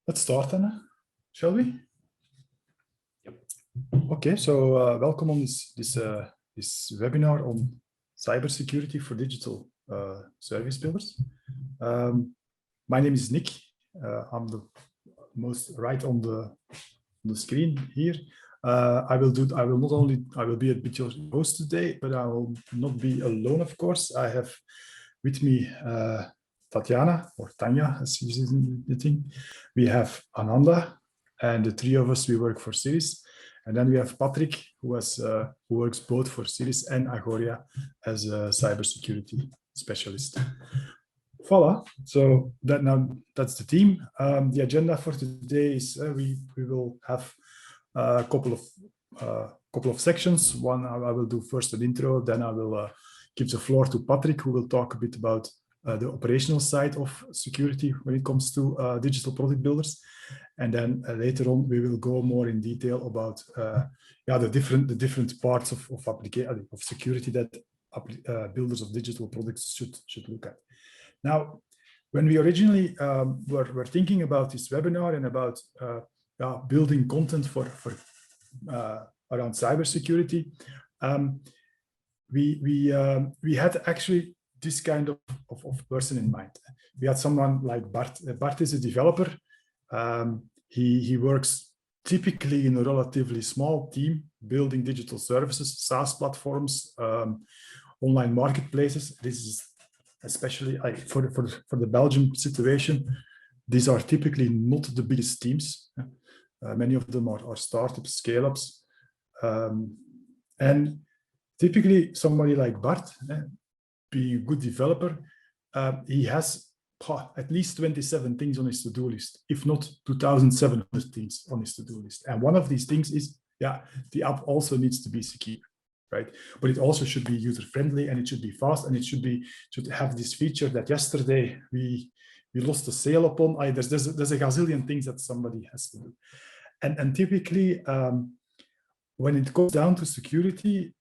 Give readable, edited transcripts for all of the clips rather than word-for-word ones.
Let's start then, shall we? Yep. Okay, so welcome on this webinar on cybersecurity for digital service builders. My name is Nick. I'm the most right on the screen here. I will be a bit your host today, but I will not be alone, of course. I have with me Tatiana, or Tanya, as she is in the thing. We have Ananda, and the three of us, we work for Sirris. And then we have Patrick, who works both for Sirris and Agoria as a cybersecurity specialist. Voila, so that's the team. The agenda for today is we will have a couple of sections. One, I will do first an intro, then I will give the floor to Patrick, who will talk a bit about the operational side of security when it comes to digital product builders. And then later on, we will go more in detail about the different parts of security that builders of digital products should look at. Now, when we originally were thinking about this webinar and about building content for around cybersecurity, we had actually this kind of person in mind. We had someone like Bart. Bart is a developer. He works typically in a relatively small team, building digital services, SaaS platforms, online marketplaces. This is especially for the Belgium situation. These are typically not the biggest teams. Many of them are startups, scale-ups. And typically somebody like Bart, being a good developer, he has at least 27 things on his to-do list, if not 2,700 things on his to-do list. And one of these things is, the app also needs to be secure, right? But it also should be user-friendly, and it should be fast, and it should have this feature that yesterday we lost a sale upon. There's a gazillion things that somebody has to do. And typically, when it comes down to security,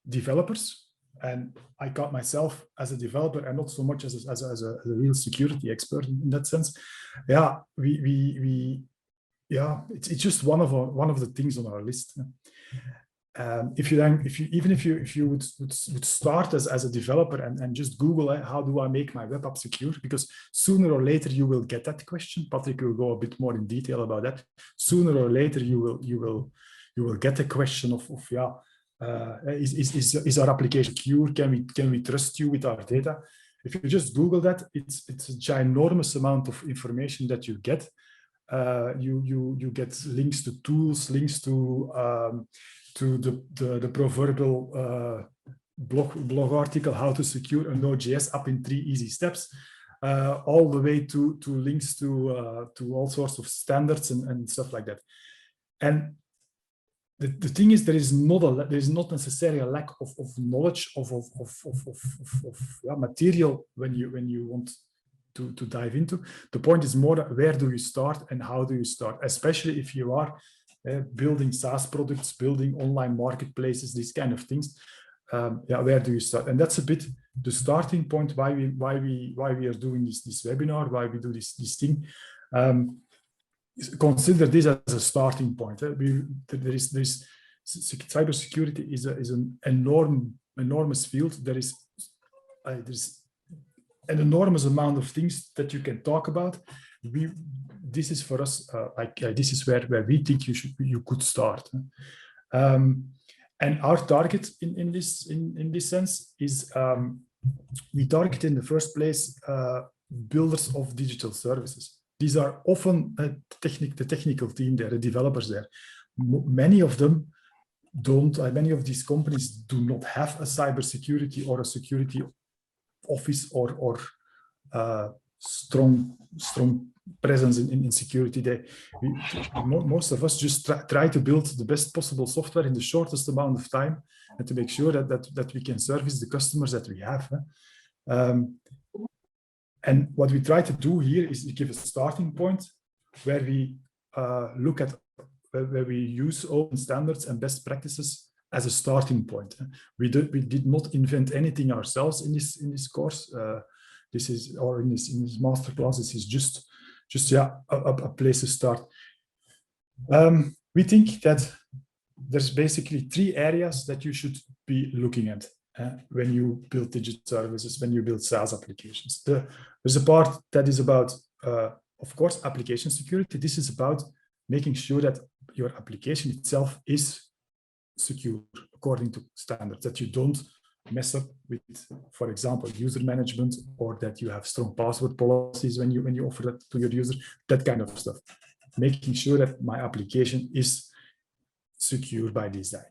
developers, and I count myself as a developer and not so much as a real security expert in that sense. It's just one of the things on our list. If you would start as a developer and just Google how do I make my web app secure, because sooner or later you will get that question. Patrick will go a bit more in detail about that. Sooner or later you will get the question of is our application secure? Can we trust you with our data? If you just Google that, it's a ginormous amount of information that you get. You get links to tools, links to the proverbial blog article, how to secure a Node.js app in 3 easy steps, all the way to links to all sorts of standards and stuff like that. And the thing is, there is not necessarily a lack of knowledge of material when you want to dive into. The point is more where do you start and how do you start, especially if you are building SaaS products, building online marketplaces, these kind of things. Where do you start? And that's a bit the starting point why we are doing this webinar, why we do this thing. Consider this as a starting point. Cybersecurity is an enormous field. There's an enormous amount of things that you can talk about. This is for us this is where we think you could start. And our target in this sense is we target in the first place builders of digital services. These are often the technical team there, the developers there. Many of them many of these companies do not have a cybersecurity or a security office or strong presence in security. Most of us just try to build the best possible software in the shortest amount of time and to make sure that we can service the customers that we have. And what we try to do here is to give a starting point where we look at where we use open standards and best practices as a starting point. We did not invent anything ourselves in this course. In this masterclass. This is just just a place to start. We think that there's basically 3 areas that you should be looking at when you build digital services, when you build SaaS applications. There's a part that is about, of course, application security. This is about making sure that your application itself is secure according to standards, that you don't mess up with, for example, user management, or that you have strong password policies when you offer that to your user, that kind of stuff. Making sure that my application is secure by design.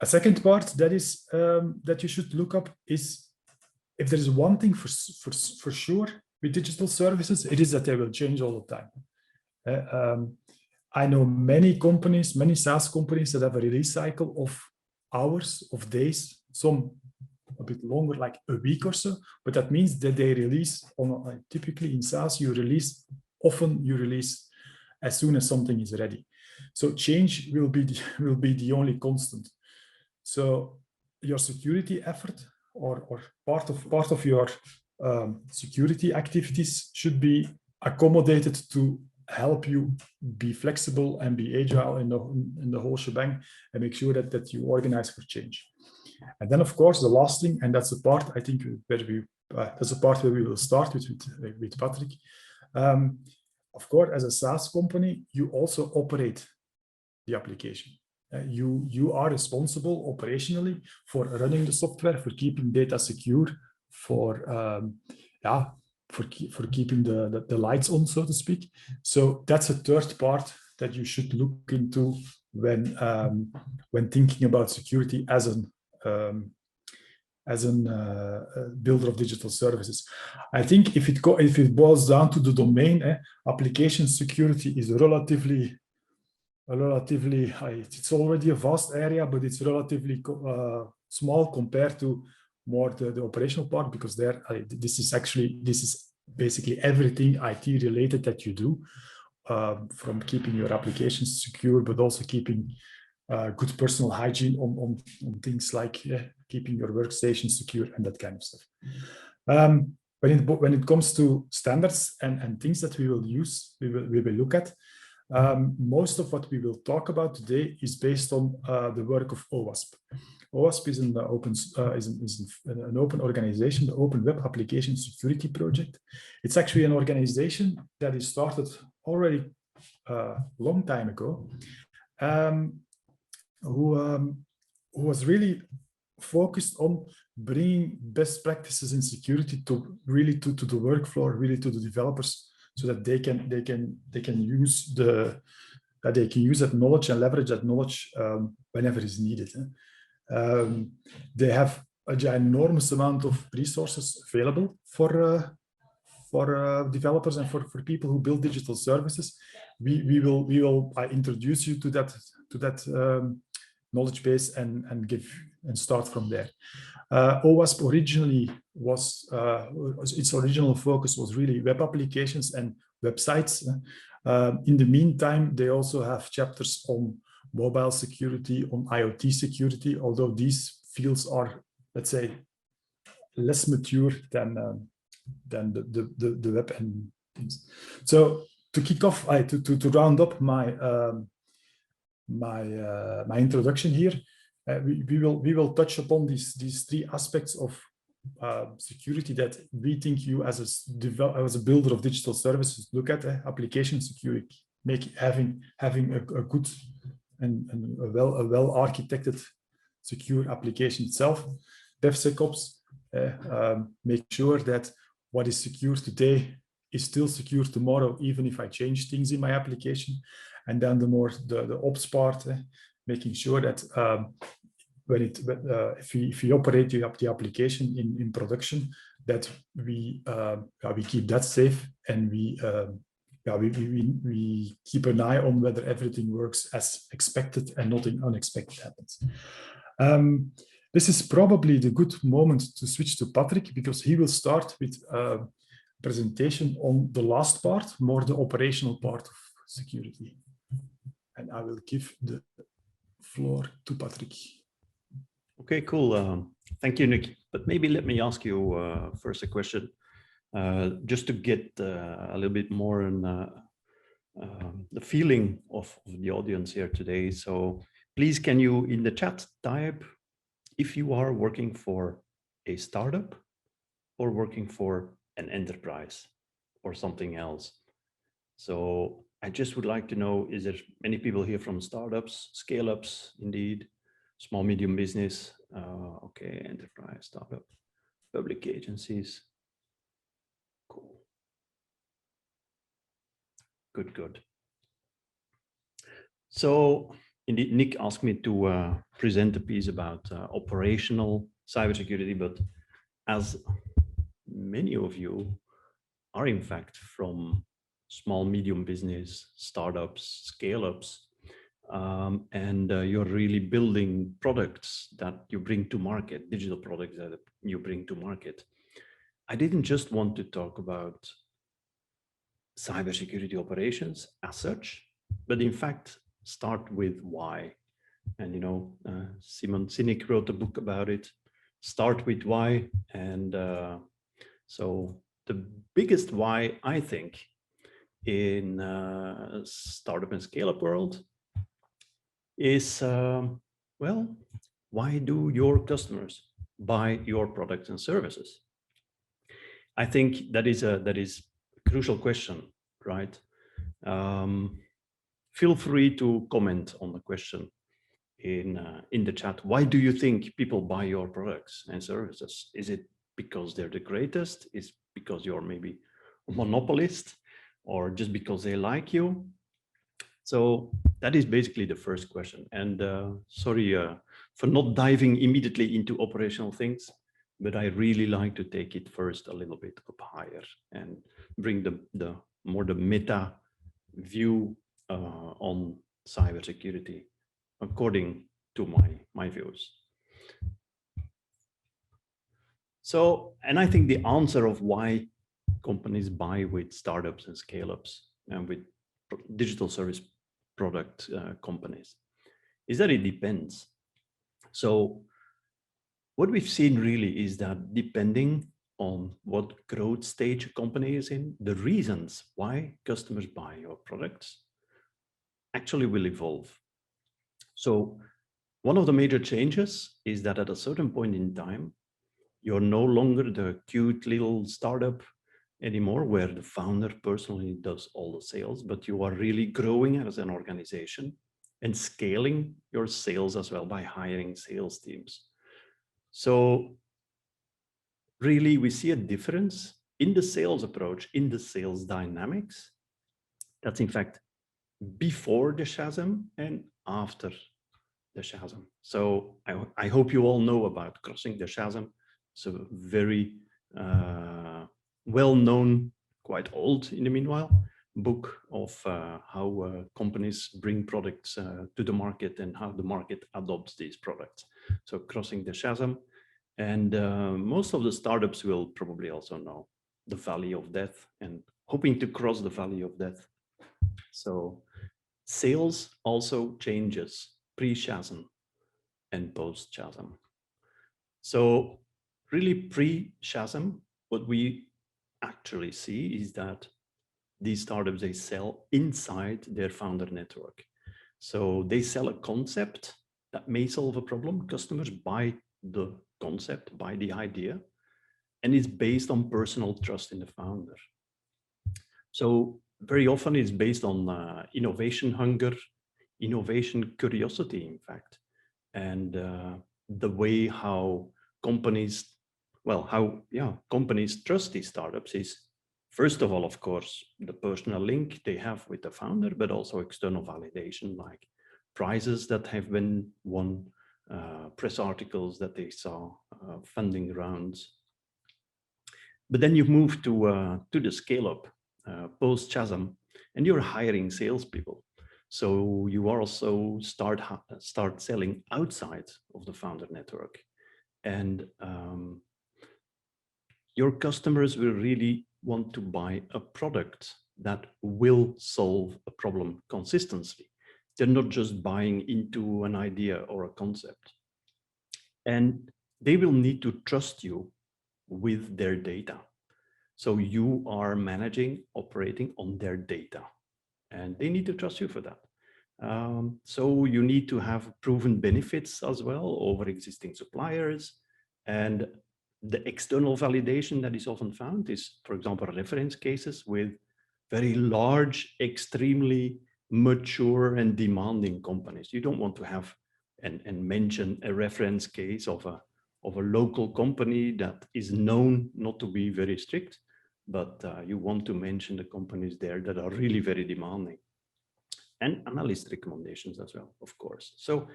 A second part that is that you should look up is, if there is one thing for sure with digital services, it is that they will change all the time. I know many companies, many SaaS companies that have a release cycle of hours, of days, some a bit longer, like a week or so, but that means that they release on, typically in SaaS, you release as soon as something is ready. So change will be the only constant. So your security effort or part of your security activities should be accommodated to help you be flexible and be agile in the whole shebang, and make sure that you organize for change. And then, of course, the last thing, and that's the part I think where we will start with Patrick. Of course, as a SaaS company, you also operate the application. You are responsible operationally for running the software, for keeping data secure, for keeping the lights on, so to speak. So that's a third part that you should look into when thinking about security as a builder of digital services. I think if it boils down to the domain, application security is relatively, it's already a vast area, but it's relatively small compared to more the operational part, because this is basically everything IT related that you do, from keeping your applications secure, but also keeping good personal hygiene on things like keeping your workstation secure and that kind of stuff. When it comes to standards and things that we will use, we will look at. Most of what we will talk about today is based on the work of OWASP. OWASP is an open organization, the Open Web Application Security Project. It's actually an organization that is started already a long time ago, who was really focused on bringing best practices in security to the work floor, really to the developers, so that they can use that knowledge and leverage that knowledge whenever is needed. They have a ginormous amount of resources available for developers and for people who build digital services. We will introduce you to that knowledge base and start from there. OWASP originally was its original focus was really web applications and websites. In the meantime, they also have chapters on mobile security, on IoT security, although these fields are, let's say, less mature than the web and things. So to kick off, to round up my introduction here, we will touch upon these 3 aspects of security that we think you as a builder of digital services look at. Application security, having a good and a well architected secure application itself. DevSecOps, make sure that what is secure today is still secure tomorrow, even if I change things in my application. And then the ops part, making sure that if we operate the application in production, that we keep that safe, and we keep an eye on whether everything works as expected and nothing unexpected happens. This is probably the good moment to switch to Patrick, because he will start with a presentation on the last part, more the operational part of security. And I will give the floor to Patrick. Okay, cool. Thank you, Nick. But maybe let me ask you first a question. just to get a little bit more on the feeling of the audience here today. So please, can you in the chat type if you are working for a startup or working for an enterprise or something else. So I just would like to know, is there many people here from startups, scale-ups, indeed, small, medium business, okay, enterprise, startup, public agencies. Cool. Good, good. So indeed, Nick asked me to present a piece about operational cybersecurity, but as many of you are in fact from small, medium business, startups, scale-ups, and you're really building products that you bring to market, digital products that you bring to market. I didn't just want to talk about cybersecurity operations as such, but in fact, start with why. And Simon Sinek wrote a book about it. Start with why. And so the biggest why, I think, in startup and scale-up world is, well, why do your customers buy your products and services? I think that is a crucial question, right? Feel free to comment on the question in the chat. Why do you think people buy your products and services? Is it because they're the greatest? Is it because you're maybe a monopolist, or just because they like you? So that is basically the first question. And sorry for not diving immediately into operational things, but I really like to take it first a little bit up higher and bring the more the meta view on cybersecurity according to my views. So, and I think the answer of why companies buy with startups and scale-ups and with digital service product companies is that it depends. So what we've seen really is that depending on what growth stage a company is in, the reasons why customers buy your products actually will evolve. So one of the major changes is that at a certain point in time, you're no longer the cute little startup anymore where the founder personally does all the sales, but you are really growing as an organization and scaling your sales as well by hiring sales teams. So really we see a difference in the sales approach, in the sales dynamics. That's in fact before the chasm and after the chasm. So I hope you all know about Crossing the Chasm. It's a very well-known, quite old in the meanwhile, book of how companies bring products to the market and how the market adopts these products. So Crossing the Chasm. And most of the startups will probably also know the Valley of Death and hoping to cross the Valley of Death. So sales also changes pre-chasm and post-chasm. So really pre-chasm, what we actually see is that these startups, they sell inside their founder network. So they sell a concept that may solve a problem. Customers buy the concept, buy the idea, and it's based on personal trust in the founder. So very often it's based on innovation hunger, innovation curiosity, in fact, and the way how companies, companies trust these startups is, first of all, of course, the personal link they have with the founder, but also external validation like prizes that have been won, press articles that they saw, funding rounds. But then you move to the scale up, post-chasm, and you're hiring salespeople. So you also start selling outside of the founder network. And your customers will really want to buy a product that will solve a problem consistently. They're not just buying into an idea or a concept. And they will need to trust you with their data. So you are managing, operating on their data, and they need to trust you for that. So you need to have proven benefits as well over existing suppliers. And the external validation that is often found is, for example, reference cases with very large, extremely mature and demanding companies. You don't want to have and mention a reference case of a local company that is known not to be very strict, but you want to mention the companies there that are really very demanding. And analyst recommendations as well, of course. So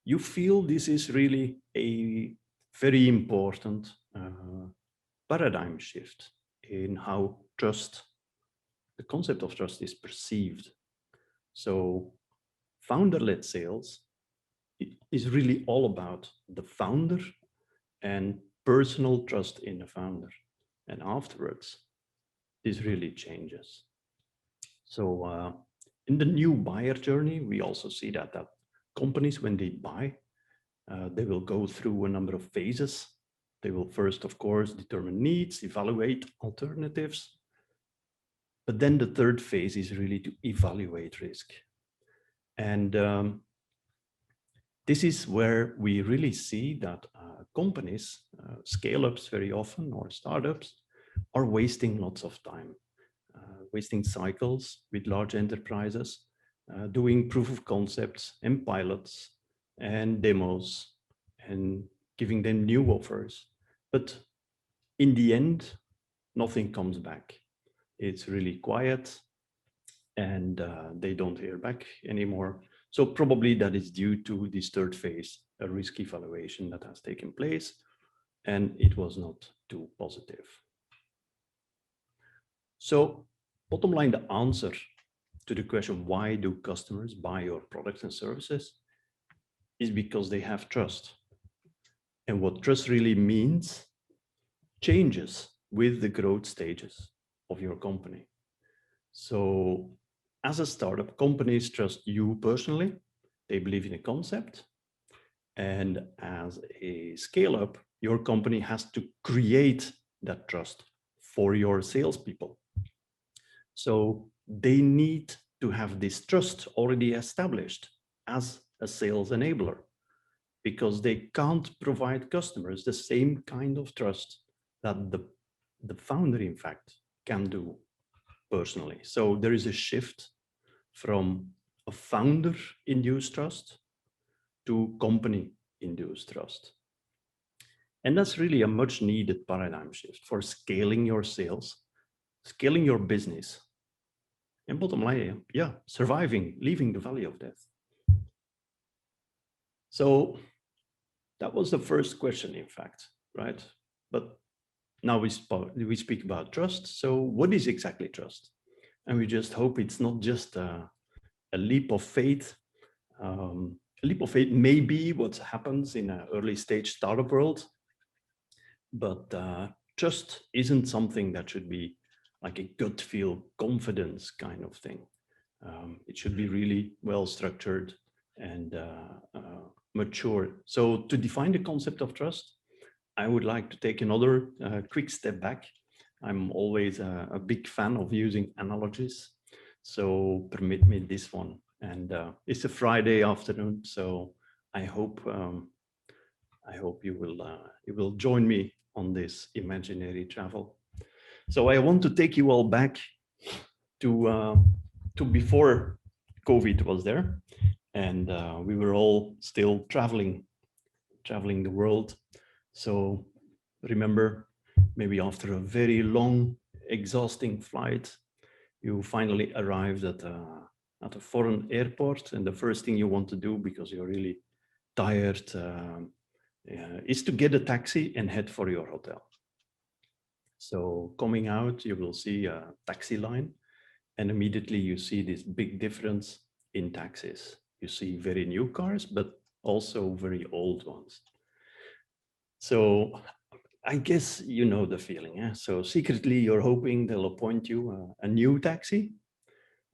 you feel this is really a very important paradigm shift in how trust, the concept of trust, is perceived. So founder-led sales is really all about the founder and personal trust in the founder. And afterwards, this really changes. So in the new buyer journey, we also see that companies, when they buy, they will go through a number of phases. They will first, of course, determine needs, evaluate alternatives. But then the third phase is really to evaluate risk. And this is where we really see that companies, scale-ups very often, or startups, are wasting lots of time, wasting cycles with large enterprises, doing proof of concepts and pilots and demos and giving them new offers. But in the end, nothing comes back. It's really quiet and they don't hear back anymore. So probably that is due to this third phase, a risk evaluation that has taken place, and it was not too positive. So bottom line, the answer to the question, why do customers buy your products and services, is because they have trust. And what trust really means changes with the growth stages of your company. So as a startup, companies trust you personally. They believe in a concept. And as a scale-up, your company has to create that trust for your salespeople. So they need to have this trust already established as a sales enabler, because they can't provide customers the same kind of trust that the founder, in fact, can do personally. So there is a shift from a founder-induced trust to company-induced trust. And that's really a much needed paradigm shift for scaling your sales, scaling your business, and bottom line, yeah, surviving, leaving the valley of death. So that was the first question, in fact, right? But now we speak about trust. So what is exactly trust? And we just hope it's not just a leap of faith. A leap of faith may be what happens in an early stage startup world, but trust isn't something that should be like a gut feel confidence kind of thing. It should be really well structured and mature. So to define the concept of trust, I would like to take another quick step back. I'm always a big fan of using analogies. So permit me this one. And it's a Friday afternoon, so I hope you will join me on this imaginary travel. So I want to take you all back to before COVID was there, and we were all still traveling the world. So remember, maybe after a very long, exhausting flight, you finally arrived at a foreign airport, and the first thing you want to do, because you're really tired, is to get a taxi and head for your hotel. So coming out, you will see a taxi line, and immediately you see this big difference in taxis. You see very new cars, but also very old ones. So I guess you know the feeling. Eh? So secretly you're hoping they'll appoint you a new taxi,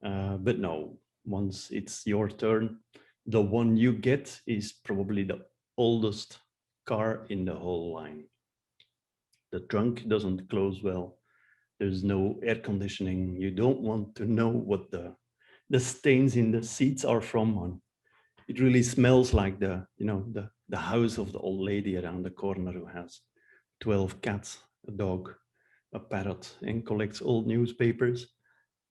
but no, once it's your turn, the one you get is probably the oldest car in the whole line. The trunk doesn't close well. There's no air conditioning. You don't want to know what the stains in the seats are from. It really smells like the house of the old lady around the corner who has 12 cats, a dog, a parrot, and collects old newspapers.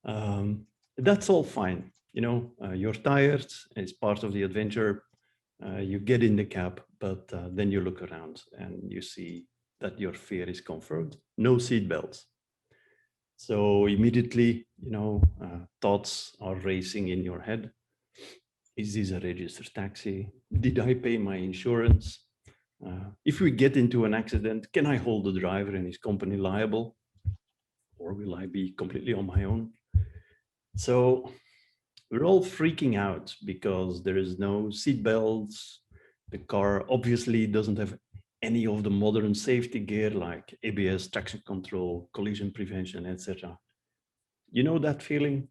That's all fine. You're tired. It's part of the adventure. You get in the cab, but then you look around and you see that your fear is confirmed. No seat belts. So immediately, thoughts are racing in your head. Is this a registered taxi? Did I pay my insurance? If we get into an accident, can I hold the driver and his company liable? Or will I be completely on my own? So we're all freaking out because there is no seat belts. The car obviously doesn't have any of the modern safety gear like ABS, traction control, collision prevention, etc. You know that feeling?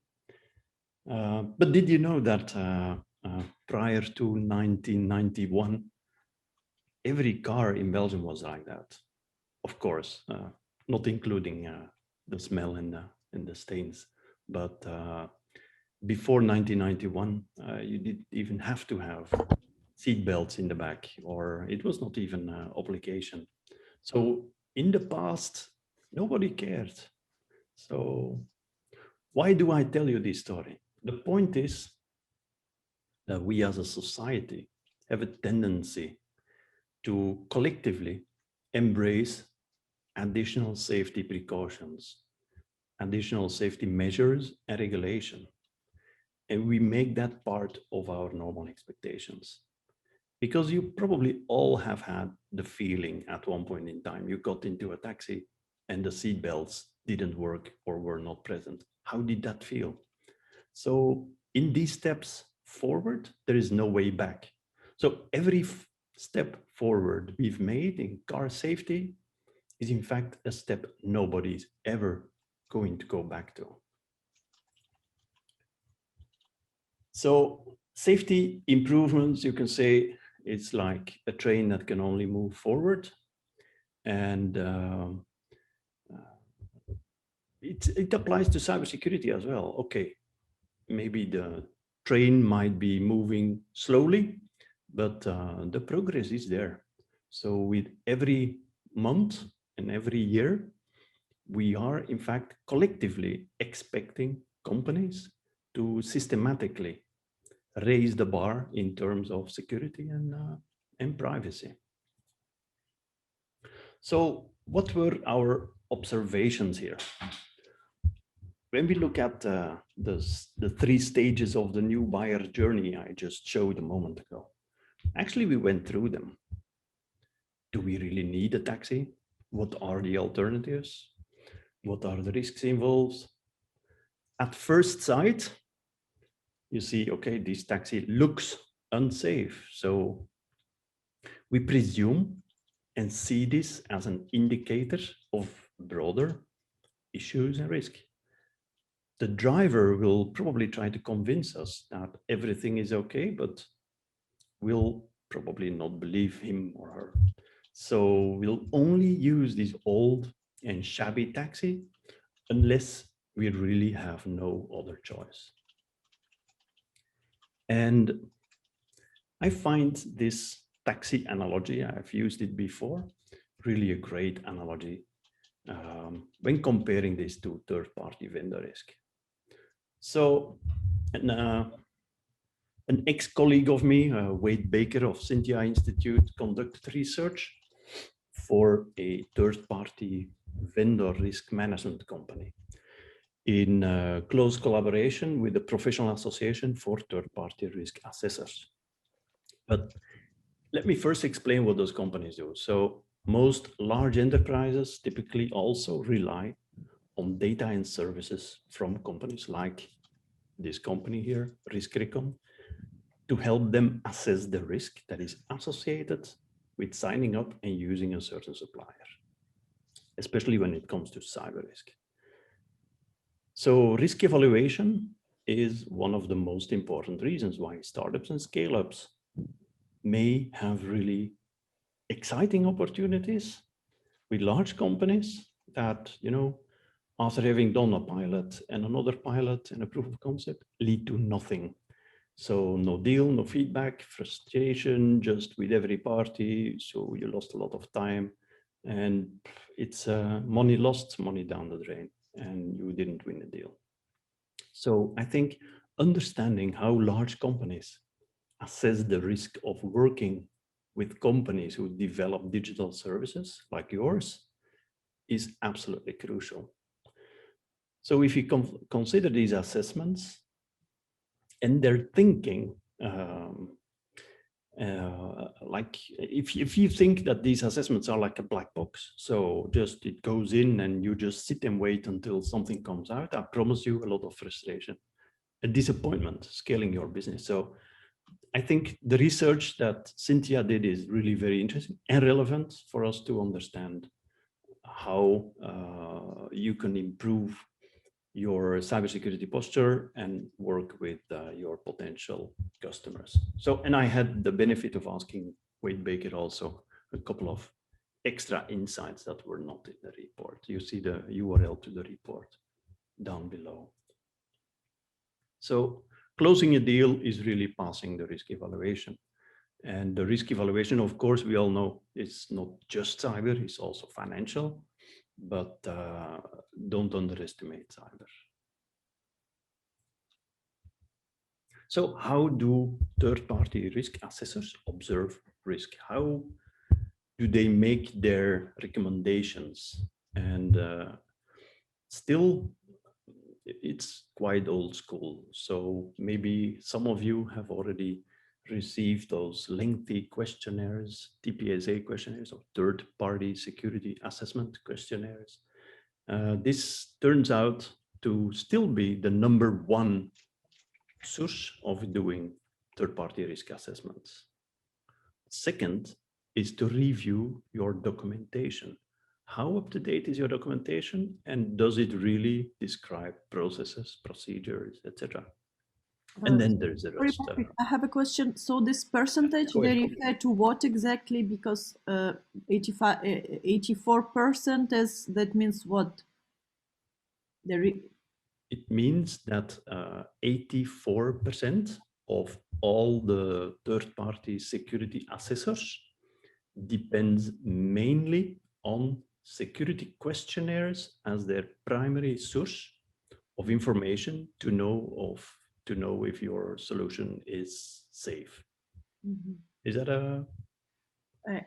But did you know that prior to 1991, every car in Belgium was like that? Of course, not including the smell and the stains. But before 1991, you didn't even have to have seat belts in the back, or it was not even an obligation. So in the past, nobody cared. So why do I tell you this story? The point is that we as a society have a tendency to collectively embrace additional safety precautions, additional safety measures and regulation. And we make that part of our normal expectations. Because you probably all have had the feeling at one point in time, you got into a taxi and the seat belts didn't work or were not present. How did that feel? So in these steps forward, there is no way back. So every step forward we've made in car safety is in fact a step nobody's ever going to go back to. So safety improvements, you can say, it's like a train that can only move forward. And it applies to cybersecurity as well. Okay, maybe the train might be moving slowly, but the progress is there. So with every month and every year, we are in fact collectively expecting companies to systematically raise the bar in terms of security and privacy. So what were our observations here? When we look at the 3 stages of the new buyer journey I just showed a moment ago, actually we went through them. Do we really need a taxi? What are the alternatives? What are the risks involved? At first sight, you see, okay, this taxi looks unsafe. So we presume and see this as an indicator of broader issues and risk. The driver will probably try to convince us that everything is okay, but we'll probably not believe him or her. So we'll only use this old and shabby taxi unless we really have no other choice. And I find this taxi analogy, I've used it before, really a great analogy when comparing this to third-party vendor risk. So an ex-colleague of me, Wade Baker of Cynthia Institute, conducted research for a third-party vendor risk management company in close collaboration with the Professional Association for Third-Party Risk Assessors. But let me first explain what those companies do. So most large enterprises typically also rely on data and services from companies like this company here, RiskRecon, to help them assess the risk that is associated with signing up and using a certain supplier, especially when it comes to cyber risk. So risk evaluation is one of the most important reasons why startups and scale-ups may have really exciting opportunities, with large companies that, after having done a pilot and another pilot and a proof of concept, lead to nothing. So no deal, no feedback, frustration just with every party. So you lost a lot of time, and it's money lost, money down the drain, and you didn't win the deal. So I think understanding how large companies assess the risk of working with companies who develop digital services like yours is absolutely crucial. So if you consider these assessments and their thinking, like if you think that these assessments are like a black box, so just it goes in and you just sit and wait until something comes out, I promise you a lot of frustration, a disappointment scaling your business. So I think the research that Cynthia did is really very interesting and relevant for us to understand how you can improve your cybersecurity posture and work with your potential customers. So, and I had the benefit of asking Wade Baker also a couple of extra insights that were not in the report. You see the URL to the report down below. So closing a deal is really passing the risk evaluation. And the risk evaluation, of course, we all know it's not just cyber, it's also financial, but don't underestimate cyber. So how do third-party risk assessors observe risk? How do they make their recommendations? And still, it's quite old school. So maybe some of you have already received those lengthy questionnaires, TPSA questionnaires, or third-party security assessment questionnaires. This turns out to still be the #1 source of doing third-party risk assessments. Second is to review your documentation. How up to date is your documentation, and does it really describe processes, procedures, etc.? And then there's the rest. I have a question. So this percentage, they refer to what exactly? Because 84% is, that means what? It means that 84% of all the third-party security assessors depends mainly on security questionnaires as their primary source of information to know if your solution is safe. Mm-hmm. Is that a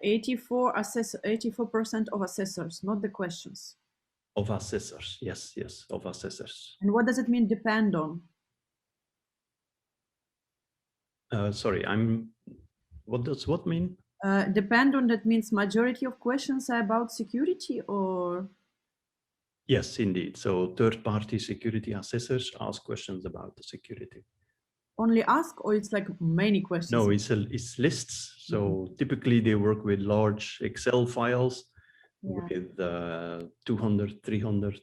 84% of assessors, not the questions? Of assessors, yes, of assessors. And what does it mean, depend on? Sorry, what does what mean? Depend on, that means majority of questions are about security, or? Yes, indeed. So third-party security assessors ask questions about the security. Only ask, or it's like many questions? No, it's lists. So typically they work with large Excel files with 200, 300,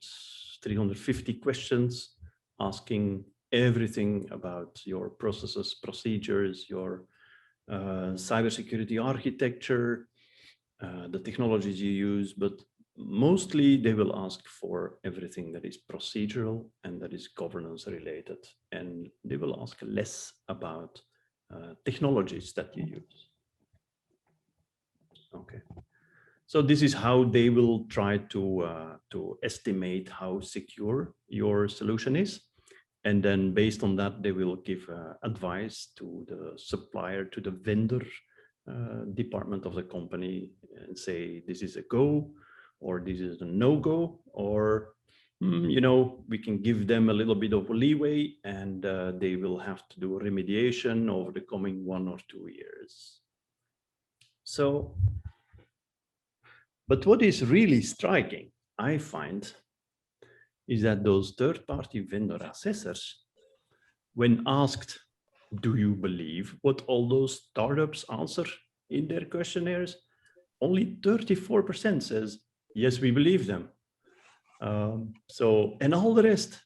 350 questions, asking everything about your processes, procedures, your cybersecurity architecture, the technologies you use, but mostly they will ask for everything that is procedural and that is governance related, and they will ask less about technologies that you use. Okay. So this is how they will try to estimate how secure your solution is. And then based on that, they will give advice to the supplier, to the vendor department of the company, and say, this is a go, or this is a no-go, or, we can give them a little bit of leeway, and they will have to do remediation over the coming 1 or 2 years. So, but what is really striking, I find, is that those third-party vendor assessors, when asked, do you believe what all those startups answer in their questionnaires? Only 34% says, yes, we believe them. And all the rest,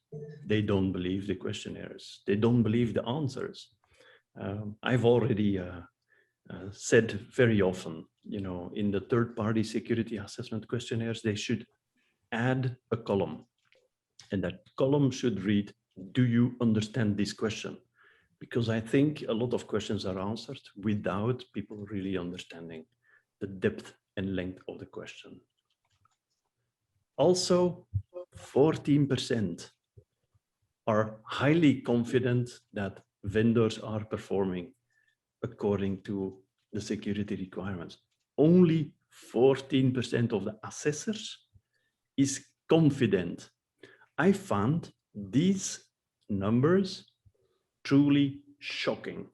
they don't believe the questionnaires. They don't believe the answers. I've already said very often, you know, in the third-party security assessment questionnaires, they should add a column. And that column should read, do you understand this question? Because I think a lot of questions are answered without people really understanding the depth and length of the question. Also, 14% are highly confident that vendors are performing according to the security requirements. Only 14% of the assessors is confident. I found these numbers truly shocking.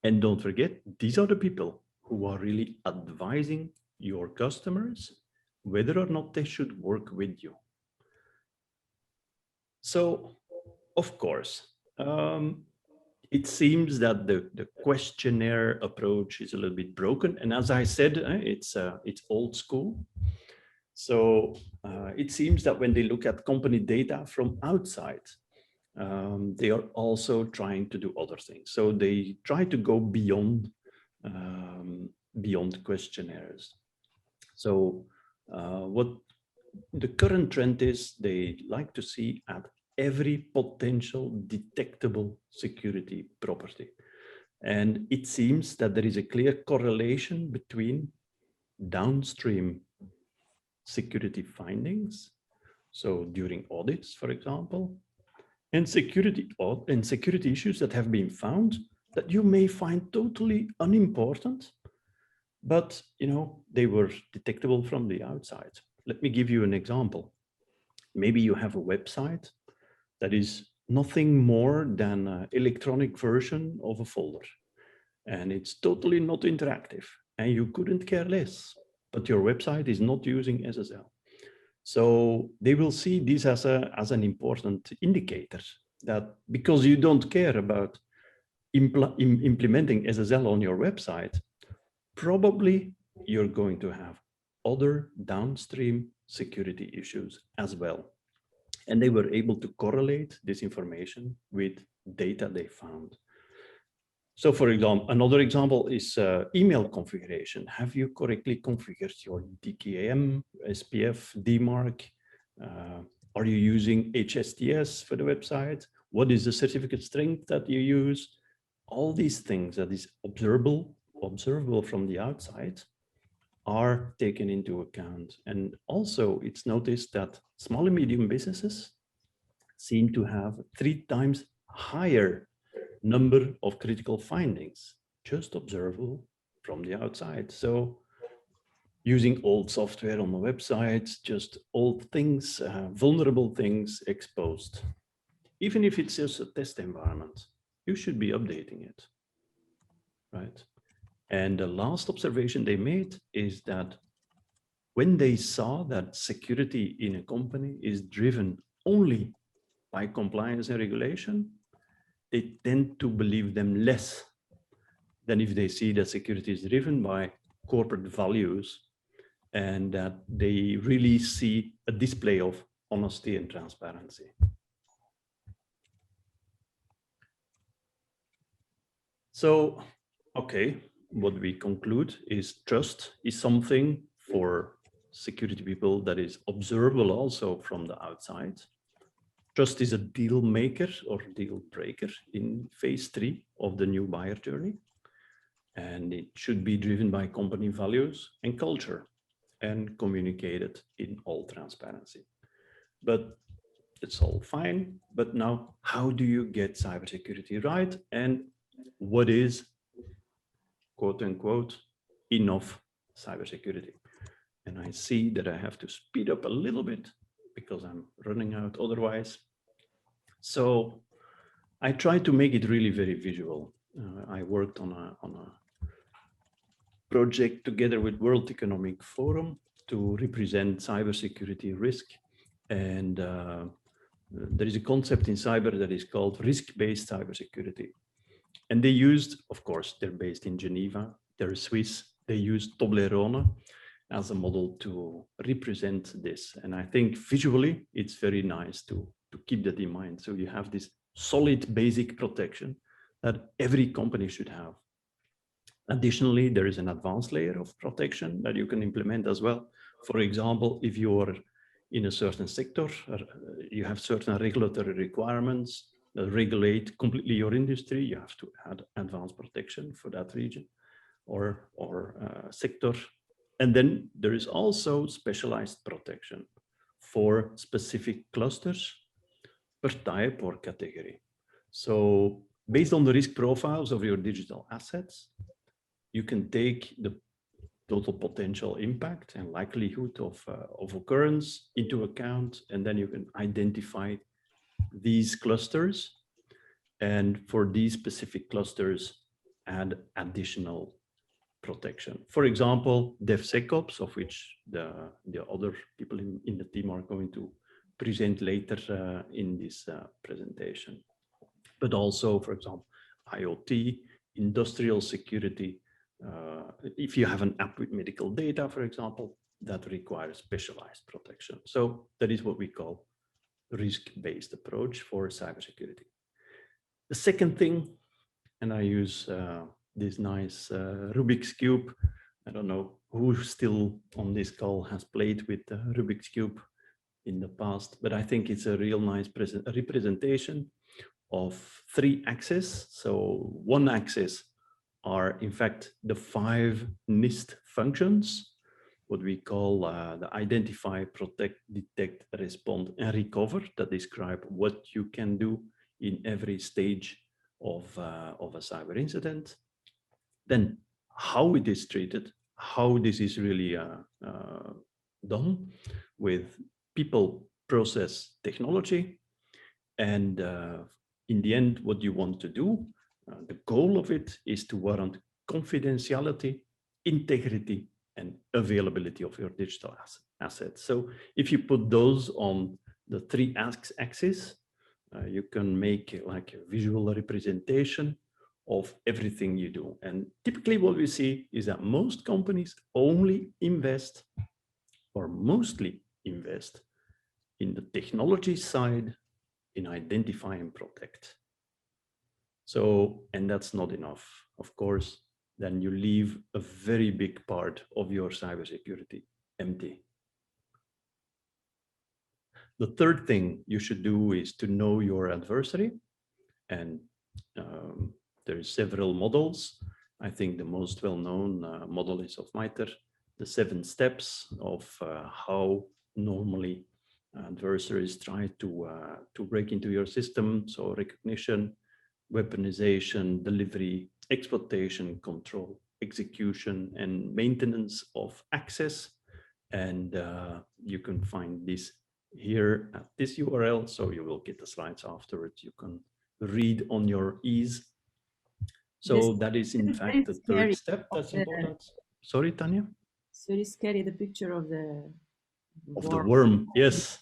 And don't forget, these are the people who are really advising your customers whether or not they should work with you. So, of course, it seems that the questionnaire approach is a little bit broken. And as I said, it's old school. So it seems that when they look at company data from outside, they are also trying to do other things. So they try to go beyond questionnaires. So what the current trend is, they like to see at every potential detectable security property. And it seems that there is a clear correlation between downstream security findings, so during audits, for example, and security issues that have been found that you may find totally unimportant, but you know, they were detectable from the outside. Let me give you an example. Maybe you have a website that is nothing more than an electronic version of a folder, and it's totally not interactive, and you couldn't care less, but your website is not using SSL. So they will see this as an important indicator that because you don't care about implementing SSL on your website, probably you're going to have other downstream security issues as well. And they were able to correlate this information with data they found. So for example, another example is email configuration. Have you correctly configured your DKIM, SPF, DMARC? Are you using HSTS for the website? What is the certificate strength that you use? All these things that is observable from the outside are taken into account. And also it's noticed that small and medium businesses seem to have 3 times higher number of critical findings, just observable from the outside. So using old software on the website, just old things, vulnerable things exposed. Even if it's just a test environment, you should be updating it, right? And the last observation they made is that when they saw that security in a company is driven only by compliance and regulation, they tend to believe them less than if they see that security is driven by corporate values and that they really see a display of honesty and transparency. So, okay, what we conclude is trust is something for security people that is observable also from the outside. Trust is a deal maker or deal breaker in phase 3 of the new buyer journey. And it should be driven by company values and culture and communicated in all transparency. But it's all fine. But now, how do you get cybersecurity right? And what is, quote unquote, enough cybersecurity? And I see that I have to speed up a little bit because I'm running out otherwise. So I try to make it really very visual. I worked on a project together with World Economic Forum to represent cybersecurity risk. And there is a concept in cyber that is called risk-based cybersecurity. And they used, of course, they're based in Geneva, they're Swiss, they used Toblerone as a model to represent this. And I think visually, it's very nice to keep that in mind. So you have this solid basic protection that every company should have. Additionally, there is an advanced layer of protection that you can implement as well. For example, if you are in a certain sector, you have certain regulatory requirements that regulate completely your industry, you have to add advanced protection for that region or sector. And then there is also specialized protection for specific clusters per type or category. So based on the risk profiles of your digital assets, you can take the total potential impact and likelihood of occurrence into account, and then you can identify these clusters, and for these specific clusters, add additional protection. For example, DevSecOps, of which the other people in the team are going to present later in this presentation. But also, for example, IoT, industrial security. If you have an app with medical data, for example, that requires specialized protection. So that is what we call risk-based approach for cybersecurity. The second thing, and I use this nice Rubik's Cube. I don't know who still on this call has played with Rubik's Cube in the past, but I think it's a real nice representation of 3 axes. So one axis are in fact the 5 NIST functions, what we call the identify, protect, detect, respond, and recover, that describe what you can do in every stage of a cyber incident. Then how it is treated, how this is really done with people, process, technology, and in the end, what you want to do, the goal of it is to warrant confidentiality, integrity, and availability of your digital assets. So if you put those on the 3 axes, you can make like a visual representation of everything you do. And typically what we see is that most companies only invest, or mostly invest, in the technology side in identify and protect. So, and that's not enough. Of course, then you leave a very big part of your cybersecurity empty. The third thing you should do is to know your adversary. And there are several models. I think the most well-known model is of MITRE, the 7 steps of how normally adversaries try to break into your system. So recognition, weaponization, delivery, exploitation, control, execution, and maintenance of access. And you can find this here at this URL. So you will get the slides afterwards. You can read on your ease. So that is in fact the third step that's important. Sorry, Tanya? It's very scary, the picture of the worm. Yes.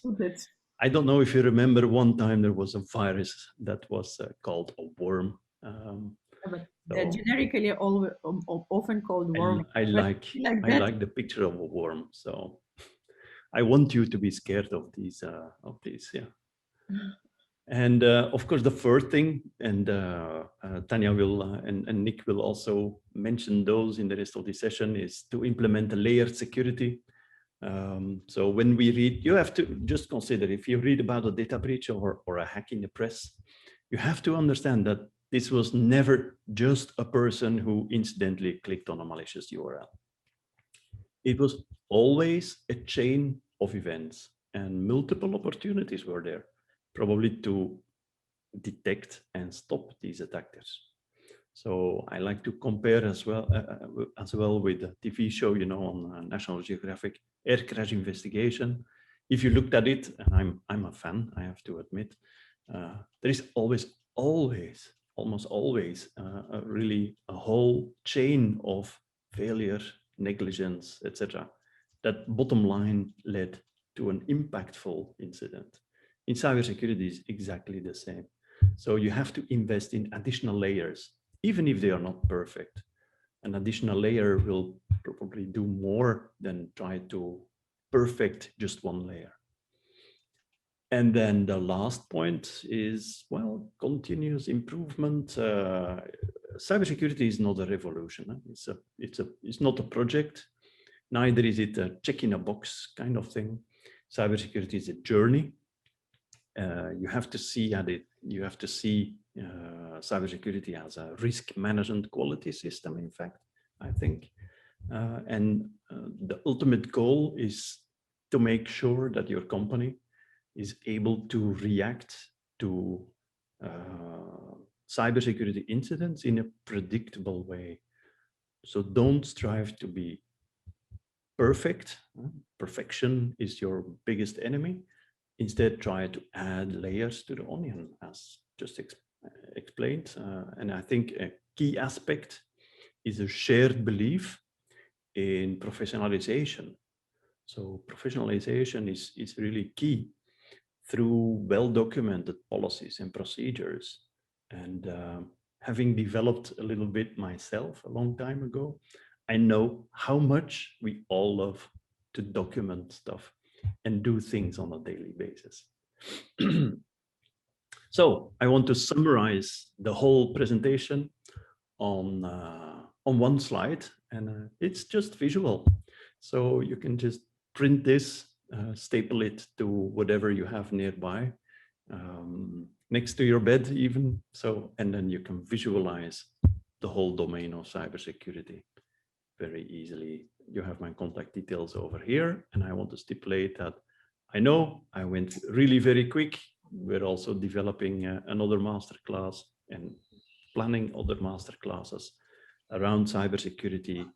I don't know if you remember, one time there was a virus that was called a worm. But they're generically often called worm. I like the picture of a worm. So I want you to be scared of these, yeah. And of course, the third thing, and Tanya will and Nick will also mention those in the rest of the session, is to implement a layered security. So when we read, you have to just consider, if you read about a data breach or a hack in the press, you have to understand that this was never just a person who incidentally clicked on a malicious URL. It was always a chain of events, and multiple opportunities were there, probably to detect and stop these attackers. So I like to compare as well with the TV show, you know, on National Geographic, Air Crash Investigation. If you looked at it, and I'm a fan, I have to admit, there is almost always really a whole chain of failure, negligence, etc. That bottom line led to an impactful incident. In cybersecurity, is exactly the same. So you have to invest in additional layers, even if they are not perfect. An additional layer will probably do more than try to perfect just one layer. And then the last point is, well, continuous improvement. Cybersecurity is not a revolution. Huh? It's not a project. Neither is it a check in a box kind of thing. Cybersecurity is a journey. You have to see cybersecurity as a risk management quality system, in fact, I think. The ultimate goal is to make sure that your company is able to react to cybersecurity incidents in a predictable way. So don't strive to be perfect. Perfection is your biggest enemy. Instead, try to add layers to the onion, as just explained. And I think a key aspect is a shared belief in professionalization. So professionalization is really key through well-documented policies and procedures. And having developed a little bit myself a long time ago, I know how much we all love to document stuff and do things on a daily basis. So I want to summarize the whole presentation on one slide, and it's just visual. So you can just print this, staple it to whatever you have nearby, next to your bed even. So, and then you can visualize the whole domain of cybersecurity very easily. You have my contact details over here, and I want to stipulate that I know I went really very quick. We're also developing another masterclass and planning other masterclasses around cybersecurity.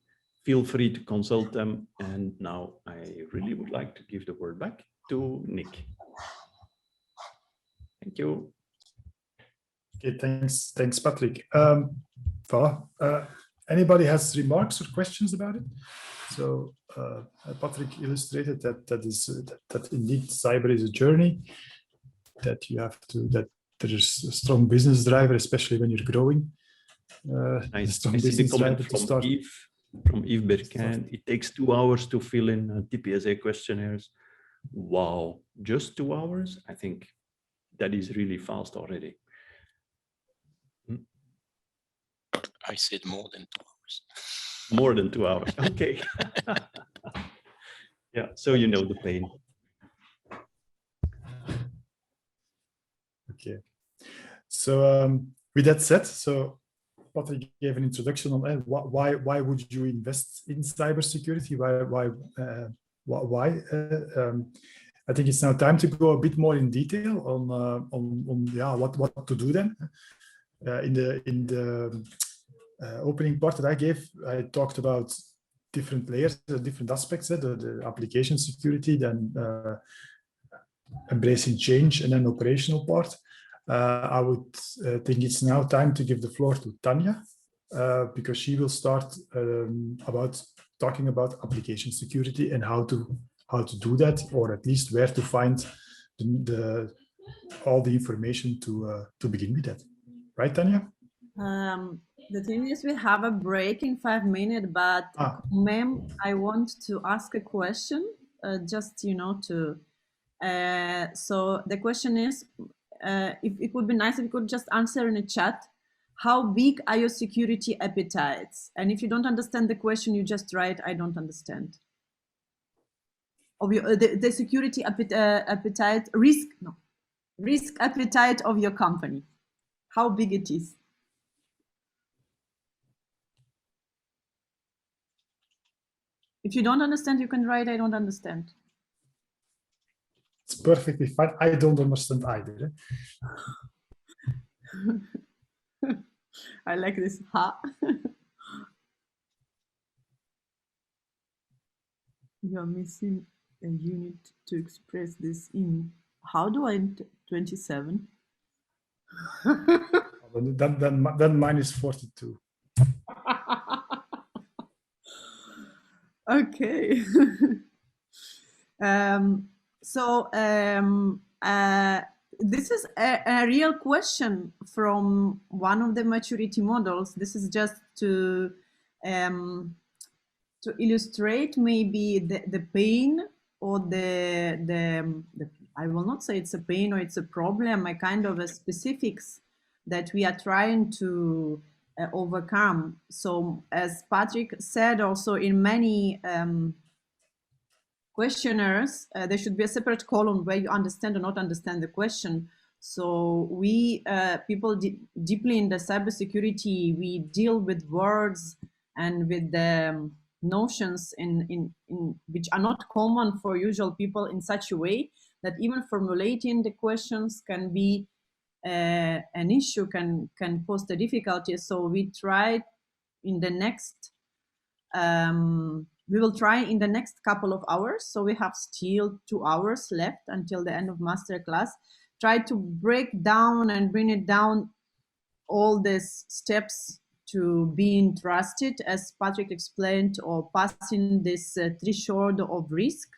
Feel free to consult them. And now I really would like to give the word back to Nick. Thank you. Okay, thanks, Patrick. Anybody has remarks or questions about it? So Patrick illustrated that indeed cyber is a journey, that you have to, that there's a strong business driver, especially when you're growing. I see the comment from Yves Berquin. It takes 2 hours to fill in TPSA questionnaires. Wow, just 2 hours? I think that is really fast already. I said more than 2 hours. More than 2 hours, okay. Yeah, so you know the pain. Okay, so with that said, so Patrick gave an introduction on why would you invest in cybersecurity? Why? I think it's now time to go a bit more in detail on what to do then. In the opening part that I gave, I talked about different layers, different aspects, the application security, then embracing change, and then operational part. I would think it's now time to give the floor to Tanya, because she will start talking about application security and how to do that, or at least where to find all the information to begin with that. Right, Tanya? The thing is, we have a break in 5 minutes, but ma'am, I want to ask a question, just, to... so the question is, if it would be nice if you could just answer in a chat, how big are your security appetites? And if you don't understand the question, you just write, I don't understand. Of your, the security appetite, risk appetite of your company, how big it is. If you don't understand, you can write, I don't understand. It's perfectly fine. I don't understand either. I like this. Ha. You are missing a unit to express this in. How do I 27? Then mine is 42. Okay. This is a real question from one of the maturity models. This is just to illustrate maybe the pain or the I will not say it's a pain or it's a problem, a kind of a specifics that we are trying to overcome. So as Patrick said, also in many questionnaires, there should be a separate column where you understand or not understand the question. So we, people deeply in the cybersecurity, we deal with words and with the notions in which are not common for usual people in such a way that even formulating the questions can be an issue, can pose the difficulty. So we try in the next we will try in the next couple of hours. So we have still 2 hours left until the end of masterclass. Try to break down and bring it down all these steps to being trusted, as Patrick explained, or passing this threshold of risk,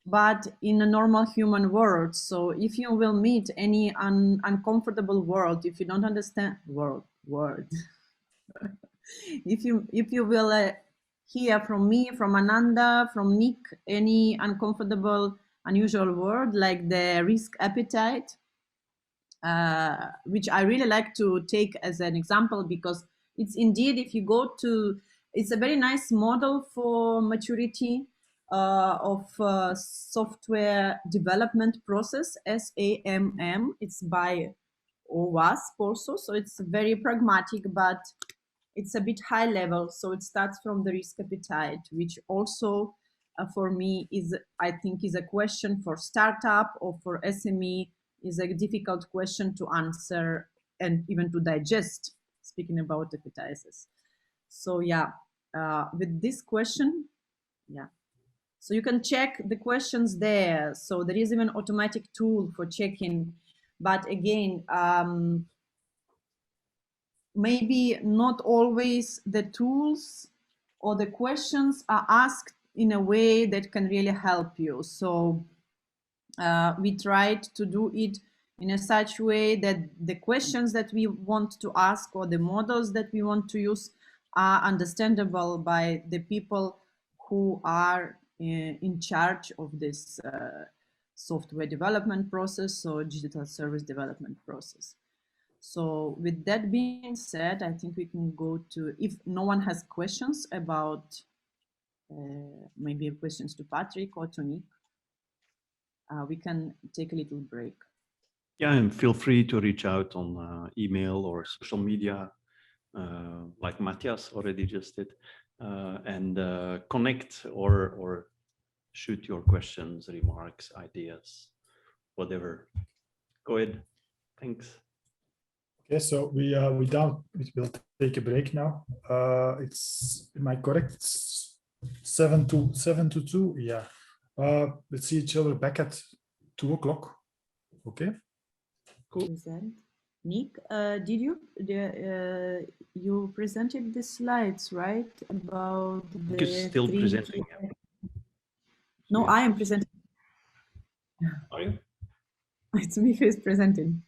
but in a normal human world. So if you will meet any uncomfortable world, if you don't understand word, if you will hear from me, from Ananda, from Nick, any uncomfortable, unusual word like the risk appetite, which I really like to take as an example, because it's indeed, if you go to, it's a very nice model for maturity of software development process, SAMM. It's by OWASP also, so it's very pragmatic, but it's a bit high level. So it starts from the risk appetite, which also for me is, I think, is a question for startup or for SME, is a difficult question to answer and even to digest, speaking about appetizers. So yeah, with this question, yeah. So you can check the questions there. So there is even automatic tool for checking, but again, maybe not always the tools or the questions are asked in a way that can really help you. So we tried to do it in a such way that the questions that we want to ask or the models that we want to use are understandable by the people who are in charge of this software development process or digital service development process. So with that being said, I think we can go to, if no one has questions about, maybe questions to Patrick or to Nick, we can take a little break. Yeah, and feel free to reach out on email or social media, like Matthias already just did, and connect or shoot your questions, remarks, ideas, whatever. Go ahead. Thanks. Okay, so we will take a break now. It's, am I correct? It's 7 to 2. Yeah. Let's see each other back at 2 o'clock. Okay. Cool. Nick, did you presented the slides, right? About the still presenting. No, I am presenting. Are you? It's me who is presenting.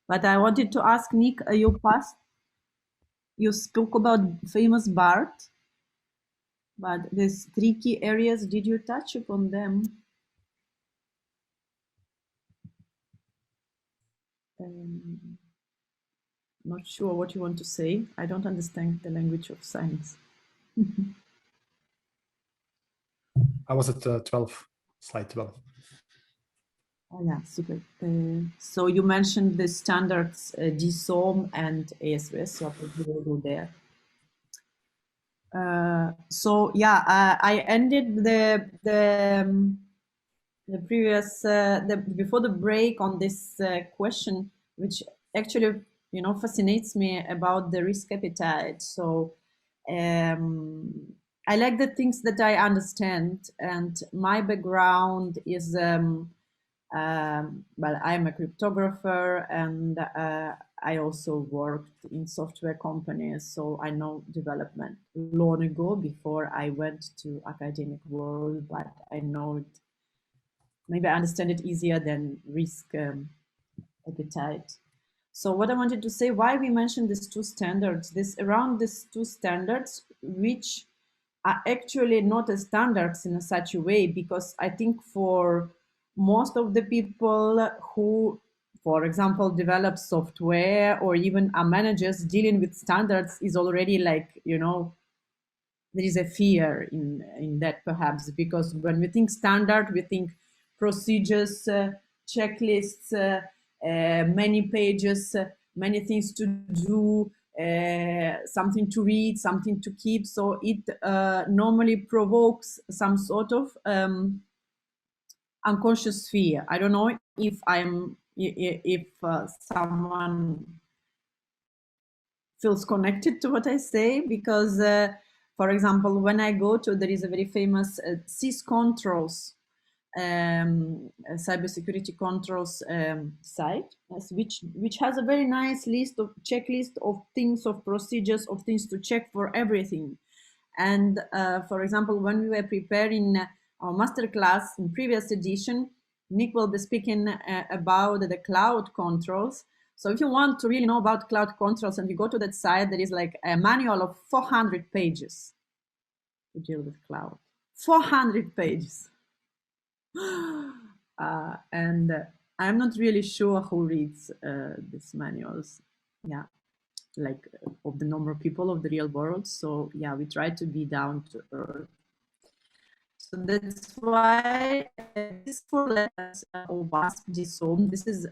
But I wanted to ask Nick, you spoke about famous BART, but there's 3 key areas. Did you touch upon them? Not sure what you want to say. I don't understand the language of science. I was at 12, slide 12. Oh yeah, super. So you mentioned the standards DSOM and ASVS, so I probably will go there. So yeah, I ended the previous before the break on this question, which actually fascinates me about the risk appetite. So I like the things that I understand, and my background is well, I'm a cryptographer, and I also worked in software companies, so I know development long ago before I went to academic world, but I know it, maybe I understand it easier than risk appetite. So what I wanted to say, why we mentioned these 2 standards, around these 2 standards, which are actually not as standards in such a way, because I think for most of the people who, for example, develop software or even are managers dealing with standards is already like, you know, there is a fear in that perhaps, because when we think standard, we think procedures, checklists, many pages, many things to do, something to read, something to keep. So it normally provokes some sort of unconscious fear. I don't know if someone feels connected to what I say, because for example, when I go to, there is a very famous CIS controls, cybersecurity controls site, which has a very nice list of checklist of things, of procedures, of things to check for everything. And for example, when we were preparing our masterclass in previous edition, Nick will be speaking about the cloud controls. So if you want to really know about cloud controls and you go to that site, there is like a manual of 400 pages to deal with cloud. 400 pages. And I'm not really sure who reads these manuals. Yeah, like of the normal people of the real world. So yeah, we try to be down to earth. So that's why this 4 letters of WASP DSOM, this is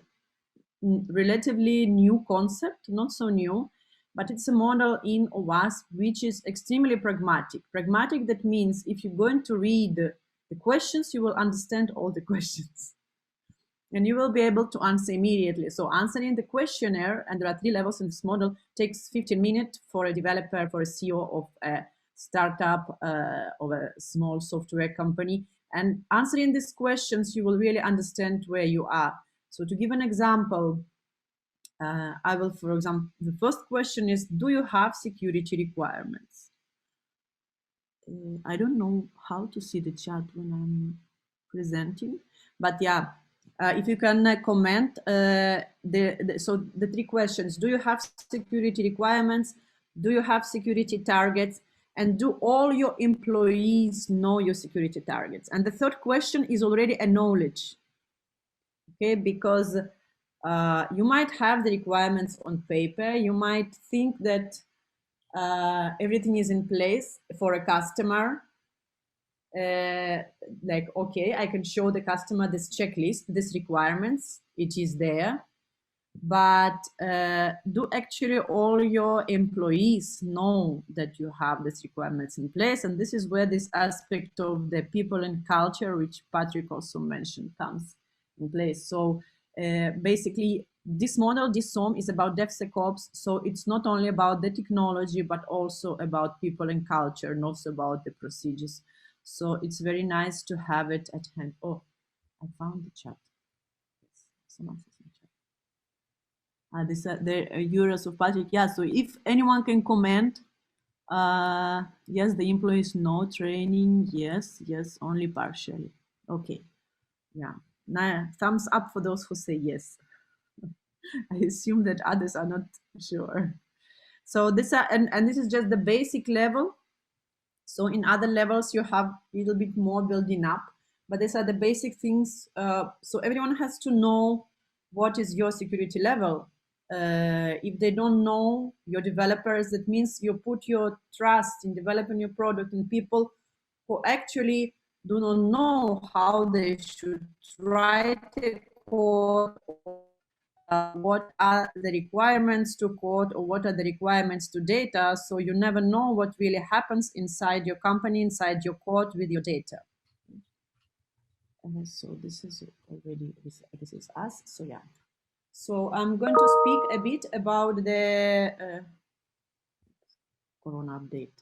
relatively new concept, not so new, but it's a model in OWASP which is extremely pragmatic. Pragmatic, that means if you're going to read the questions, you will understand all the questions. And you will be able to answer immediately. So answering the questionnaire, and there are 3 levels in this model, takes 15 minutes for a developer, for a CEO of a startup, of a small software company. And answering these questions, you will really understand where you are. So to give an example, I will, for example, the first question is, do you have security requirements? I don't know how to see the chat when I'm presenting, but yeah, if you can comment, so the 3 questions: do you have security requirements? Do you have security targets? And do all your employees know your security targets? And the third question is already a knowledge, okay? Because you might have the requirements on paper. You might think that everything is in place for a customer. Like, okay, I can show the customer this checklist, these requirements, it is there. But do actually all your employees know that you have these requirements in place? And this is where this aspect of the people and culture, which Patrick also mentioned, comes in place. So basically, this model, this SOM, is about DevSecOps. So it's not only about the technology, but also about people and culture, not about the procedures. So it's very nice to have it at hand. Oh, I found the chat. Someone says in chat. This the euros of Patrick. Yeah. So if anyone can comment, yes, the employees know training. Yes, only partially. Okay. Yeah. Now, thumbs up for those who say yes. I assume that others are not sure. So this and this is just the basic level. So in other levels, you have a little bit more building up, but these are the basic things. So everyone has to know what is your security level. If they don't know, your developers, that means you put your trust in developing your product in people who actually do not know how they should write a code, what are the requirements to code, or what are the requirements to data. So you never know what really happens inside your company, inside your code with your data. So this is already, this is us. So yeah. So I'm going to speak a bit about the Corona update.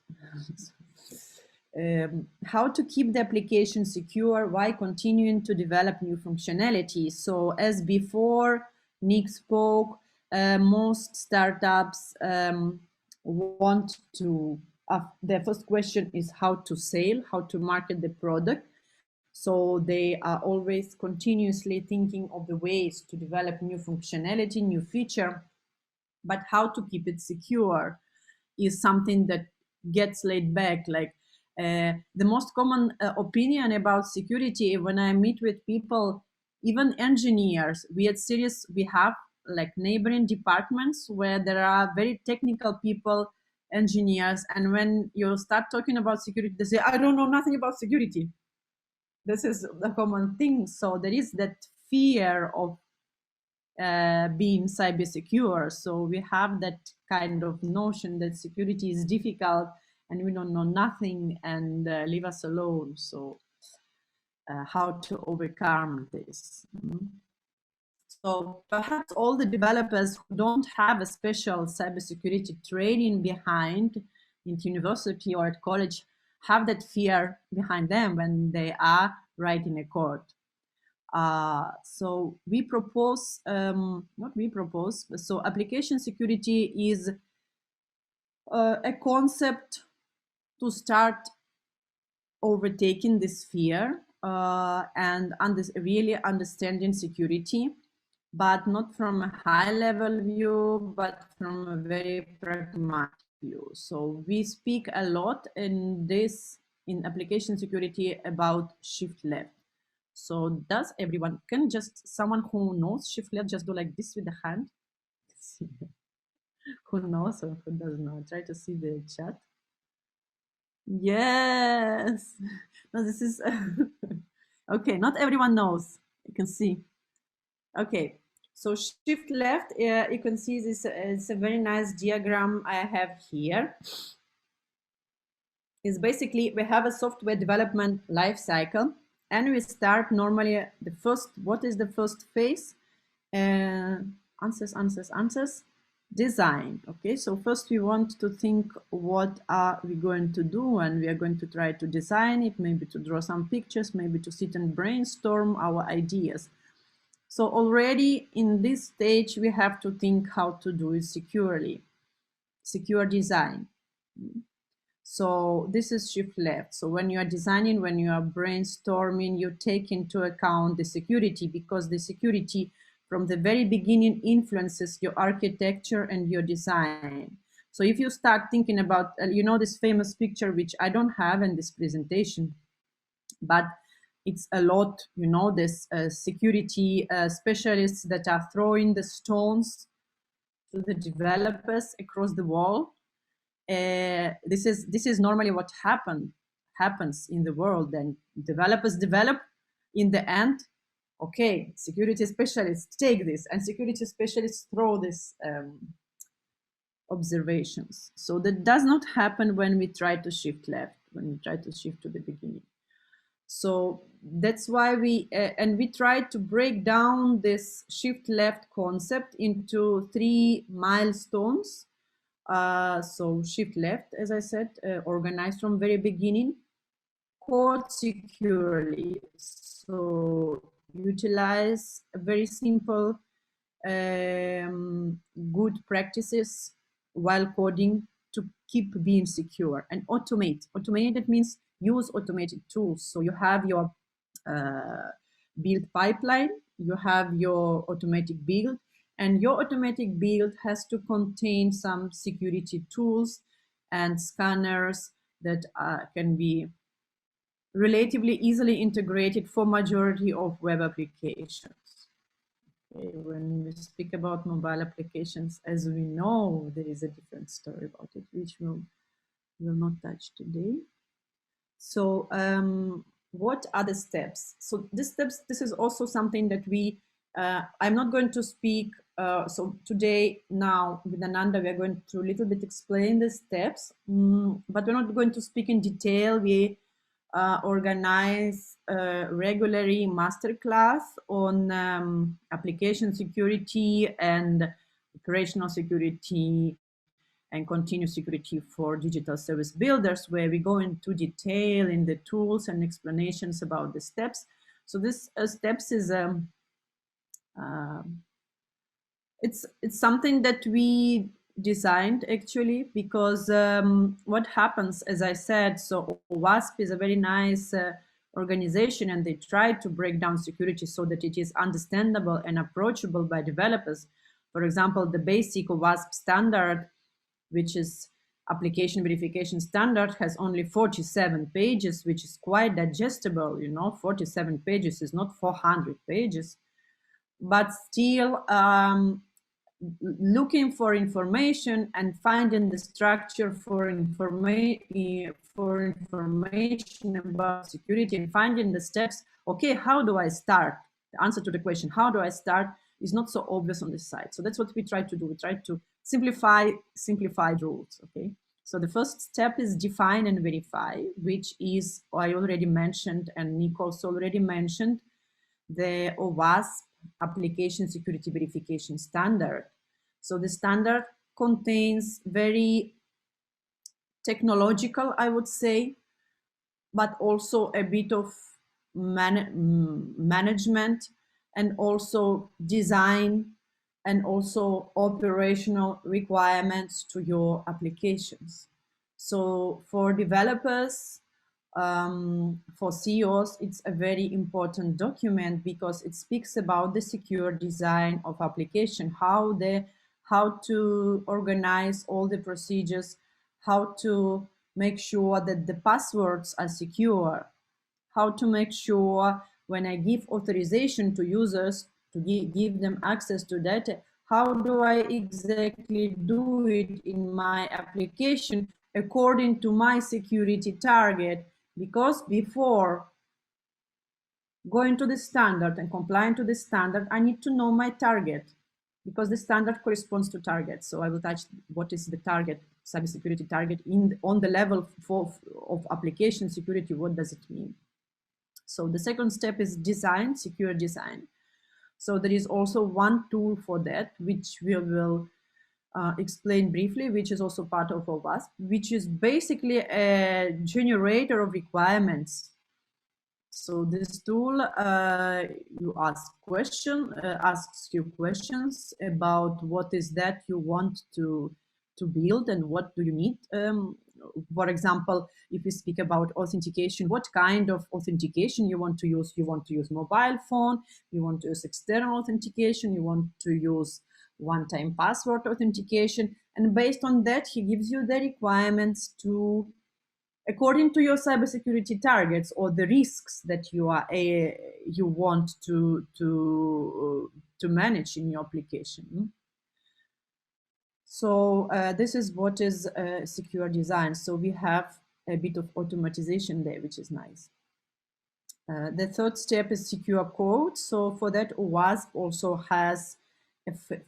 How to keep the application secure while continuing to develop new functionality. So as before, Nick spoke, most startups want to, their first question is how to sell, how to market the product. So they are always continuously thinking of the ways to develop new functionality, new feature, but how to keep it secure is something that gets laid back. Like the most common opinion about security when I meet with people even engineers. We at Sirris, we have like neighboring departments where there are very technical people, engineers, and when you start talking about security, they say, I don't know nothing about security. This is the common thing. So there is that fear of being cyber secure. So we have that kind of notion that security is difficult and we don't know nothing and leave us alone. So how to overcome this? So perhaps all the developers who don't have a special cybersecurity training behind in university or at college have that fear behind them when they are writing a code. So we propose, what we propose, so application security is a concept to start overtaking this fear and really understanding security, but not from a high level view, but from a very pragmatic view. So we speak a lot in application security about shift left. So does everyone, can just someone who knows shift left just do like this with the hand? Who knows or who does not? Try to see the chat. Yes. No, this is okay. Not everyone knows. You can see. Okay. So shift left. You can see this. It's a very nice diagram I have here. It's basically we have a software development life cycle, and we start normally the first. What is the first phase? Answers. Design. Okay, so first we want to think what are we going to do, and we are going to try to design it, maybe to draw some pictures, maybe to sit and brainstorm our ideas. So already in this stage we have to think how to do it securely, secure design. So this is shift left. So when you are designing, when you are brainstorming, you take into account the security, because the security from the very beginning influences your architecture and your design. So if you start thinking about, you know, this famous picture, which I don't have in this presentation, but it's a lot, you know, this security specialists that are throwing the stones to the developers across the wall. This is normally what happens in the world. Then developers develop, in the end, okay, security specialists take this, and security specialists throw this observations. So that does not happen when we try to shift left, when we try to shift to the beginning. So that's why we try to break down this shift left concept into 3 milestones. So shift left, as I said, organized from very beginning, code securely. So utilize very simple, good practices while coding to keep being secure, and automate. Automate, that means use automated tools. So you have your build pipeline, you have your automatic build, and your automatic build has to contain some security tools and scanners that can be relatively easily integrated for majority of web applications. Okay, when we speak about mobile applications, as we know, there is a different story about it, which we'll not touch today. So what are the steps? So this is also something that we, I'm not going to speak, so today now with Ananda, we are going to a little bit explain the steps, but we're not going to speak in detail. We organize regularly masterclass on application security and operational security and continuous security for digital service builders, where we go into detail in the tools and explanations about the steps. So this steps is it's something that we designed actually, because what happens, as I said, so WASP is a very nice organization, and they try to break down security so that it is understandable and approachable by developers. For example, the basic WASP standard, which is application verification standard has only 47 pages, which is quite digestible. 47 pages is not 400 pages, but still looking for information and finding the structure for information about security and finding the steps. Okay, how do I start? The answer to the question, how do I start, is not so obvious on this side. So that's what we try to do. We try to simplify rules. Okay. So the first step is define and verify, which is, I already mentioned, and Nick also already mentioned, the OWASP application security verification standard. So the standard contains very technological, I would say, but also a bit of management and also design and also operational requirements to your applications. So for developers, for CEOs, it's a very important document because it speaks about the secure design of application, how to organize all the procedures, how to make sure that the passwords are secure, how to make sure when I give authorization to users to give them access to data, how do I exactly do it in my application according to my security target? Because before going to the standard and complying to the standard, I need to know my target, because the standard corresponds to target. So I will touch what is the target, cybersecurity target on the level of application security. What does it mean? So the second step is design, secure design. So there is also one tool for that, which we will explain briefly, which is also part of OWASP, which is basically a generator of requirements. So this tool, you asks you questions about what is that you want to build and what do you need. For example, if we speak about authentication, what kind of authentication you want to use? You want to use mobile phone, you want to use external authentication, you want to use one-time password authentication. And based on that, he gives you the requirements to, according to your cybersecurity targets or the risks that you want to manage in your application. So this is what is secure design. So we have a bit of automatization there, which is nice. The third step is secure code. So for that, OWASP also has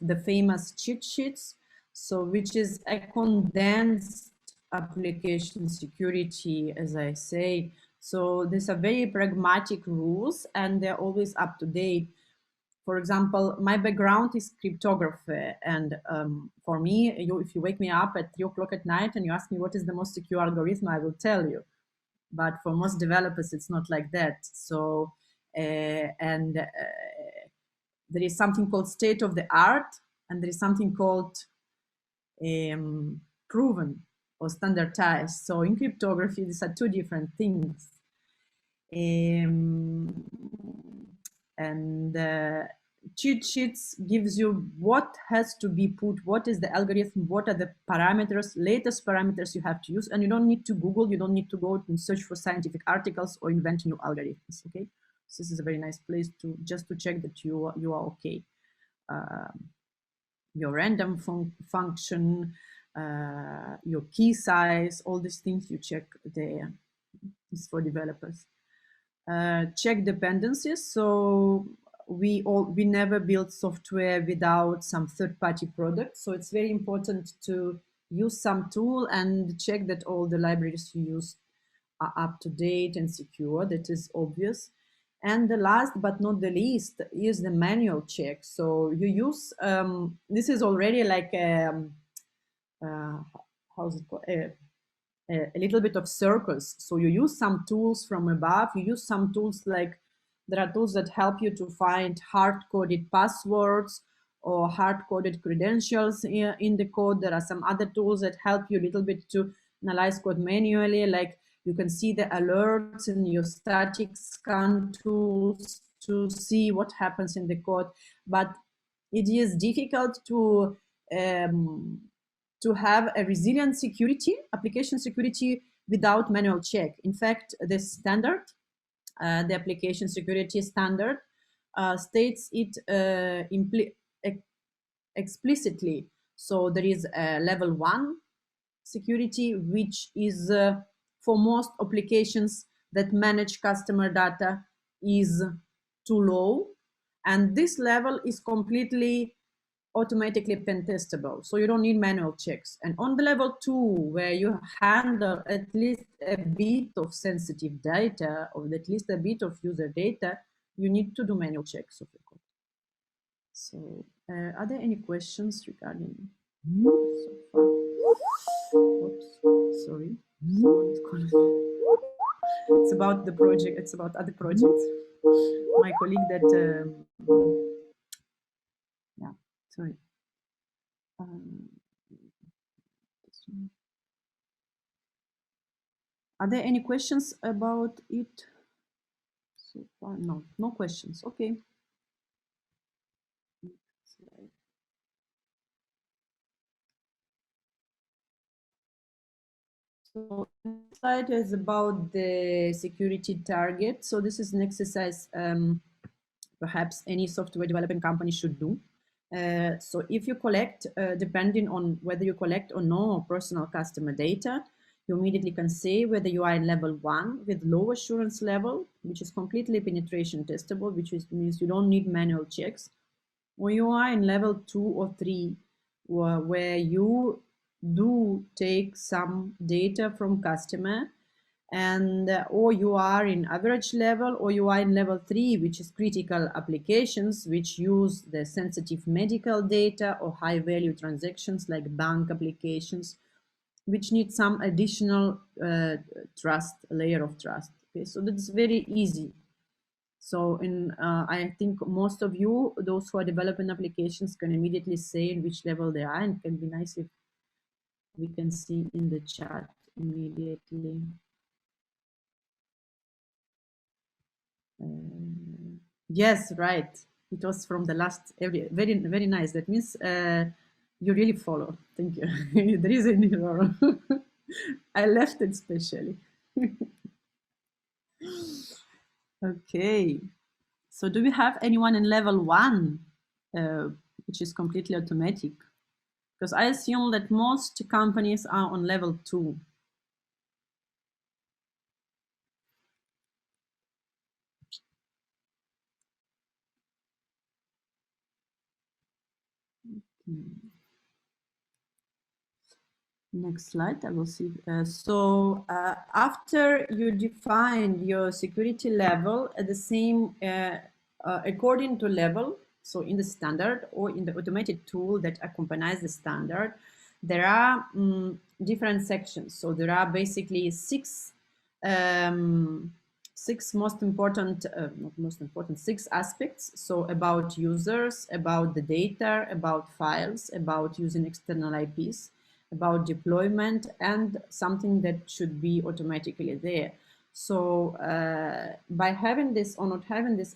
the famous cheat sheets, so which is a condensed application security, as I say. So these are very pragmatic rules and they're always up to date. For example, my background is cryptography, and for me, if you wake me up at 3 o'clock at night and you ask me what is the most secure algorithm, I will tell you. But for most developers, it's not like that. So, there is something called state of the art, and there is something called proven or standardized. So in cryptography, these are two different things. Cheat sheets gives you what has to be put, what is the algorithm, what are the parameters, latest parameters you have to use, and you don't need to Google, you don't need to go and search for scientific articles or invent new algorithms. Okay, so this is a very nice place to just to check that you are okay. Your random function, your key size, all these things you check there. It's for developers. Check dependencies. So we never build software without some third-party products. So it's very important to use some tool and check that all the libraries you use are up to date and secure. That is obvious. And the last but not the least is the manual check. So you use, this is already like how's it called? A little bit of circles. So you use some tools from above, you use some tools like, there are tools that help you to find hard-coded passwords or hard-coded credentials in the code. There are some other tools that help you a little bit to analyze code manually, like you can see the alerts in your static scan tools to see what happens in the code. But it is difficult to to have a resilient security, application security without manual check. In fact, the standard, the application security standard, states it explicitly. So there is a level 1 security, which is for most applications that manage customer data is too low. And this level is completely automatically pen testable. So you don't need manual checks. And on the level 2, where you handle at least a bit of sensitive data or at least a bit of user data, you need to do manual checks of the code. So are there any questions regarding so far? Oops, sorry. It's about the project. It's about other projects. My colleague that, yeah, sorry. Are there any questions about it so far? No, no questions. Okay. So this slide is about the security target. So this is an exercise perhaps any software developing company should do. So if you collect, depending on whether you collect or no personal customer data, you immediately can say whether you are in level 1 with low assurance level, which is completely penetration testable, which means you don't need manual checks, or you are in level 2 or 3, where you do take some data from customer, and or you are in average level, or you are in level 3, which is critical applications, which use the sensitive medical data or high value transactions like bank applications, which need some additional layer of trust. Okay, so that's very easy. So I think most of you, those who are developing applications, can immediately say in which level they are, and it can be nice if we can see in the chat immediately. Yes, right. It was from the last, very, very nice. That means you really follow. Thank you. There is an error. I left it specially. Okay. So do we have anyone in level 1, which is completely automatic? Because I assume that most companies are on level 2. Next slide, I will see. So after you define your security level at the same, according to level, so in the standard or in the automated tool that accompanies the standard, there are different sections. So there are basically six most important, not most important, 6 aspects. So about users, about the data, about files, about using external IPs, about deployment, and something that should be automatically there. So by having this or not having this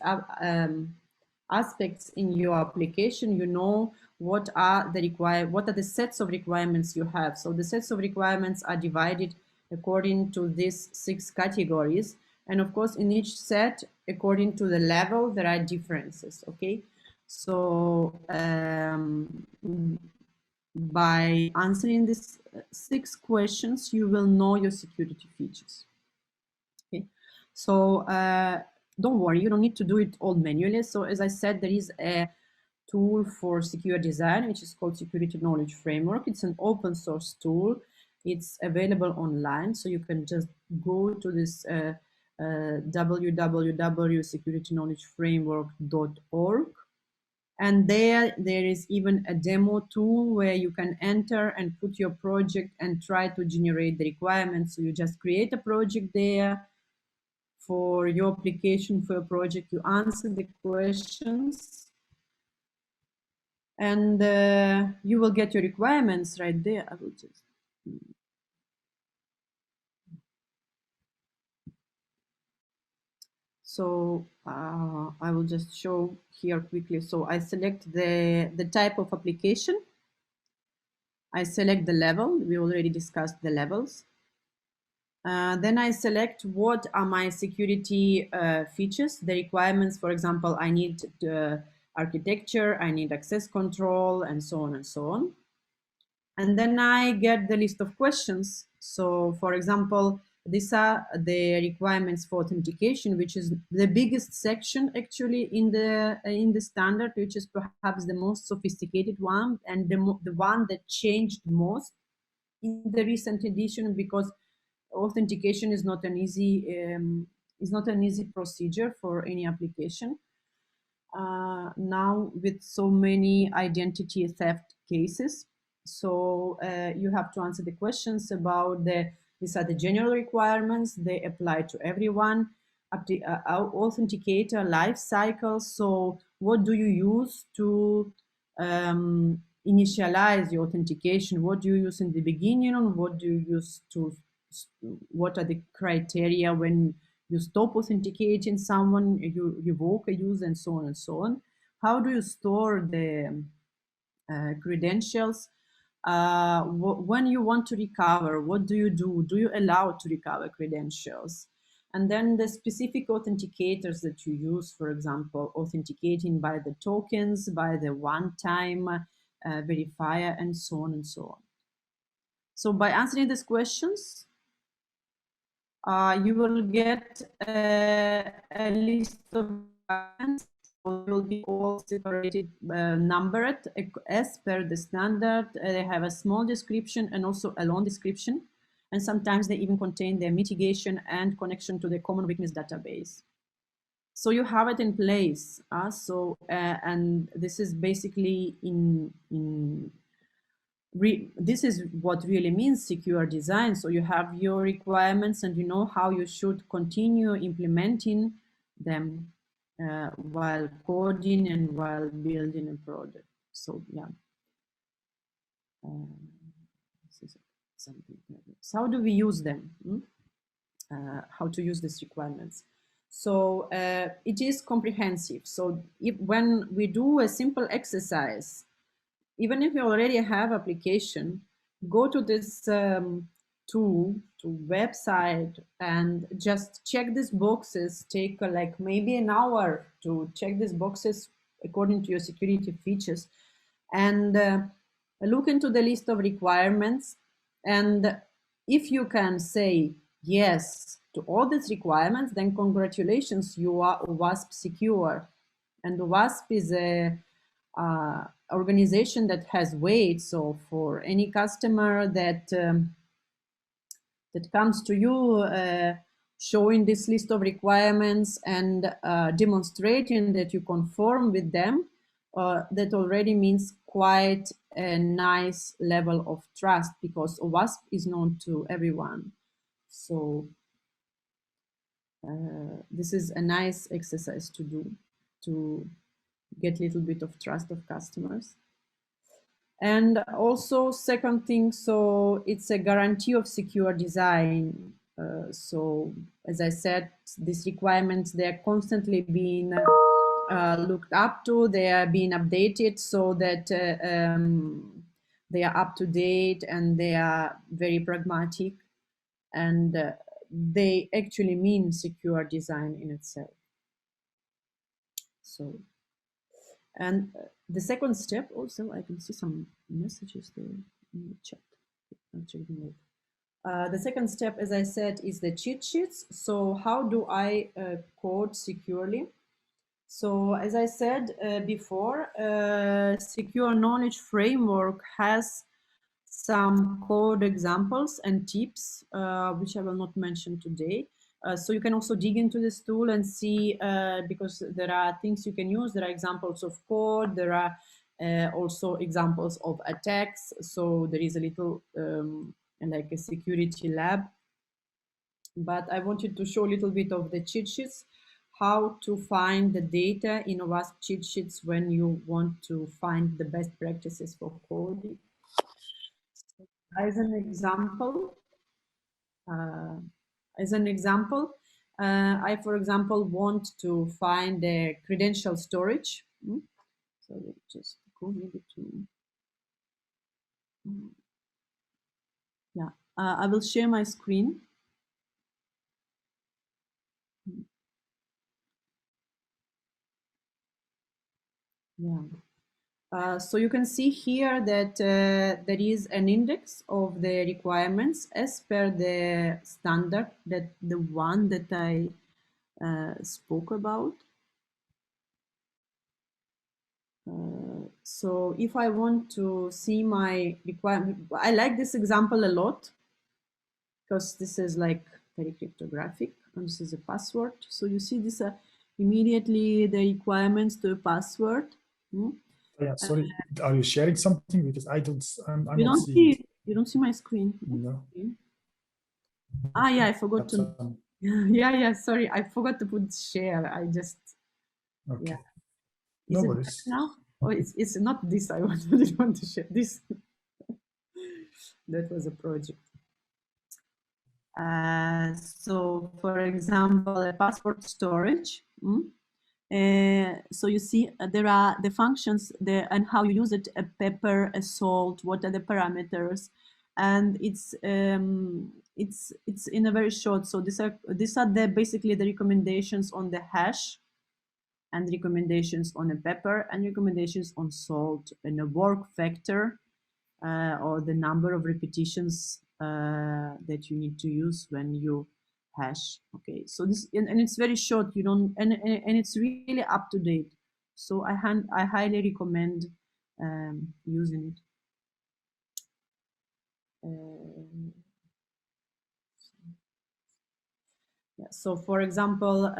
aspects in your application, you know what are the sets of requirements you have. So the sets of requirements are divided according to these 6 categories. And of course, in each set, according to the level, there are differences, okay? So by answering these 6 questions, you will know your security features. Okay, so don't worry, you don't need to do it all manually. So as I said, there is a tool for secure design, which is called Security Knowledge Framework. It's an open source tool. It's available online, so you can just go to this www.securityknowledgeframework.org. And there is even a demo tool where you can enter and put your project and try to generate the requirements. So you just create a project there for your application, for your project. You answer the questions, and you will get your requirements right there. I will just. So I will just show here quickly. So I select the type of application I select the level. We already discussed the levels. Then I select what are my security features, the requirements. For example, I need architecture, I need access control, and so on and so on. And then I get the list of questions. So for example, these are the requirements for authentication, which is the biggest section actually in the standard, which is perhaps the most sophisticated one and the one that changed most in the recent edition, because authentication is not an easy procedure for any application. Now with so many identity theft cases. So you have to answer the questions about these are the general requirements, they apply to everyone. Authenticator life cycle. So what do you use to initialize your authentication? What do you use in the beginning, and what do you use to, what are the criteria when you stop authenticating someone, you revoke a user, and so on and so on. How do you store the credentials? When you want to recover, what do you do? Do you allow to recover credentials? And then the specific authenticators that you use, for example, authenticating by the tokens, by the one-time verifier, and so on and so on. So by answering these questions, you will get a list of requirements. So will be all separated, numbered as per the standard. They have a small description and also a long description. And sometimes they even contain their mitigation and connection to the common weakness database. So you have it in place. And this is basically this is what really means secure design. So you have your requirements and you know how you should continue implementing them while coding and while building a project. So yeah, this is something. So how do we use them? How to use these requirements? So it is comprehensive. So when we do a simple exercise, even if you already have application, go to this tool, to website, and just check these boxes. Take like maybe an hour to check these boxes according to your security features, and look into the list of requirements. And if you can say yes to all these requirements, then congratulations, you are OWASP secure. And OWASP is a organization that has weight. So for any customer that that comes to you showing this list of requirements and demonstrating that you conform with them, that already means quite a nice level of trust, because OWASP is known to everyone. So this is a nice exercise to do, to get a little bit of trust of customers. And also second thing, so it's a guarantee of secure design. So as I said, these requirements, they're constantly being looked up to, they are being updated so that they are up to date and they are very pragmatic, and they actually mean secure design in itself. So, and the second step, also, I can see some messages there in the chat. I'll check them later. The second step, as I said, is the cheat sheets. So how do I code securely? So as I said before, Secure Knowledge Framework has some code examples and tips, which I will not mention today. So you can also dig into this tool and see, because there are things you can use. There are examples of code. There are also examples of attacks. So there is a little like a security lab. But I wanted to show a little bit of the cheat sheets, how to find the data in OWASP cheat sheets when you want to find the best practices for coding. As an example, I, for example, want to find the credential storage. So let's just go maybe to I will share my screen. Yeah. So you can see here that there is an index of the requirements as per the standard, that the one that I spoke about. So if I want to see my requirement, I like this example a lot because this is like very cryptographic, and this is a password. So you see this immediately the requirements to a password. Yeah, sorry, are you sharing something? Because I'm You not don't seeing it. see, you don't see my screen. No. Okay. Ah, yeah, I forgot to. Yeah, sorry, I forgot to put share. I just. Okay. Yeah. No Is it worries. now? Oh, it's not this. I didn't want to share this. That was a project. So, for example, a password storage. So you see there are the functions there and how you use it, a pepper, a salt, what are the parameters, and it's in a very short. So these are the basically the recommendations on the hash, and recommendations on a pepper, and recommendations on salt, and a work factor, or the number of repetitions that you need to use when you hash. Okay, so this and it's very short. You don't and it's really up to date. So I highly recommend using it. Yeah. So for example,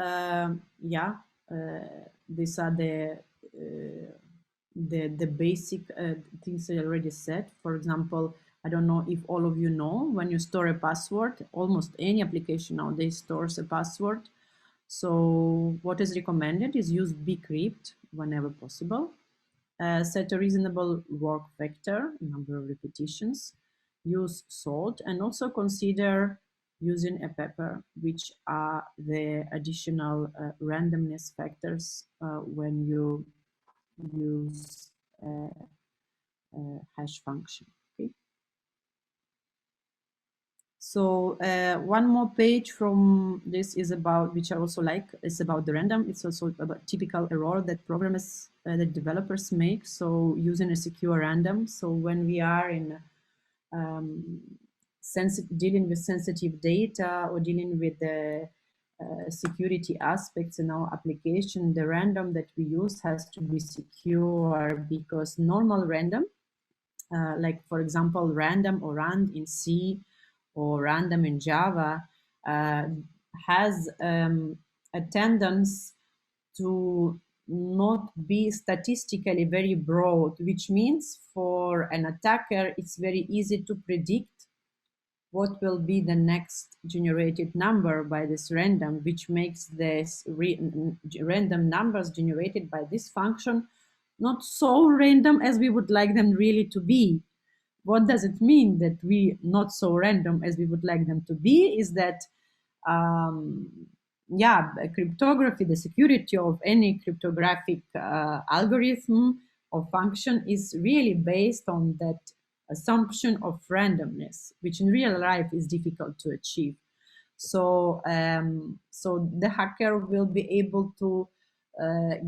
these are the basic things I already said. For example, I don't know if all of you know, when you store a password, almost any application nowadays stores a password. So what is recommended is use bcrypt whenever possible. Set a reasonable work factor, number of repetitions, use salt, and also consider using a pepper, which are the additional randomness factors when you use hash function. Okay. So one more page from this is about, which I also like, is about the random. It's also about typical error that programmers, that developers make. So using a secure random. So when we are in dealing with sensitive data or dealing with the security aspects in our application, the random that we use has to be secure, because normal random, like for example, random or rand in C or random in Java, has a tendency to not be statistically very broad, which means for an attacker, it's very easy to predict what will be the next generated number by this random, which makes this random numbers generated by this function not so random as we would like them really to be. What does it mean that we not so random as we would like them to be? Is that cryptography, the security of any cryptographic algorithm or function is really based on that assumption of randomness, which in real life is difficult to achieve. So, so the hacker will be able to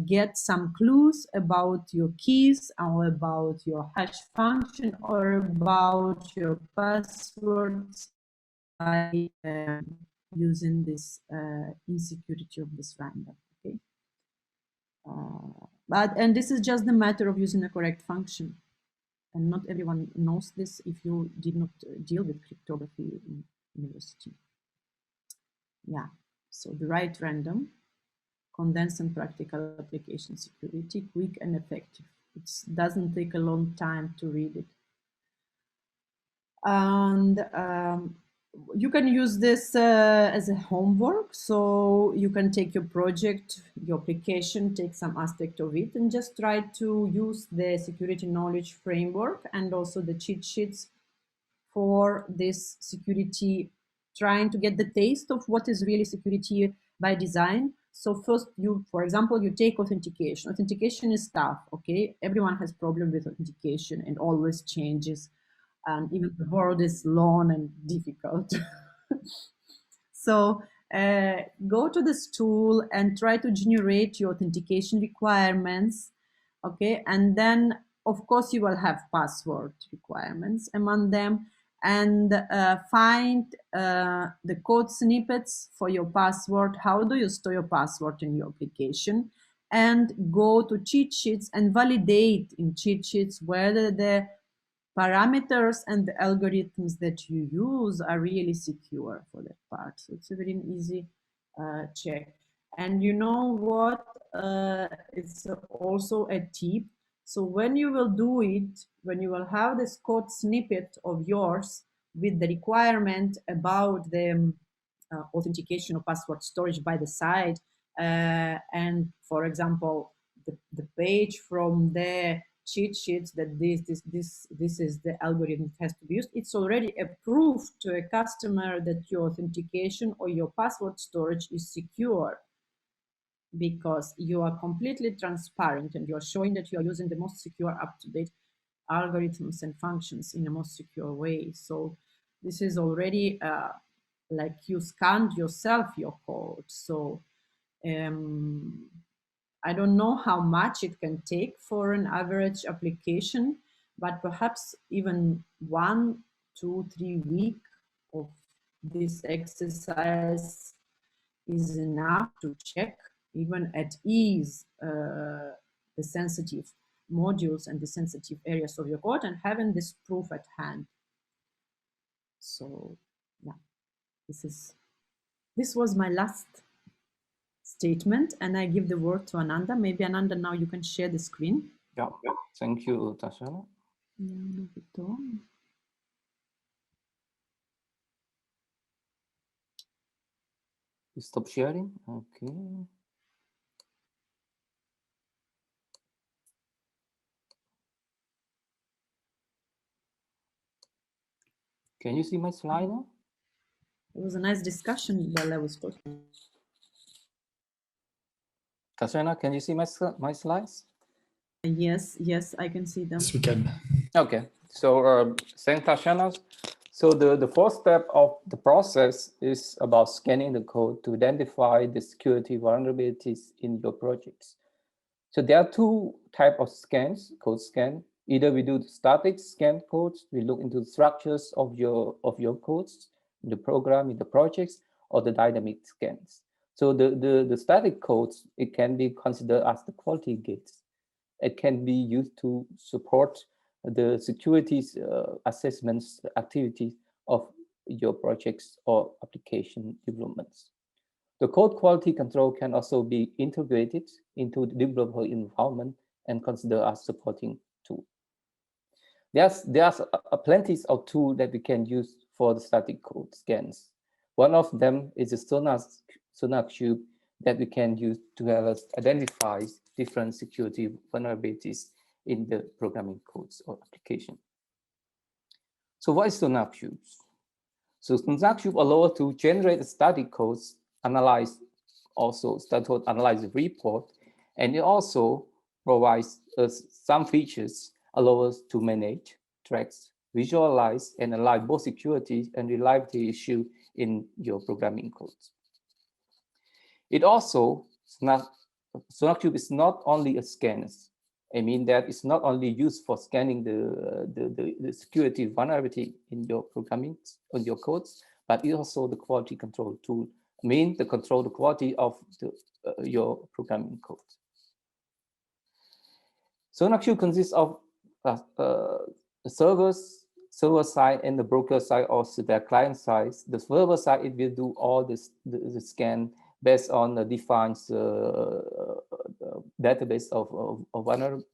get some clues about your keys or about your hash function or about your passwords by using this insecurity of this random. Okay, and this is just the matter of using a correct function, and not everyone knows this if you did not deal with cryptography in university. Yeah, so the right random, condensed and practical application security, quick and effective. It doesn't take a long time to read it. And you can use this as a homework. So you can take your project, your application, take some aspect of it, and just try to use the security knowledge framework and also the cheat sheets for this security, trying to get the taste of what is really security by design. So first, for example, you take authentication. Authentication is tough, okay? Everyone has problem with authentication and always changes. and even the world is long and difficult. So go to this tool and try to generate your authentication requirements, okay? And then, of course, you will have password requirements among them, and find the code snippets for your password. How do you store your password in your application? And go to cheat sheets and validate in cheat sheets whether the parameters and the algorithms that you use are really secure for that part. So it's a very easy check. And you know what? It's also a tip. So when you will do it, when you will have this code snippet of yours with the requirement about the authentication or password storage by the side, and for example, the page from the cheat sheets that this is the algorithm that has to be used, it's already a proof to a customer that your authentication or your password storage is secure, because you are completely transparent and you're showing that you are using the most secure, up-to-date algorithms and functions in the most secure way. So this is already like you scanned yourself your code. So I don't know how much it can take for an average application, but perhaps even 1, 2, 3 weeks of this exercise is enough to check, even at ease, the sensitive modules and the sensitive areas of your code, and having this proof at hand. So yeah, this was my last statement, and I give the word to Ananda. Maybe Ananda, now you can share the screen. Yeah, thank you, Tatiana. Stop sharing. Okay. Can you see my slide now? It was a nice discussion while I was talking. Tatiana, can you see my slides? Yes, yes, I can see them. Yes, we can. Okay, so thanks, Tatiana. So the first step of the process is about scanning the code to identify the security vulnerabilities in your projects. So there are two types of scans, code scan. Either we do the static scan codes, we look into the structures of your codes, in the program, in the projects, or the dynamic scans. So the static codes, it can be considered as the quality gates. It can be used to support the security assessments activities of your projects or application developments. The code quality control can also be integrated into the developer environment and considered as supporting tool. There's plenty of tools that we can use for the static code scans. One of them is the Sonar Cube that we can use to help us identify different security vulnerabilities in the programming codes or application. So what is Sonar Cube? So Sonar Cube allows us to generate static codes, analyze the report, and it also provides us some features, allow us to manage, track, visualize, and analyze both security and reliability issues in your programming codes. It also, Sonar Cube is not only a scanner. I mean that it's not only used for scanning the security vulnerability in your programming, on your codes, but it's also the quality control tool. I mean, to control the quality of your programming code. Sonar Cube consists of the server side and the broker side, also the client side. The server side, it will do all this the scan based on the defined database of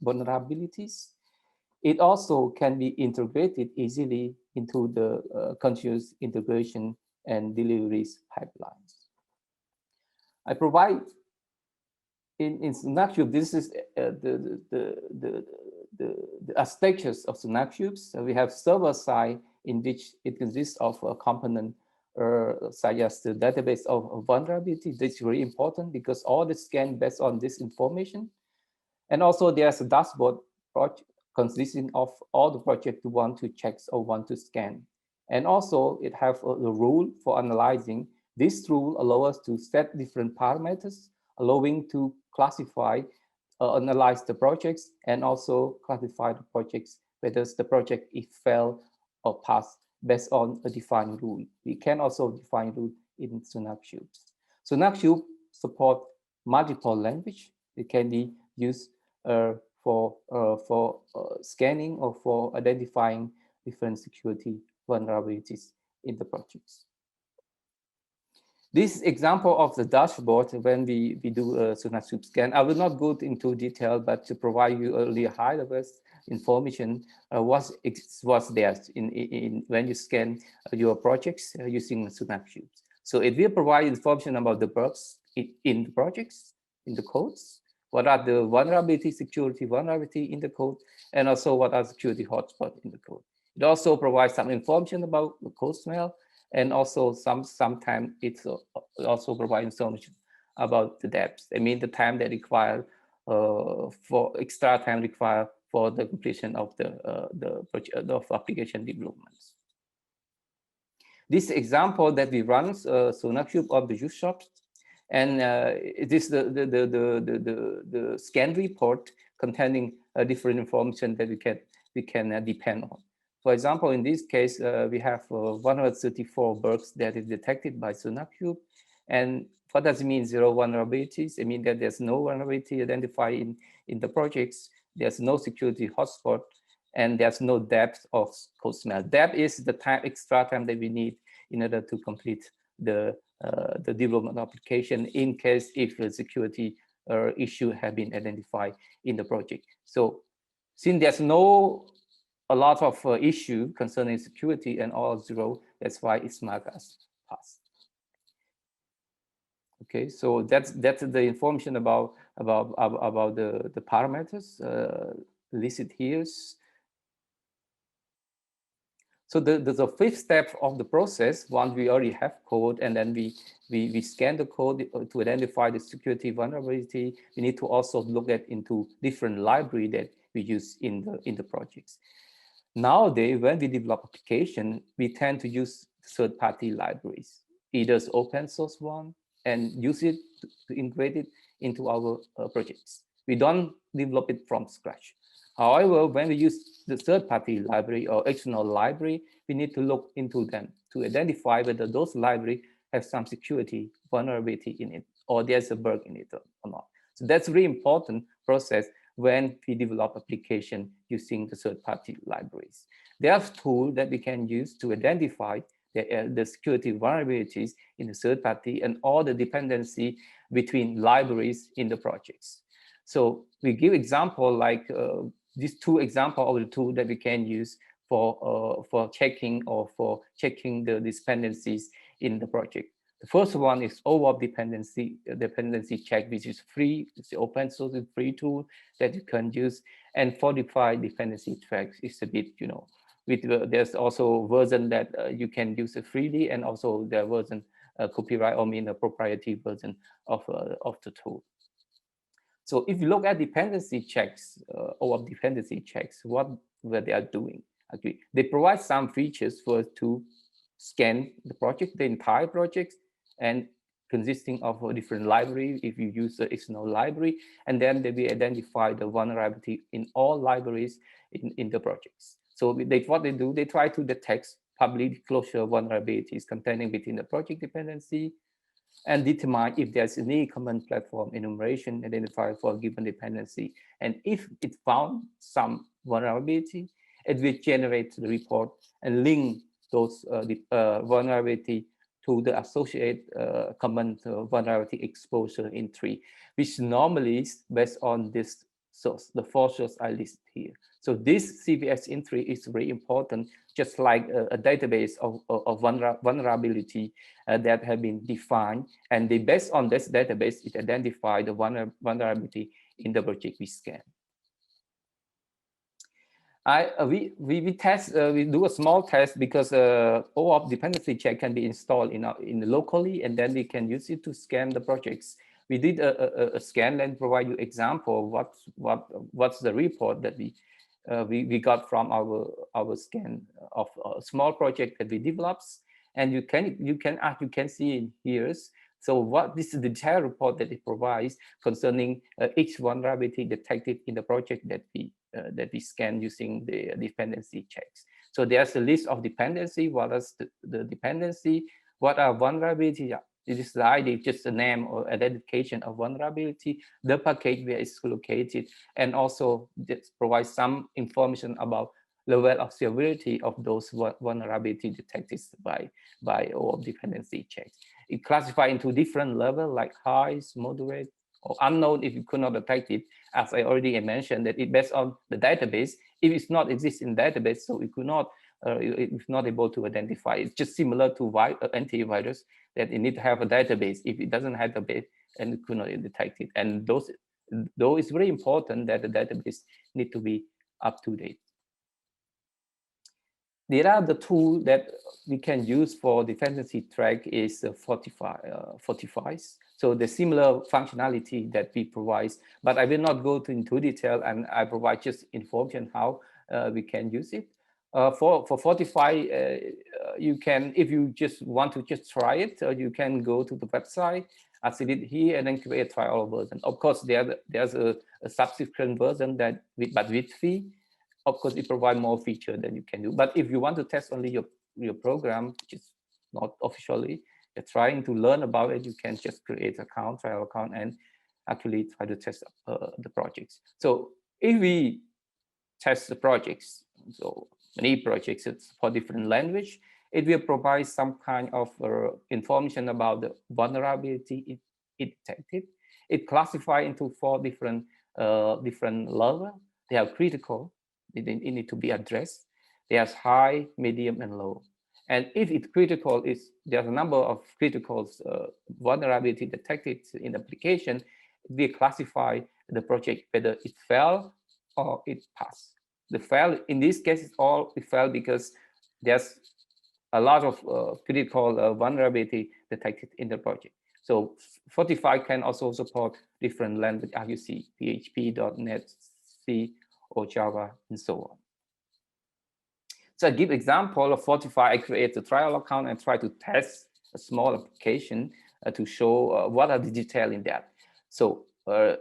vulnerabilities. It also can be integrated easily into the continuous integration and deliveries pipelines. I provide in Sonar Cube, this is the architectures of Sonar Cubes. So we have server side, in which it consists of a component such as the database of vulnerability. This is very important because all the scan based on this information. And also there's a dashboard consisting of all the projects you want to check or want to scan. And also it has a rule for analyzing. This rule allows us to set different parameters, allowing to classify, analyze the projects, and also classify the projects, whether the project is failed or passed based on a defined rule. We can also define rule in SonarCube. SonarCube support multiple language. It can be used for scanning or for identifying different security vulnerabilities in the projects. This example of the dashboard when we do a SonarCube scan, I will not go into detail, but to provide you a high level information was there in when you scan your projects using SonarCube. So it will provide information about the bugs in the projects, in the codes, what are the vulnerability, security vulnerability in the code, and also what are security hotspots in the code. It also provides some information about the code smell, and also sometimes it also provides information about the depth. I mean the time that required for extra time required for the completion of the project of application developments. This example that we run SonarCube on the use shops, and it is the scan report containing different information that we can depend on. For example, in this case, we have 134 bugs that is detected by SonarCube. And what does it mean, 0 vulnerabilities? It means that there's no vulnerability identified in the projects. There's no security hotspot, and there's no depth of code smell. Depth is the time, extra time that we need in order to complete the development application in case if a security issue have been identified in the project. So since there's a lot of issue concerning security and all 0, that's why it's marked as pass. Okay, so that's the information about the parameters listed here. So the fifth step of the process, once we already have code and then we scan the code to identify the security vulnerability, we need to also look at into different library that we use in the projects. Nowadays, when we develop application, we tend to use third-party libraries, either open source one, and use it to integrate it into our projects. We don't develop it from scratch. However, when we use the third-party library or external library, we need to look into them to identify whether those libraries have some security vulnerability in it, or there's a bug in it or not. So that's a really important process when we develop application using the third-party libraries. There are tools that we can use to identify the security vulnerabilities in the third party and all the dependency between libraries in the projects. So we give example like these 2 examples of the tool that we can use for checking the dependencies in the project. The first one is OAuth dependency check, which is free. It's the open source free tool that you can use. And Fortify dependency check is a bit, there's also version that you can use it freely, and also the version copyright or a proprietary version of the tool. So if you look at dependency checks or dependency checks, what they are doing? Actually, they provide some features for us to scan the project, the entire project, and consisting of a different library if you use the external library, and then they will identify the vulnerability in all libraries in the projects. So what they do, they try to detect public closure vulnerabilities containing within the project dependency and determine if there's any common platform enumeration identified for a given dependency. And if it found some vulnerability, it will generate the report and link those vulnerability to the associated common vulnerability exposure in tree, which normally is based on this source, the 4 sources I list here. So this CVS entry is very important, just like a database of vulnerability that have been defined, and based on this database, it identify the vulnerability in the project we scan. We test, we do a small test because OAuth dependency check can be installed in locally, and then we can use it to scan the projects. We did a scan and provide you example what's the report that we we got from our scan of a small project that we developed, and you can see in here. So this is the detailed report that it provides concerning each vulnerability detected in the project that we scan using the dependency checks. So there's a list of dependency. What is the dependency? What are vulnerability? It is the ID, just a name or identification of vulnerability, the package where it's located, and also this provides some information about level of severity of those vulnerability detected by our dependency checks. It classifies into different levels like high, moderate, or unknown if you could not detect it. As I already mentioned, that it based on the database. If it's not exist in database, so it could not, it's not able to identify. It's just similar to antivirus, that it need to have a database. If it doesn't have a database, and it could not detect it. And though it's very important that the database need to be up to date. There are the tools that we can use for dependency track is Fortify. So the similar functionality that we provide, but I will not go into detail, and I provide just information how we can use it. For Fortify, you can, if you just want to just try it, you can go to the website as I did here and then create a trial version. Of course, there's a subscription version that but with fee. Of course, it provides more feature than you can do. But if you want to test only your program, which is not officially, you're trying to learn about it, you can just create an trial account, and actually try to test the projects. So if we test the projects, so many projects, it's for different language, it will provide some kind of information about the vulnerability it detected. It classifies into 4 different levels. They are critical. It need to be addressed. There's high, medium, and low. And if it's critical, there's a number of critical vulnerability detected in the application. We classify the project whether it failed or it passed. The fail in this case it failed because there's a lot of critical vulnerability detected in the project. So Fortify can also support different language, as you see, PHP, .NET, C, or Java, and so on. So I give example of Fortify. I create a trial account and try to test a small application to show what are the details in that. So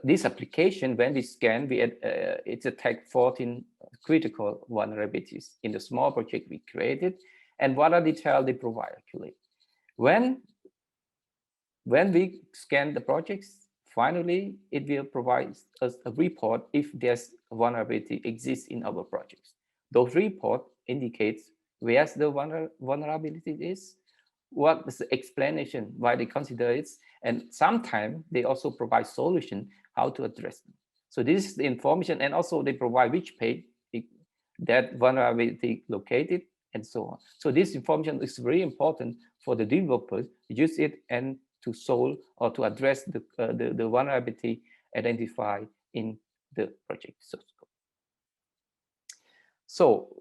this application, when we scan, it detects 14 critical vulnerabilities in the small project we created. And what are the details they provide actually? When we scan the projects, finally, it will provide us a report if there's a vulnerability exists in our projects. Those reports indicates where the vulnerability is, what is the explanation why they consider it, and sometimes they also provide solution how to address them. So this is the information, and also they provide which page that vulnerability located, and so on. So this information is very important for the developers to use it and to solve or to address the vulnerability identified in the project source code. So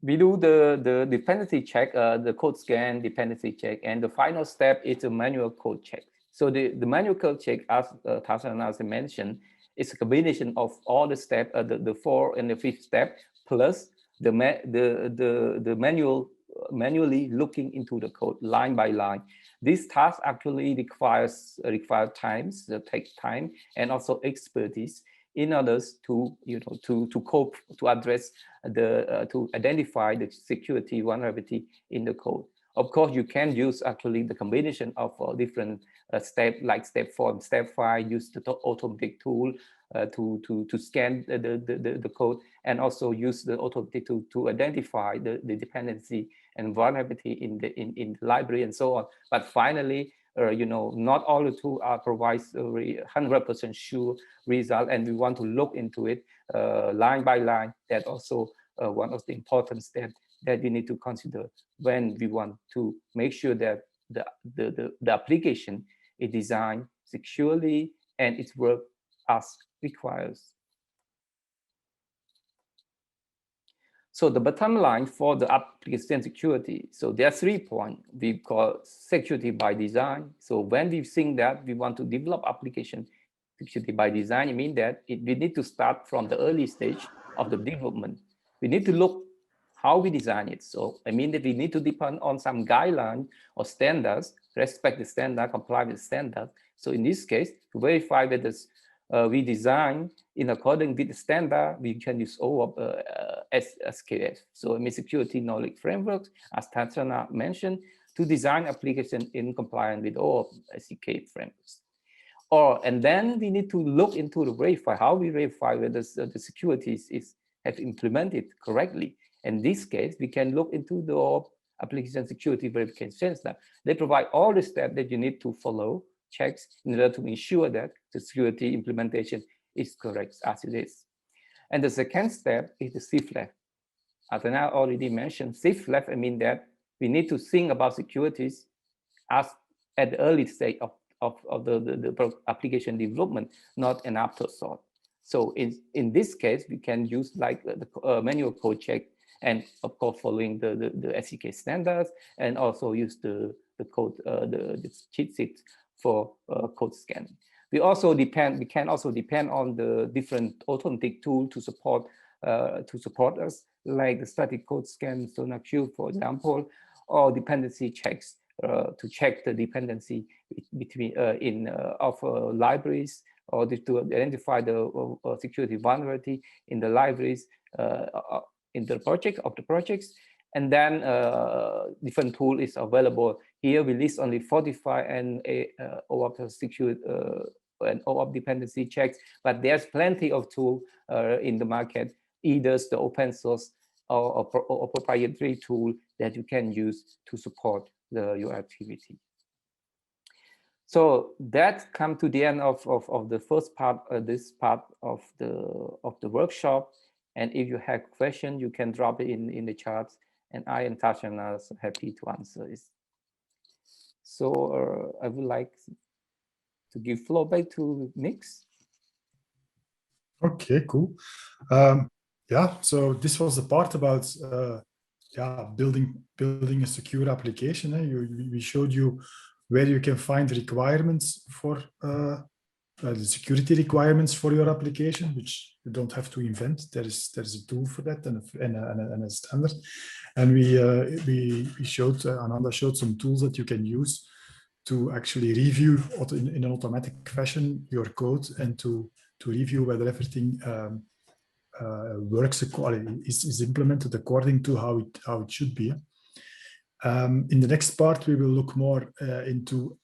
we do the dependency check, the code scan, dependency check, and the final step is the manual code check. So the manual code check, as Tarzan as I mentioned, is a combination of all the steps, the 4th and the 5th step, plus the manually looking into the code line by line. This task actually requires times, takes time, and also expertise in order to cope, to address to identify the security vulnerability in the code. Of course, you can use actually the combination of different steps, like step 4 and step 5. Use the automatic tool to scan the code, and also use the automatic to identify the dependency and vulnerability in the library and so on. But finally, not all the tools provides 100% sure result, and we want to look into it line by line. That also one of the important steps that we need to consider when we want to make sure that the application is designed securely and it works as requires. So the bottom line for the application security, so there are 3 points we call security by design. So when we think that we want to develop application security by design, it means that we need to start from the early stage of the development, we need to look how we design it. So I mean that we need to depend on some guidelines or standards, respect the standard, comply with the standard. So in this case, to verify whether we design in accordance with the standard, we can use OAuth SKF. So I mean security knowledge frameworks, as Tatiana mentioned, to design application in compliance with OAuth SDK frameworks. And then we need to look into the verify, how we verify whether the security have implemented correctly. In this case, we can look into the application security verification standard. They provide all the steps that you need to follow, checks, in order to ensure that the security implementation is correct as it is. And the second step is the safe left. As I already mentioned, safe left, I mean that we need to think about securities as at the early stage of the application development, not an afterthought. So in this case, we can use like the manual code check, and of course following the SDK standards, and also use the code, the cheat sheet for code scanning. We can also depend on the different authentic tool to support us, like the static code scan, SonarQube, for example, or dependency checks to check the dependency between of libraries, or to identify the security vulnerability in the libraries in the projects. And then different tool is available. Here we list only 45 and OAuth security and OAuth dependency checks, but there's plenty of tools in the market, either the open source or proprietary tool that you can use to support your activity. So that comes to the end of the first part, this part of the workshop. And if you have questions, you can drop it in the chat, and I and Tatiana are happy to answer it. So I would like to give floor back to Nick. Okay, cool. Yeah, so this was the part about building a secure application. We showed you where you can find requirements for the security requirements for your application, which you don't have to invent. There's a tool for that and a standard. And we showed, Ananda showed some tools that you can use to actually review in an automatic fashion your code, and to review whether everything works, is implemented according to how it should be. In the next part, we will look more into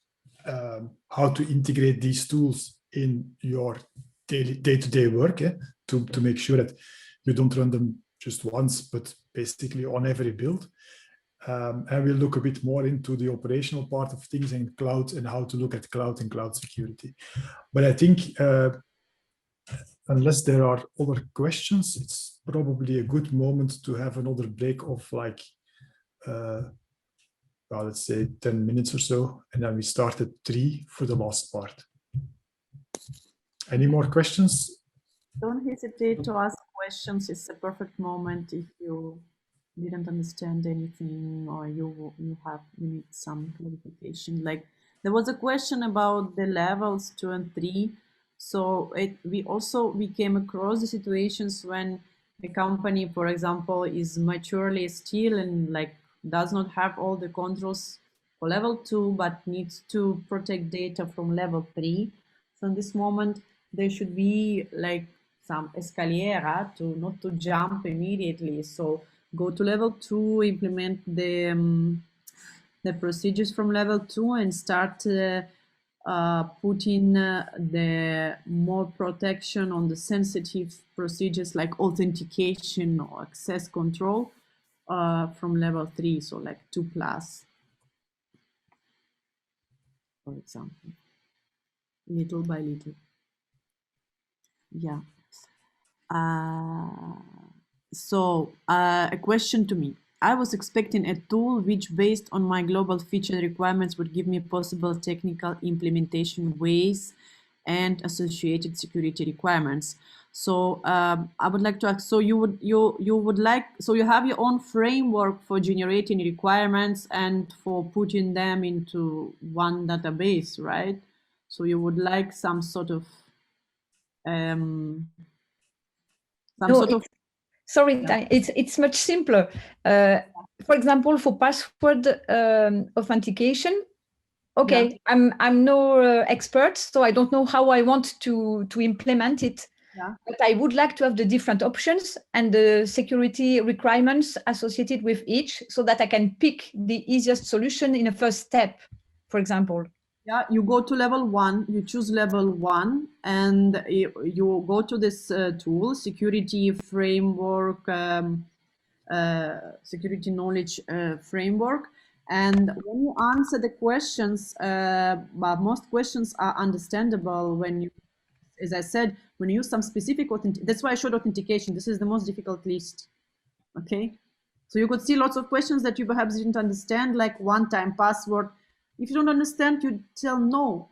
how to integrate these tools in your day-to-day work, to make sure that you don't run them just once, but basically on every build. And we'll look a bit more into the operational part of things in cloud, and how to look at cloud and cloud security. But I think unless there are other questions, it's probably a good moment to have another break of like, well, let's say 10 minutes or so, and then we start at 3 for the last part. Any more questions? Don't hesitate to ask questions. It's a perfect moment if you didn't understand anything, or you need some clarification. Like, there was a question about the levels 2 and 3. So we came across the situations when a company, for example, is maturely still and like does not have all the controls for level 2, but needs to protect data from level 3. So in this moment, there should be like some escaliera to not to jump immediately. So go to level 2, implement the procedures from level 2, and start putting the more protection on the sensitive procedures like authentication or access control from level 3, so like 2+, for example, little by little. Yeah. So a question to me. I was expecting a tool which, based on my global feature requirements, would give me possible technical implementation ways and associated security requirements. So I would like to ask, so you have your own framework for generating requirements and for putting them into one database, right? So you would like some sort of Sorry, it's much simpler. For example, for password authentication, okay, I'm no expert, so I don't know how I want to implement it. Yeah. But I would like to have the different options and the security requirements associated with each, so that I can pick the easiest solution in a first step, for example. Yeah, you go to level 1, you choose level 1, and you go to this tool, security framework, security knowledge framework. And when you answer the questions, but most questions are understandable when you, as I said, when you use some specific that's why I showed authentication. This is the most difficult list. Okay, so you could see lots of questions that you perhaps didn't understand, like one-time password. If you don't understand, you tell no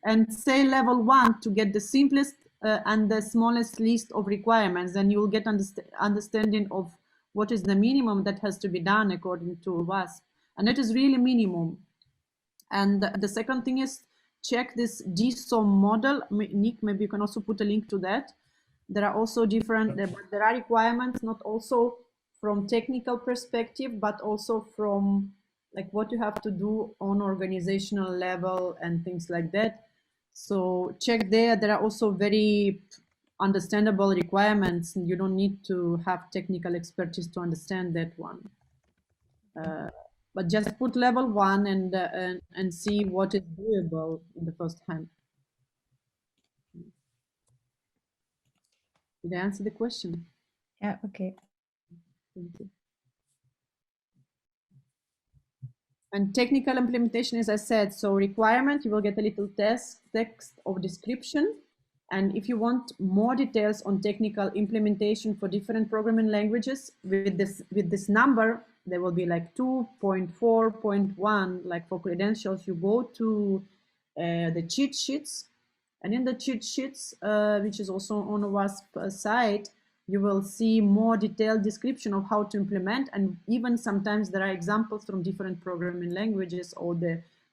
and say level 1 to get the simplest and the smallest list of requirements. Then you will get understanding of what is the minimum that has to be done according to WASP, and it is really minimum. And the second thing is check this DSOM model. Nick, maybe you can also put a link to that. There are also different, there are requirements, not also from technical perspective, but also from like what you have to do on organizational level and things like that. So check there. There are also very understandable requirements, and you don't need to have technical expertise to understand that one. But just put level 1 and see what is doable in the first hand. Did I answer the question? Yeah, okay. Thank you. And technical implementation, as I said, so requirement, you will get a little text of description. And if you want more details on technical implementation for different programming languages, with this number, there will be like 2.4.1, like for credentials, you go to the cheat sheets. And in the cheat sheets, which is also on a WASP site, you will see more detailed description of how to implement, and even sometimes there are examples from different programming languages or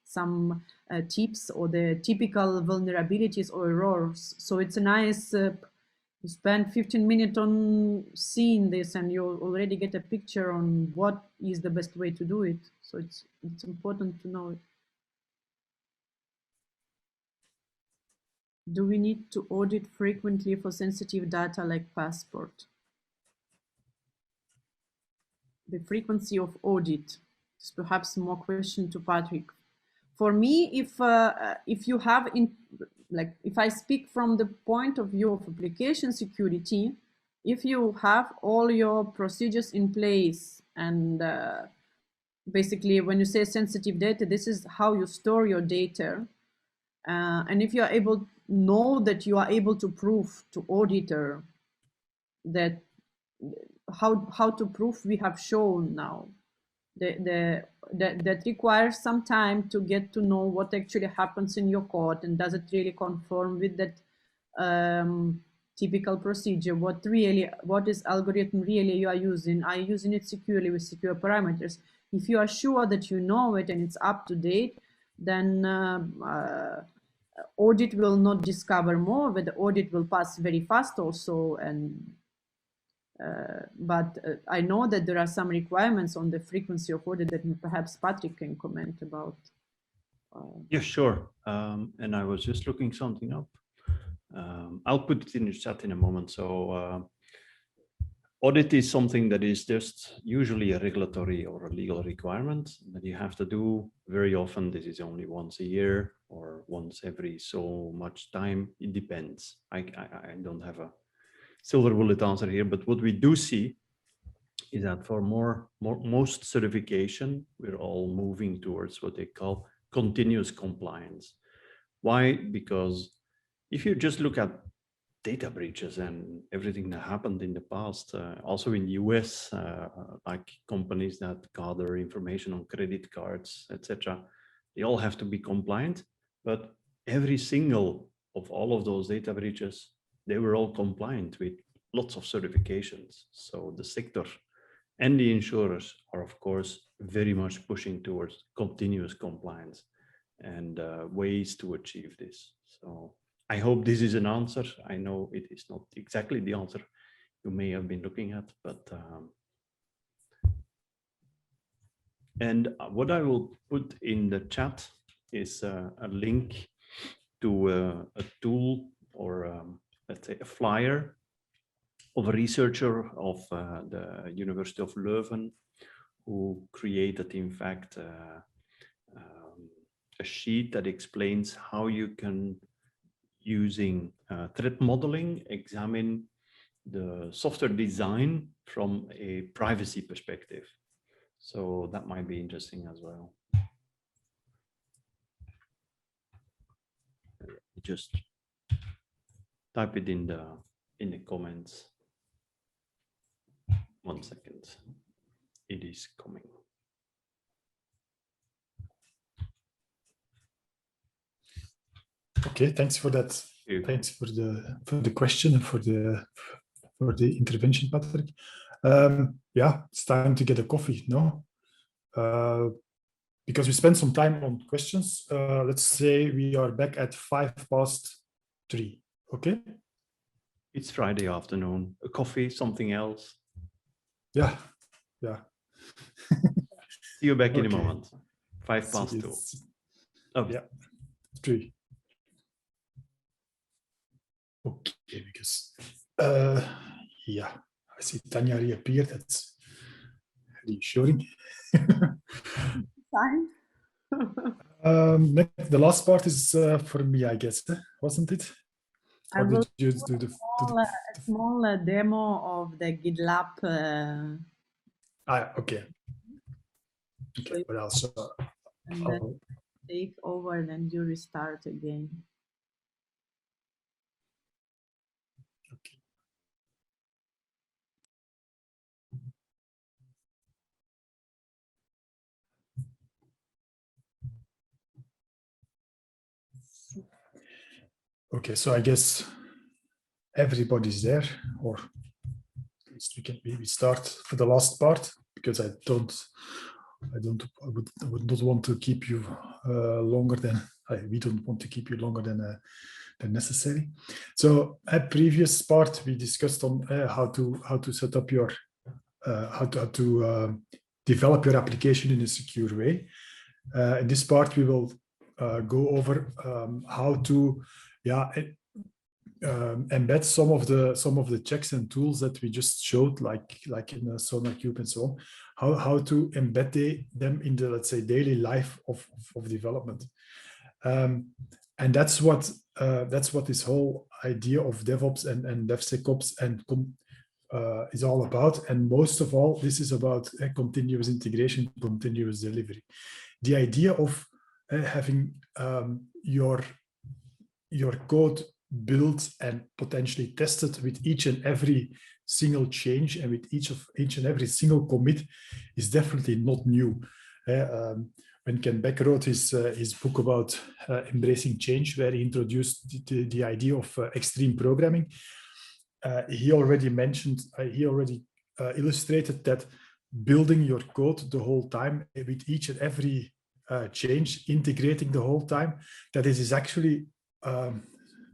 some tips or the typical vulnerabilities or errors. So it's a nice, you spend 15 minutes on seeing this and you already get a picture on what is the best way to do it. So it's important to know it. Do we need to audit frequently for sensitive data like passport? The frequency of audit is perhaps more question to Patrick. For me, if you have if I speak from the point of view of application security, if you have all your procedures in place and basically when you say sensitive data, this is how you store your data. And if you are able know that you are able to prove to auditor that how to prove we have shown now that requires some time to get to know what actually happens in your code and does it really conform with that typical procedure, what is algorithm really you are using it securely with secure parameters. If you are sure that you know it and it's up to date, then audit will not discover more, but the audit will pass very fast also. And but I know that there are some requirements on the frequency of audit that perhaps Patrick can comment about. Yeah, sure. And I was just looking something up. I'll put it in the chat in a moment. So audit is something that is just usually a regulatory or a legal requirement that you have to do very often. This is only once a year or once every so much time. It depends. I don't have a silver bullet answer here, but what we do see is that for most certification, we're all moving towards what they call continuous compliance. Why? Because if you just look at data breaches and everything that happened in the past, also in the US, like companies that gather information on credit cards, etc., they all have to be compliant, but every single of all of those data breaches, they were all compliant with lots of certifications. So the sector and the insurers are, of course, very much pushing towards continuous compliance and ways to achieve this. So I hope this is an answer. I know it is not exactly the answer you may have been looking at, but and what I will put in the chat is a link to a tool or let's say a flyer of a researcher of the University of Leuven who created, in fact, a sheet that explains how you can, using threat modeling, examine the software design from a privacy perspective. So that might be interesting as well. Just type it in the comments. 1 second. It is coming. Okay, thanks for that. Thanks for the question and for the intervention, Patrick. Yeah, it's time to get a coffee, no? Because we spent some time on questions. Let's say we are back at 3:05. Okay? It's Friday afternoon. A coffee, something else. Yeah, yeah. See you back in a Okay. moment. 2:05. Oh, yeah, 3. Okay, because yeah, I see Tanya reappeared. That's reassuring. Fine. The last part is for me, I guess, wasn't it? I Or will did you do a small demo of the GitLab. Okay. Okay, what else? And then take over, then you restart again. Okay. Okay, so I guess everybody's there, or at least we can maybe start for the last part, because I would not want to keep you longer than we don't want to keep you longer than necessary. So at previous part we discussed on how to set up your how to develop your application in a secure way. In this part we will go over how to embed some of the checks and tools that we just showed, like in the SonarQube and so on, how to embed them in the, let's say, daily life of development. And that's what this whole idea of DevOps and DevSecOps is all about. And most of all, this is about continuous integration, continuous delivery. The idea of having your code built and potentially tested with each and every single change and with each and every single commit is definitely not new. When Ken Beck wrote his book about embracing change, where he introduced the idea of extreme programming, he already illustrated that building your code the whole time with each and every change, integrating the whole time, that is actually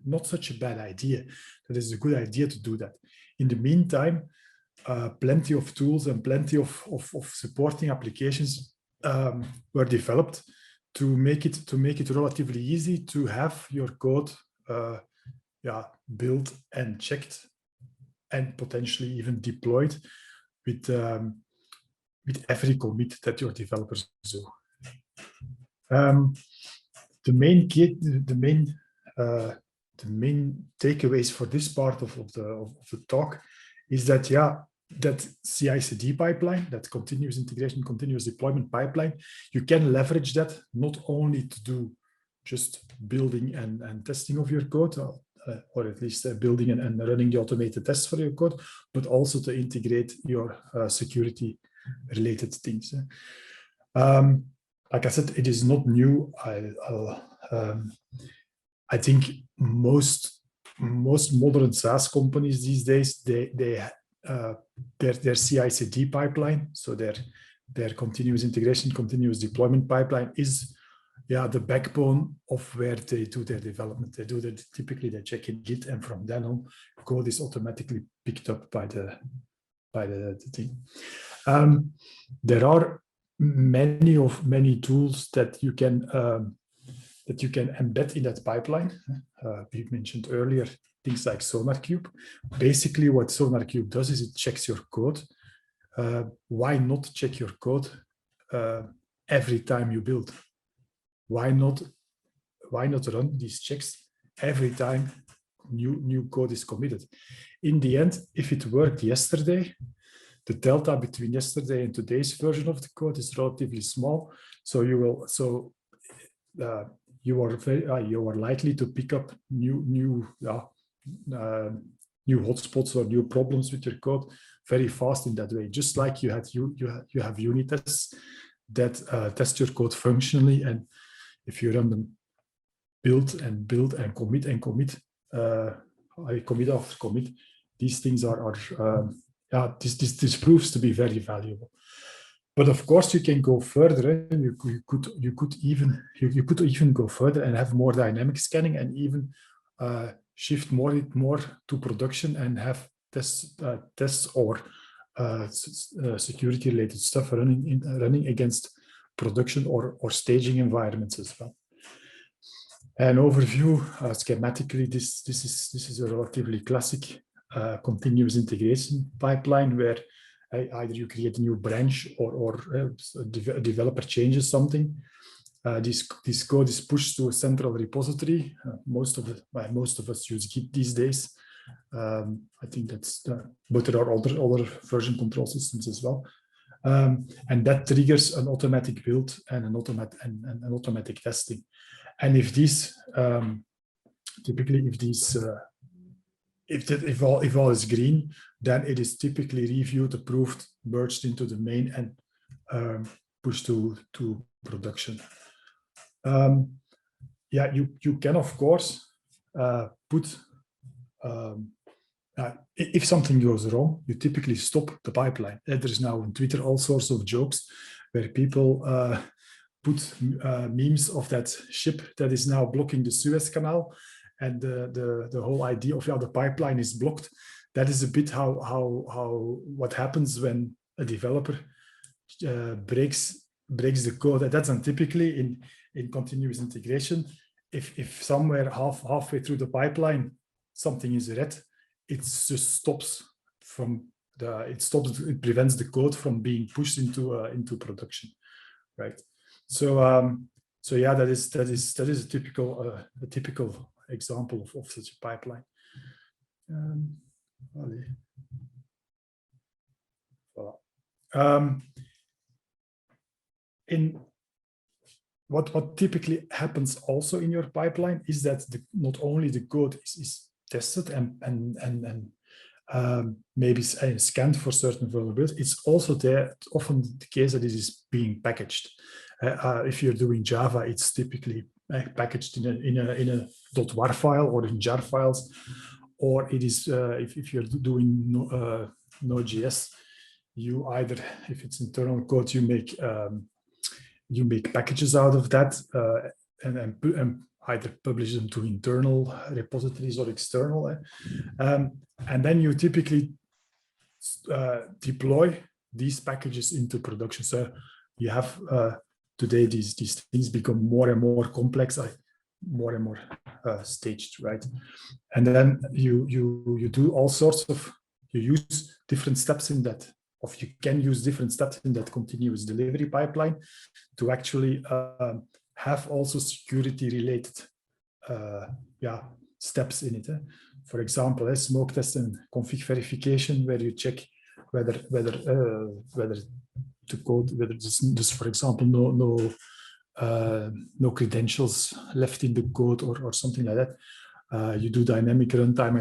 not such a bad idea. That is a good idea to do that. In the meantime, plenty of tools and plenty of supporting applications were developed to make it relatively easy to have your code built and checked and potentially even deployed with every commit that your developers do. The main takeaways for this part of the talk is that that CI/CD pipeline, that continuous integration, continuous deployment pipeline, you can leverage that not only to do just building and testing of your code, or at least building and running the automated tests for your code, but also to integrate your security related things. Like I said, it is not new. I think most modern SaaS companies these days, their CI/CD pipeline, so their continuous integration, continuous deployment pipeline is the backbone of where they do their development. Typically they check in Git, and from then on, code is automatically picked up by the thing. There are many tools that you can embed in that pipeline. We mentioned earlier things like SonarQube. Basically, what SonarQube does is it checks your code. Why not check your code every time you build? Why not run these checks every time new code is committed? In the end, if it worked yesterday, the delta between yesterday and today's version of the code is relatively small. So you are likely to pick up new hotspots or new problems with your code very fast in that way. Just like you have unit tests that test your code functionally, and if you run them build and commit commit after commit, these things this proves to be very valuable. But of course, you can go further. You could even go further and have more dynamic scanning, and even shift more to production and have tests or security-related stuff running against production or staging environments as well. An overview, schematically, this is a relatively classic continuous integration pipeline where either you create a new branch or a developer changes something. This code is pushed to a central repository. Most of us use Git these days. I think that's, but there are other version control systems as well. And that triggers an automatic build and an automatic testing. And if these, typically, if all is green, then it is typically reviewed, approved, merged into the main, and pushed to production. You can of course put. If something goes wrong, you typically stop the pipeline. There's now on Twitter all sorts of jokes where people put memes of that ship that is now blocking the Suez Canal, and the whole idea of the pipeline is blocked. That is a bit what happens when a developer breaks the code. That's typically in continuous integration. If somewhere halfway through the pipeline something is red, it just stops it prevents the code from being pushed into production, right? So that is a typical example of such a pipeline. In what typically happens also in your pipeline is that not only the code is tested and maybe scanned for certain vulnerabilities, it's also often the case that it is being packaged. If you're doing Java, it's typically packaged in a .war file or in jar files, or it is if you're doing Node.js, you either, if it's internal code, you make packages out of that and either publish them to internal repositories or external, and then you typically deploy these packages into production. So you have today these things become more and more complex, more and more staged, right? And then you do all sorts of, you use different steps in that, you can use different steps in that continuous delivery pipeline to actually have also security related steps in it. For example, smoke test and config verification, where you check whether the code, whether there's for example no credentials left in the code or something like that. You do dynamic runtime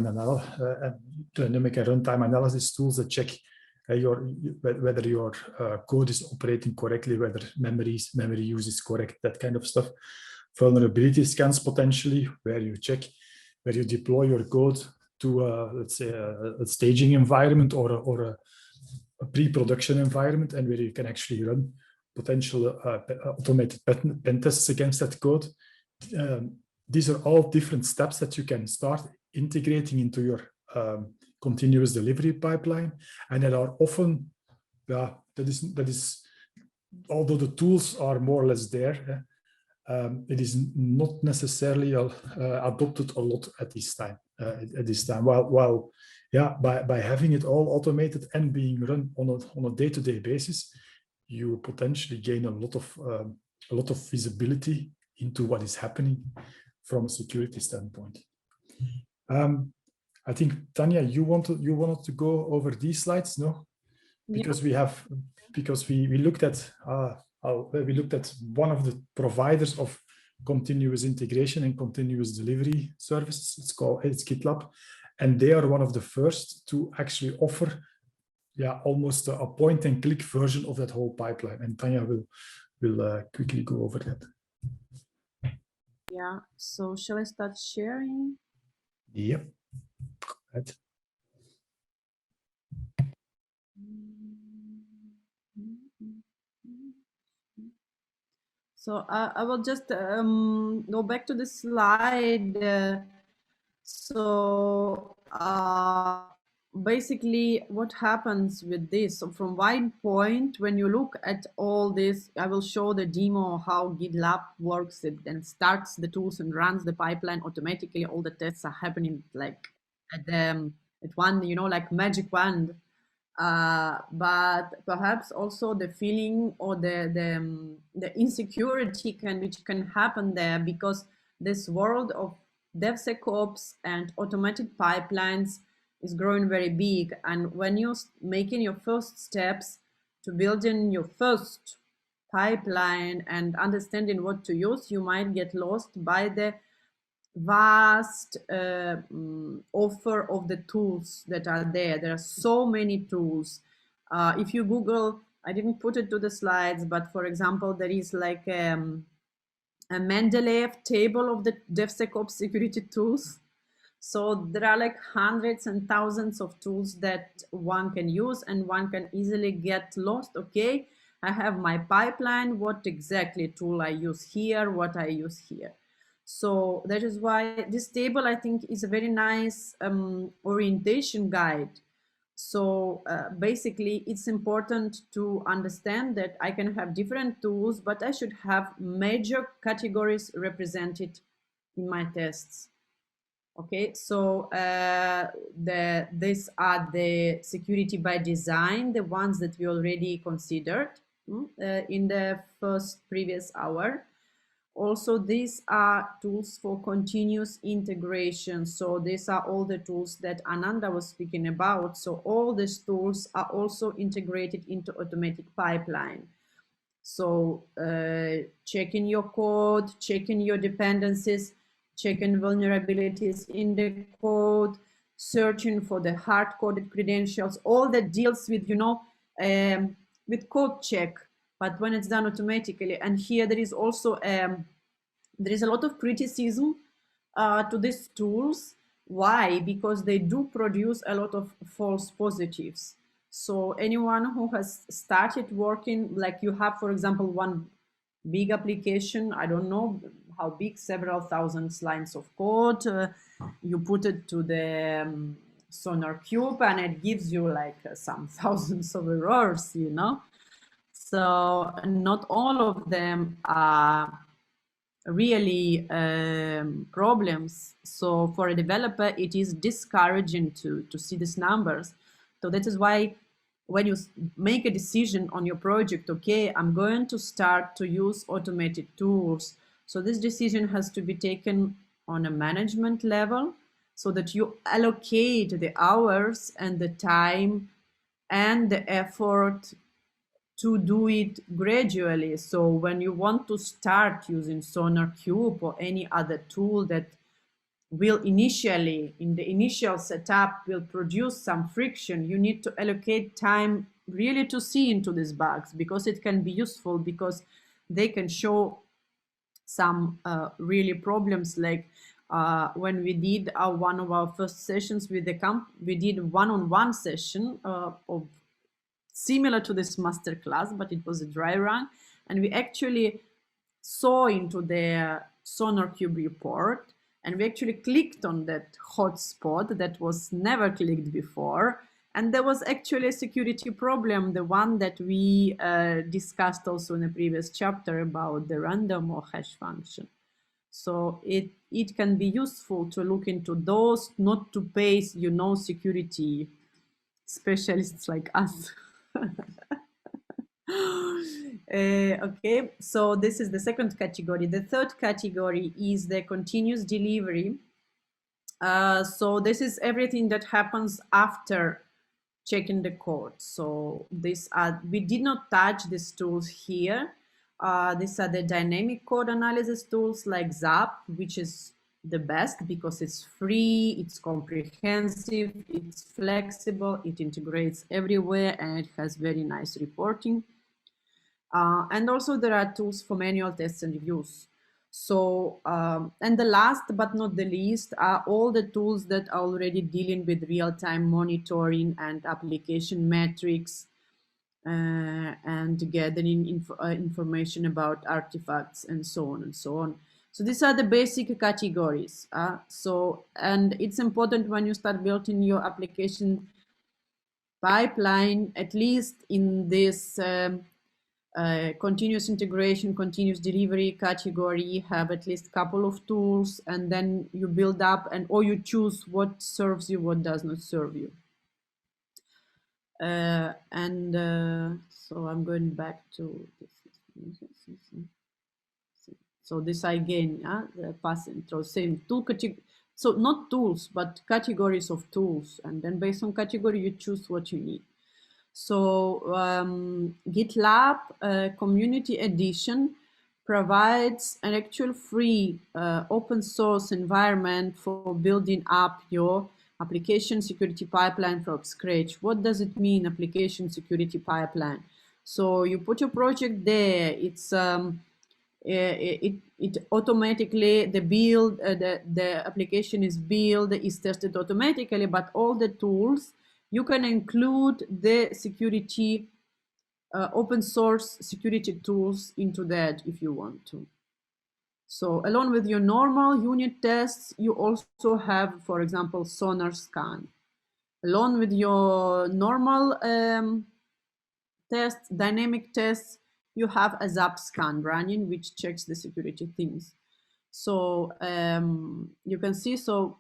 analysis tools that check whether your code is operating correctly, whether memory use is correct, that kind of stuff. Vulnerability scans potentially, where you deploy your code to let's say a staging environment or a pre-production environment, and where you can actually run potential automated pen tests against that code. These are all different steps that you can start integrating into your continuous delivery pipeline, and that are often, that is, although the tools are more or less there, it is not necessarily adopted a lot at this time. While by having it all automated and being run on a day-to-day basis, you potentially gain a lot of visibility into what is happening from a security standpoint. I think Tanya, you wanted to go over these slides, no? Because we looked at one of the providers of continuous integration and continuous delivery services. It's GitLab, and they are one of the first to actually offer, almost a point-and-click version of that whole pipeline. And Tanya will quickly go over that. Yeah. So shall I start sharing? Yep. Right. So I will just go back to the slide. Basically, what happens with this? So from one point, when you look at all this, I will show the demo how GitLab works. It then starts the tools and runs the pipeline automatically. All the tests are happening like at one, like magic wand. But perhaps also the feeling or the insecurity which can happen there, because this world of DevSecOps and automated pipelines is growing very big. And when you're making your first steps to building your first pipeline and understanding what to use, you might get lost by the vast offer of the tools that are there. There are so many tools. If you Google, I didn't put it to the slides, but for example, there is like a Mendeleev table of the DevSecOps security tools. So there are like hundreds and thousands of tools that one can use, and one can easily get lost. Okay, I have my pipeline, what exactly tool I use here, what I use here. So that is why this table, I think, is a very nice orientation guide. So basically, it's important to understand that I can have different tools, but I should have major categories represented in my tests. Okay, so these are the security by design, the ones that we already considered in the previous hour. Also, these are tools for continuous integration. So these are all the tools that Ananda was speaking about. So all these tools are also integrated into automatic pipeline. So checking your code, checking your dependencies, checking vulnerabilities in the code, searching for the hard-coded credentials, all that deals with, with code check, but when it's done automatically. And here there is also, there is a lot of criticism to these tools. Why? Because they do produce a lot of false positives. So anyone who has started working, like you have, for example, one big application, I don't know how big, several thousand lines of code, you put it to the Sonar Cube and it gives you like some thousands of errors, So not all of them are really problems. So for a developer, it is discouraging to see these numbers. So that is why when you make a decision on your project, okay, I'm going to start to use automated tools. So this decision has to be taken on a management level so that you allocate the hours and the time and the effort to do it gradually. So when you want to start using Sonar Cube or any other tool that will initially, in the initial setup, will produce some friction, you need to allocate time really to see into these bugs, because it can be useful, because they can show some really problems. Like when we did one of our first sessions with the we did one-on-one session of similar to this masterclass, but it was a dry run. And we actually saw into the SonarQube report, and we actually clicked on that hotspot that was never clicked before. And there was actually a security problem, the one that we discussed also in a previous chapter about the random or hash function. So it can be useful to look into those, not to pay, security specialists like us. Okay, so this is the second category. The third category is the continuous delivery. So this is everything that happens after checking the code. So we did not touch these tools here. These are the dynamic code analysis tools like ZAP, which is the best because it's free, it's comprehensive, it's flexible, it integrates everywhere, and it has very nice reporting. And also there are tools for manual tests and reviews. So, and the last but not the least are all the tools that are already dealing with real-time monitoring and application metrics and gathering information about artifacts and so on and so on. So these are the basic categories. And it's important when you start building your application pipeline, at least in this continuous integration, continuous delivery category, have at least a couple of tools, and then you build up or you choose what serves you, what does not serve you. So I'm going back to this. So this again, passing through same tool category. So not tools, but categories of tools. And then based on category, you choose what you need. So GitLab Community Edition provides an actual free open source environment for building up your application security pipeline from scratch. What does it mean, application security pipeline? So you put your project there. It's it automatically, the build, the application is built, is tested automatically, but all the tools, you can include the security, open source security tools into that if you want to. So along with your normal unit tests, you also have, for example, Sonar Scan. Along with your normal tests, dynamic tests, you have a ZAP scan running, which checks the security things. So you can see, so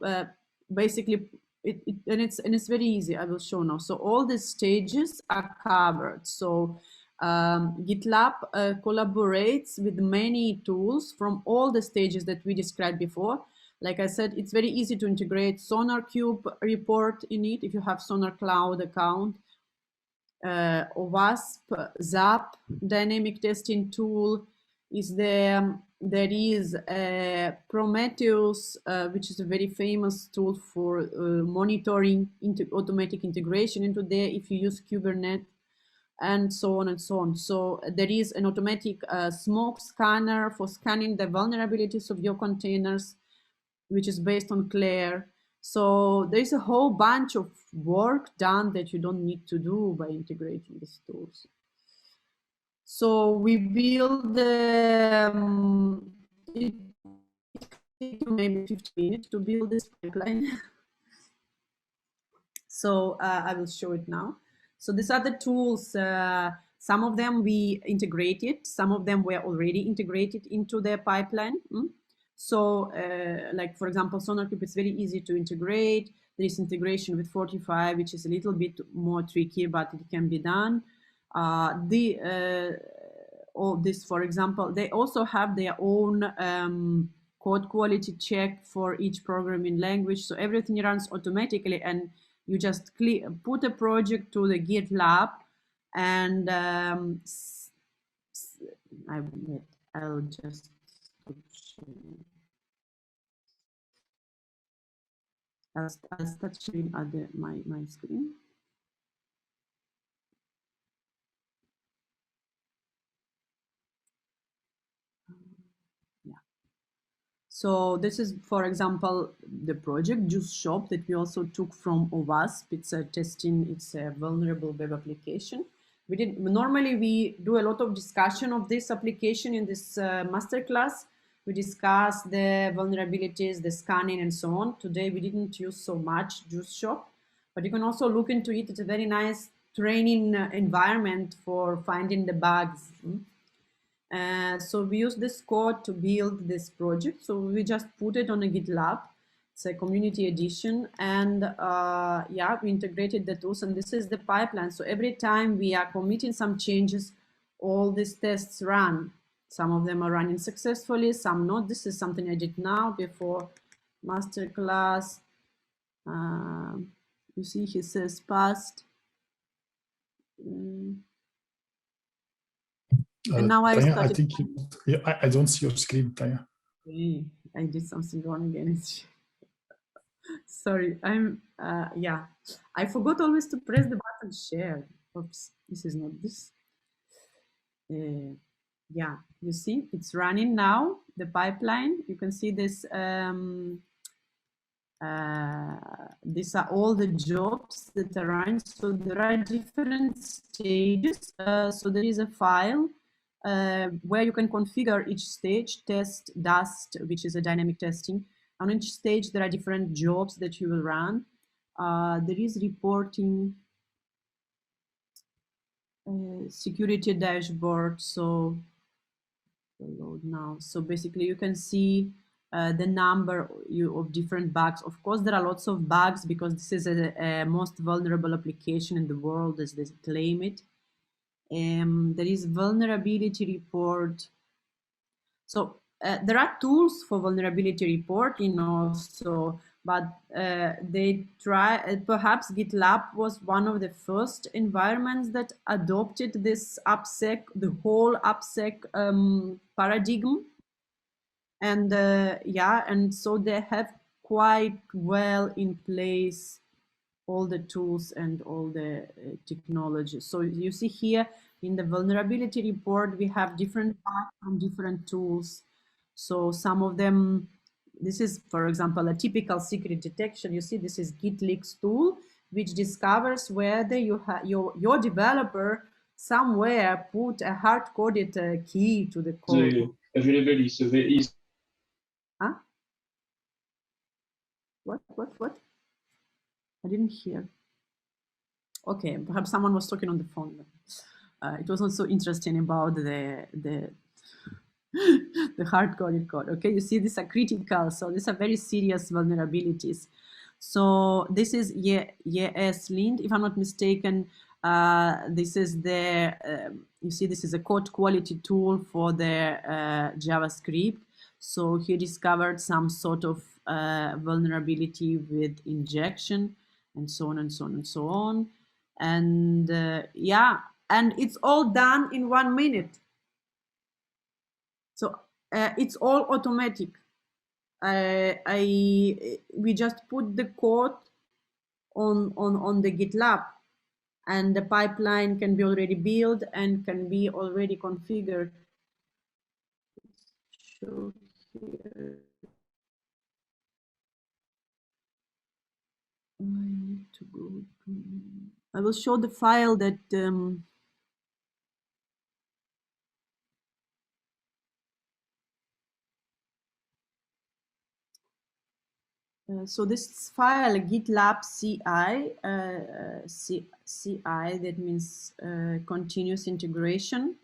basically, it's very easy. I will show now. So all the stages are covered. So GitLab collaborates with many tools from all the stages that we described before. Like I said, it's very easy to integrate SonarQube report in it if you have Sonar Cloud account. OWASP, ZAP dynamic testing tool is there. There is Prometheus, which is a very famous tool for monitoring automatic integration into there if you use Kubernetes, and so on and so on. So there is an automatic smoke scanner for scanning the vulnerabilities of your containers, which is based on Claire. So there's a whole bunch of work done that you don't need to do by integrating these tools. So we build it takes maybe 50 minutes to build this pipeline. So I will show it now. So these are the tools. Some of them we integrated, some of them were already integrated into their pipeline. So like, for example, SonarQube is very easy to integrate. There is integration with Fortify, which is a little bit more tricky, but it can be done. All this, for example, they also have their own code quality check for each programming language. So everything runs automatically, and you just put a project to the GitLab, and I'll just I'll start sharing my screen. Yeah. So this is, for example, the project Juice Shop that we also took from OWASP. It's a testing, it's a vulnerable web application. Normally we do a lot of discussion of this application in this masterclass. We discuss the vulnerabilities, the scanning, and so on. Today we didn't use so much Juice Shop, but you can also look into it. It's a very nice training environment for finding the bugs. So we use this code to build this project. So we just put it on a GitLab. It's a community edition, and yeah, we integrated the tools, and this is the pipeline. So every time we are committing some changes, all these tests run. Some of them are running successfully, some not. This is something I did now before masterclass. You see, he says passed. And now I Tanya, started. I think I don't see your screen, Tanya. Okay, I did something wrong again. Sorry, yeah, I forgot always to press the button share. Oops, this is not this. Yeah, you see, it's running now, the pipeline. You can see this. These are all the jobs that are running. So there are different stages. So there is a file where you can configure each stage, test, dust, which is a dynamic testing. On each stage, there are different jobs that you will run. There is reporting, security dashboard. So load now. So basically, you can see the number of different bugs. Of course, there are lots of bugs because this is a most vulnerable application in the world, as they claim it. There is vulnerability report. So there are tools for vulnerability reporting also, but they try, perhaps GitLab was one of the first environments that adopted this AppSec, the whole AppSec paradigm. And yeah, and so they have quite well in place all the tools and all the technologies. So you see here in the vulnerability report, we have different bugs from different tools. So some of them, this is, for example, a typical secret detection. You see, this is GitLeaks tool, which discovers whether you your developer somewhere put a hard-coded key to the code. Huh? What? I didn't hear. Okay, perhaps someone was talking on the phone. It wasn't so interesting about the the hard-coded code. Okay, you see, these are critical. So these are very serious vulnerabilities. So this is ESLint, if I'm not mistaken. This is the, you see, this is a code quality tool for the JavaScript. So he discovered some sort of vulnerability with injection and so on and so on and so on. And yeah, and it's all done in 1 minute. So it's all automatic. We just put the code on the GitLab, and the pipeline can be already built and can be already configured. Show here. I need to go to. I will show the file that. So this file GitLab CI, CI, that means continuous integration.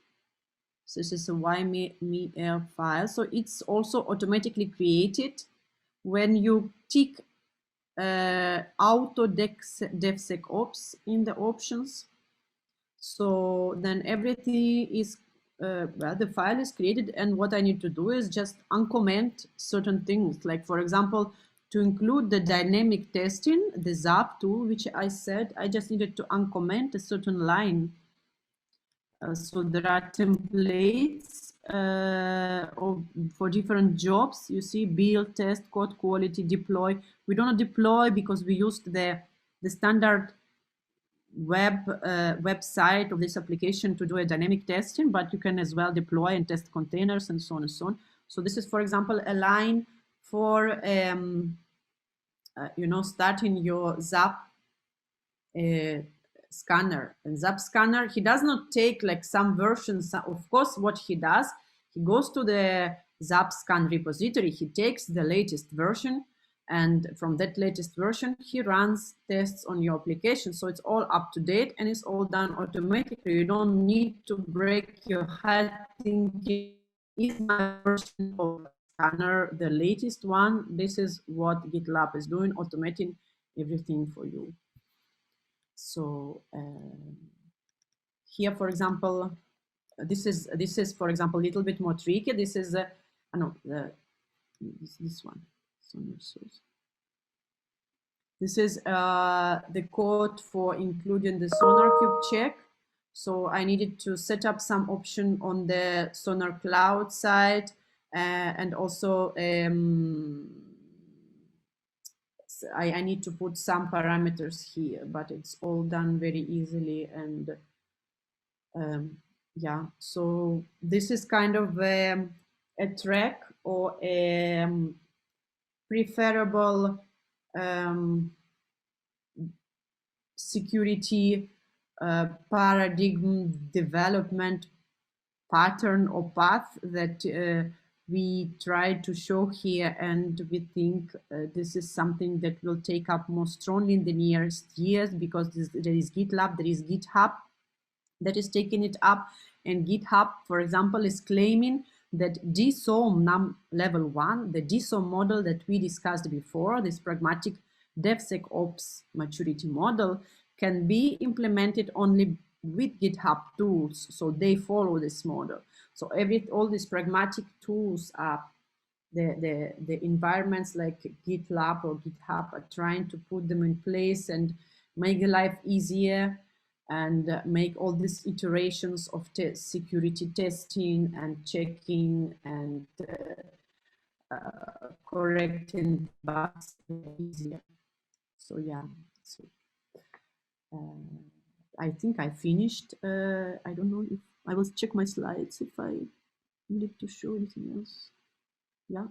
So this is a YML file. So it's also automatically created when you tick auto DevSecOps in the options. So then everything is, well, the file is created, and what I need to do is just uncomment certain things. Like, for example, to include the dynamic testing, the ZAP tool, which I said, I just needed to uncomment a certain line. So there are templates for different jobs. You see, build, test, code quality, deploy. We don't deploy because we used the standard website of this application to do a dynamic testing, but you can as well deploy and test containers and so on and so on. So this is, for example, a line for you know, starting your ZAP scanner. And Zap scanner, he does not take like some versions. Of course, what he does, he goes to the Zap scan repository, he takes the latest version, and from that latest version, he runs tests on your application. So it's all up to date and it's all done automatically. You don't need to break your head thinking, is my version of scanner the latest one? This is what GitLab is doing, automating everything for you. So here, for example, this is for example a little bit more tricky. This is this one. This is the code for including the SonarQube check. So I needed to set up some option on the Sonar Cloud side, and also I need to put some parameters here, but it's all done very easily. And yeah, so this is kind of a track or a preferable security paradigm development pattern or path that we try to show here, and we think this is something that will take up more strongly in the nearest years, because there is GitLab, there is GitHub that is taking it up, and GitHub, for example, is claiming that DSOM level 1, the DSOM model that we discussed before, this pragmatic DevSecOps maturity model, can be implemented only with GitHub tools, so they follow this model. So all these pragmatic tools are the environments like GitLab or GitHub are trying to put them in place and make life easier, and make all these iterations of security testing and checking and correcting bugs easier. So yeah, so I think I finished. I don't know if I will check my slides if I needed to show anything else. Yeah,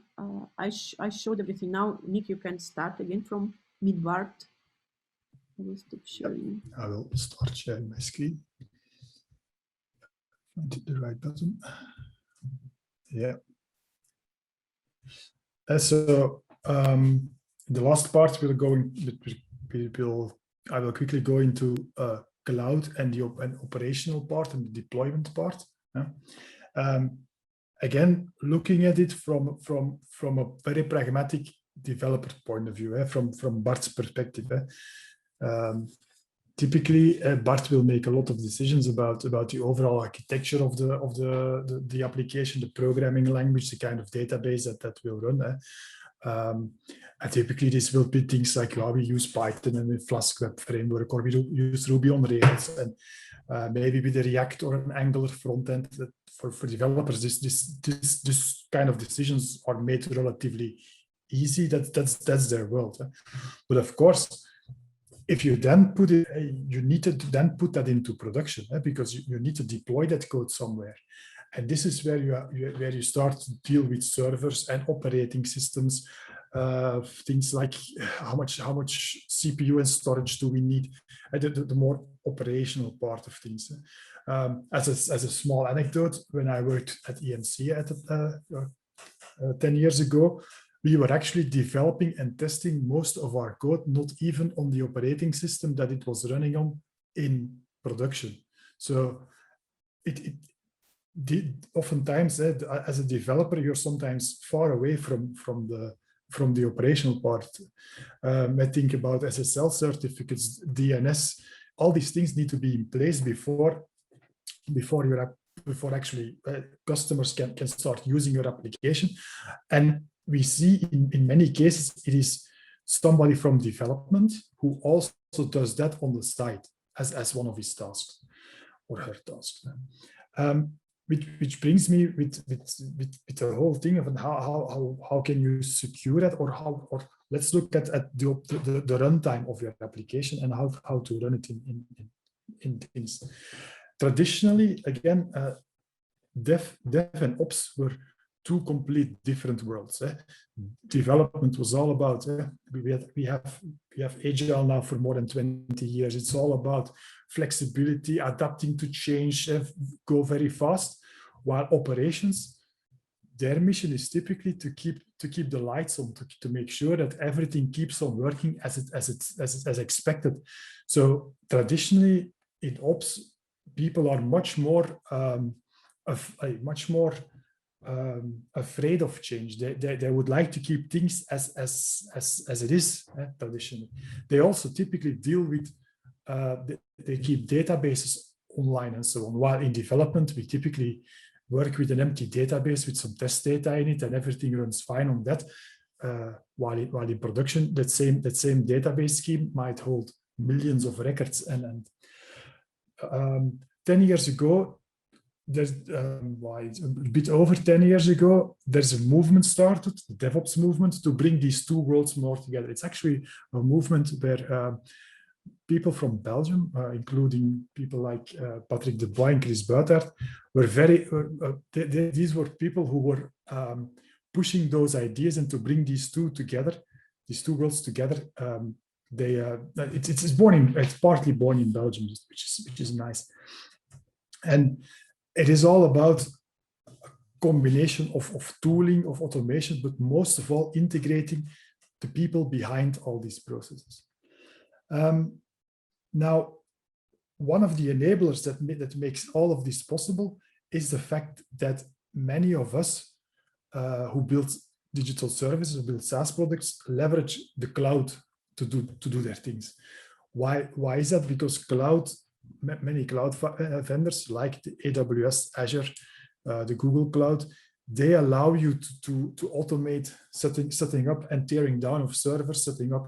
I showed everything. Now, Nick, you can start again from mid-part. I will stop sharing. I will start sharing my screen. Find the right button. Yeah. So the last part we're going. I will quickly go into cloud and the operational part and the deployment part. Again, looking at it from a very pragmatic developer point of view, from Bart's perspective. Typically, Bart will make a lot of decisions about the overall architecture of the application, the programming language, the kind of database that will run. And typically, this will be things like how we use Python and the Flask web framework, or we use Ruby on Rails, and maybe with a React or an Angular front end. That for developers, this kind of decisions are made relatively easy. That's their world. But of course, if you then put it, you need to then put that into production, because you need to deploy that code somewhere. And this is where you start to deal with servers and operating systems, things like how much CPU and storage do we need, the more operational part of things. As a small anecdote, when I worked at EMC 10 years ago, we were actually developing and testing most of our code, not even on the operating system that it was running on in production. So oftentimes, as a developer, you're sometimes far away from the operational part. I think about SSL certificates, DNS, all these things need to be in place before actually customers can start using your application. And we see in many cases, it is somebody from development who also does that on the side as one of his tasks or her tasks. Which brings me with the whole thing of how can you secure that, or let's look at the runtime of your application and how to run it in things. Traditionally, again, dev and ops were two complete different worlds. Development was all about, we have Agile now for more than 20 years. It's all about flexibility, adapting to change, go very fast, while operations, their mission is typically to keep the lights on, to make sure that everything keeps on working as expected. So traditionally in ops, people are much more afraid of change. They would like to keep things as it is, traditionally. They also typically deal with they keep databases online and so on. While in development, we typically work with an empty database with some test data in it, and everything runs fine on that. While in production, that same database scheme might hold millions of records. And 10 years ago, there's a bit over 10 years ago, there's a movement started, the DevOps movement, to bring these two worlds more together. It's actually a movement where people from Belgium, including people like Patrick Debois and Chris Buitert, were these were people who were pushing those ideas, and to bring these two worlds together. It's partly born in Belgium, which is nice. And it is all about a combination of tooling, of automation, but most of all integrating the people behind all these processes. Now, one of the enablers that makes all of this possible is the fact that many of us who build digital services, who build SaaS products, leverage the cloud to do their things. Why is that? Because many cloud vendors like the AWS, Azure, the Google Cloud, they allow you to automate setting up and tearing down of servers,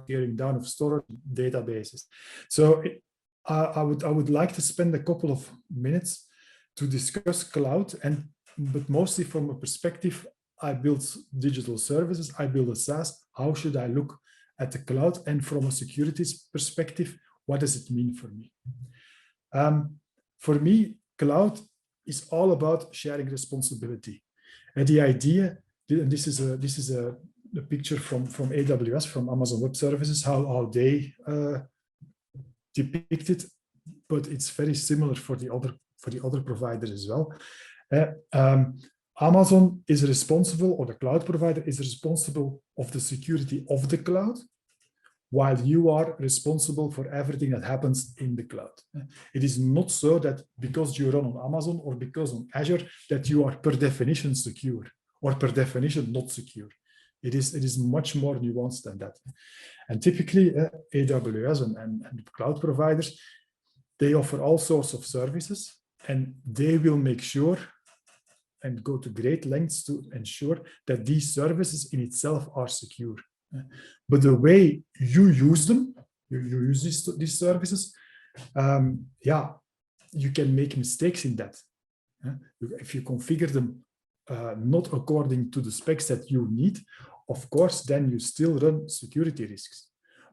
tearing down of storage databases. So I would like to spend a couple of minutes to discuss cloud, but mostly from a perspective, I build digital services, I build a SaaS. How should I look at the cloud? And from a security perspective, what does it mean for me? For me, cloud is all about sharing responsibility. And the idea, and this is a picture from AWS, from Amazon Web Services, how they depict it, but it's very similar for the other providers as well. Amazon is responsible, or the cloud provider is responsible of the security of the cloud, while you are responsible for everything that happens in the cloud. It is not so that because you run on Amazon or because on Azure, that you are per definition secure or per definition not secure. It is much more nuanced than that. And typically, AWS and cloud providers, they offer all sorts of services, and they will make sure and go to great lengths to ensure that these services in itself are secure. But the way you use them, you use these services, you can make mistakes in that. If you configure them not according to the specs that you need, of course, then you still run security risks.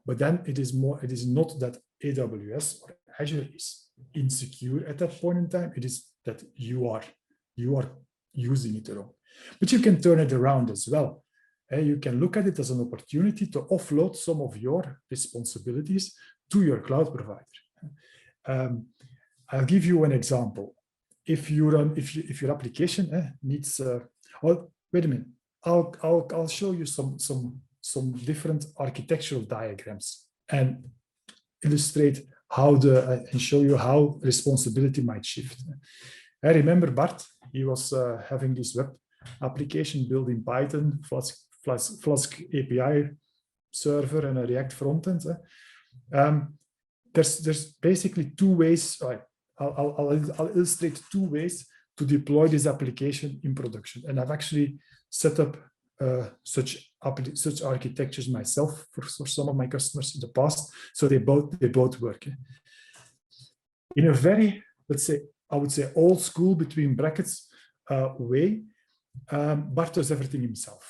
But then it is not that AWS or Azure is insecure at that point in time. It is that you are using it wrong. But you can turn it around as well. You can look at it as an opportunity to offload some of your responsibilities to your cloud provider. I'll give you an example. If your application needs, wait a minute. I'll show you some different architectural diagrams and illustrate and show you how responsibility might shift. I remember Bart. He was having this web application built in Python, Flask API server, and a React frontend. There's basically two ways. I'll illustrate two ways to deploy this application in production, and I've actually set up such architectures myself for some of my customers in the past, so they both work. In a very, I would say old school, between brackets, way, Bart does everything himself.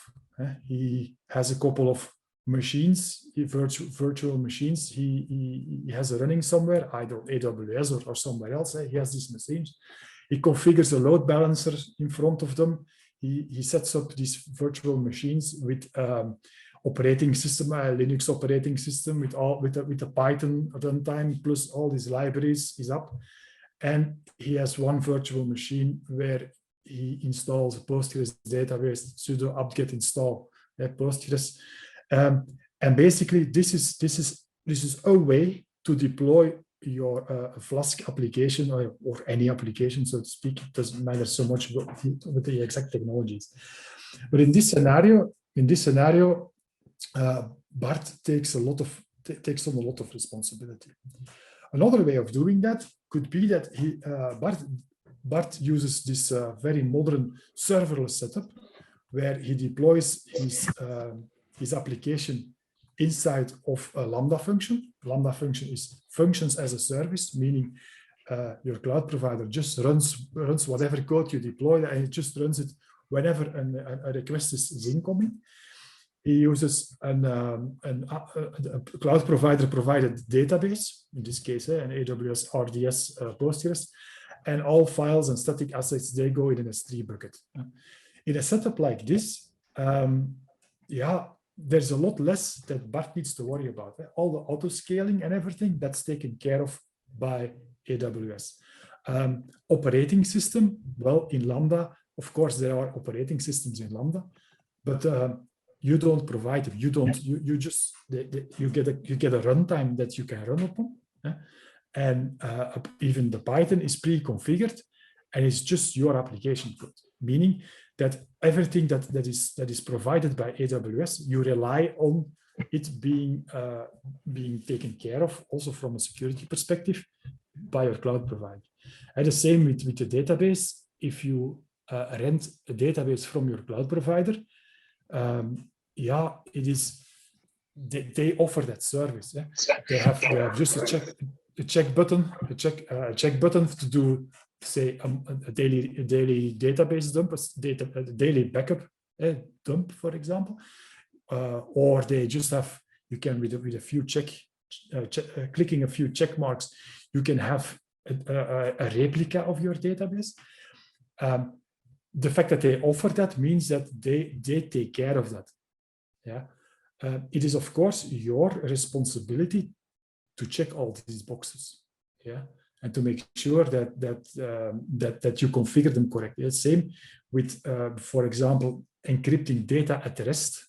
He has a couple of machines, virtual machines. He has a running somewhere, either AWS or somewhere else. He has these machines. He configures a load balancer in front of them. he sets up these virtual machines with operating system, Linux operating system with the Python runtime plus all these libraries is up, and he has one virtual machine where he installs a Postgres database sudo apt-get install Postgres, and basically this is a way to deploy your Flask application or any application, so to speak. It doesn't matter so much with the exact technologies, but in this scenario, Bart takes on a lot of responsibility. Another way of doing that could be that Bart uses this very modern serverless setup where he deploys his application inside of a Lambda function. Lambda function is functions as a service, meaning your cloud provider just runs whatever code you deploy, and it just runs it whenever a request is incoming. He uses a cloud provider provided database, in this case, an AWS RDS Postgres, and all files and static assets, they go in an S3 bucket. In a setup like this, there's a lot less that Bart needs to worry about. All the auto scaling and everything, that's taken care of by AWS. Operating system, well, in Lambda, of course, there are operating systems in Lambda, but you don't provide them. You get a runtime that you can run upon, and even the Python is pre-configured, and it's just your application code. Meaning that everything that is provided by AWS, you rely on it being taken care of, also from a security perspective, by your cloud provider. And the same with the database. If you rent a database from your cloud provider, they offer that service. They have just a check button to do, say, a daily database dump, a daily backup dump, for example, or they just have, you can with a few clicking a few check marks, you can have a replica of your database. The fact that they offer that means that they take care of that. It is, of course, your responsibility to check all these boxes, and to make sure that you configure them correctly. Same with, for example, encrypting data at rest.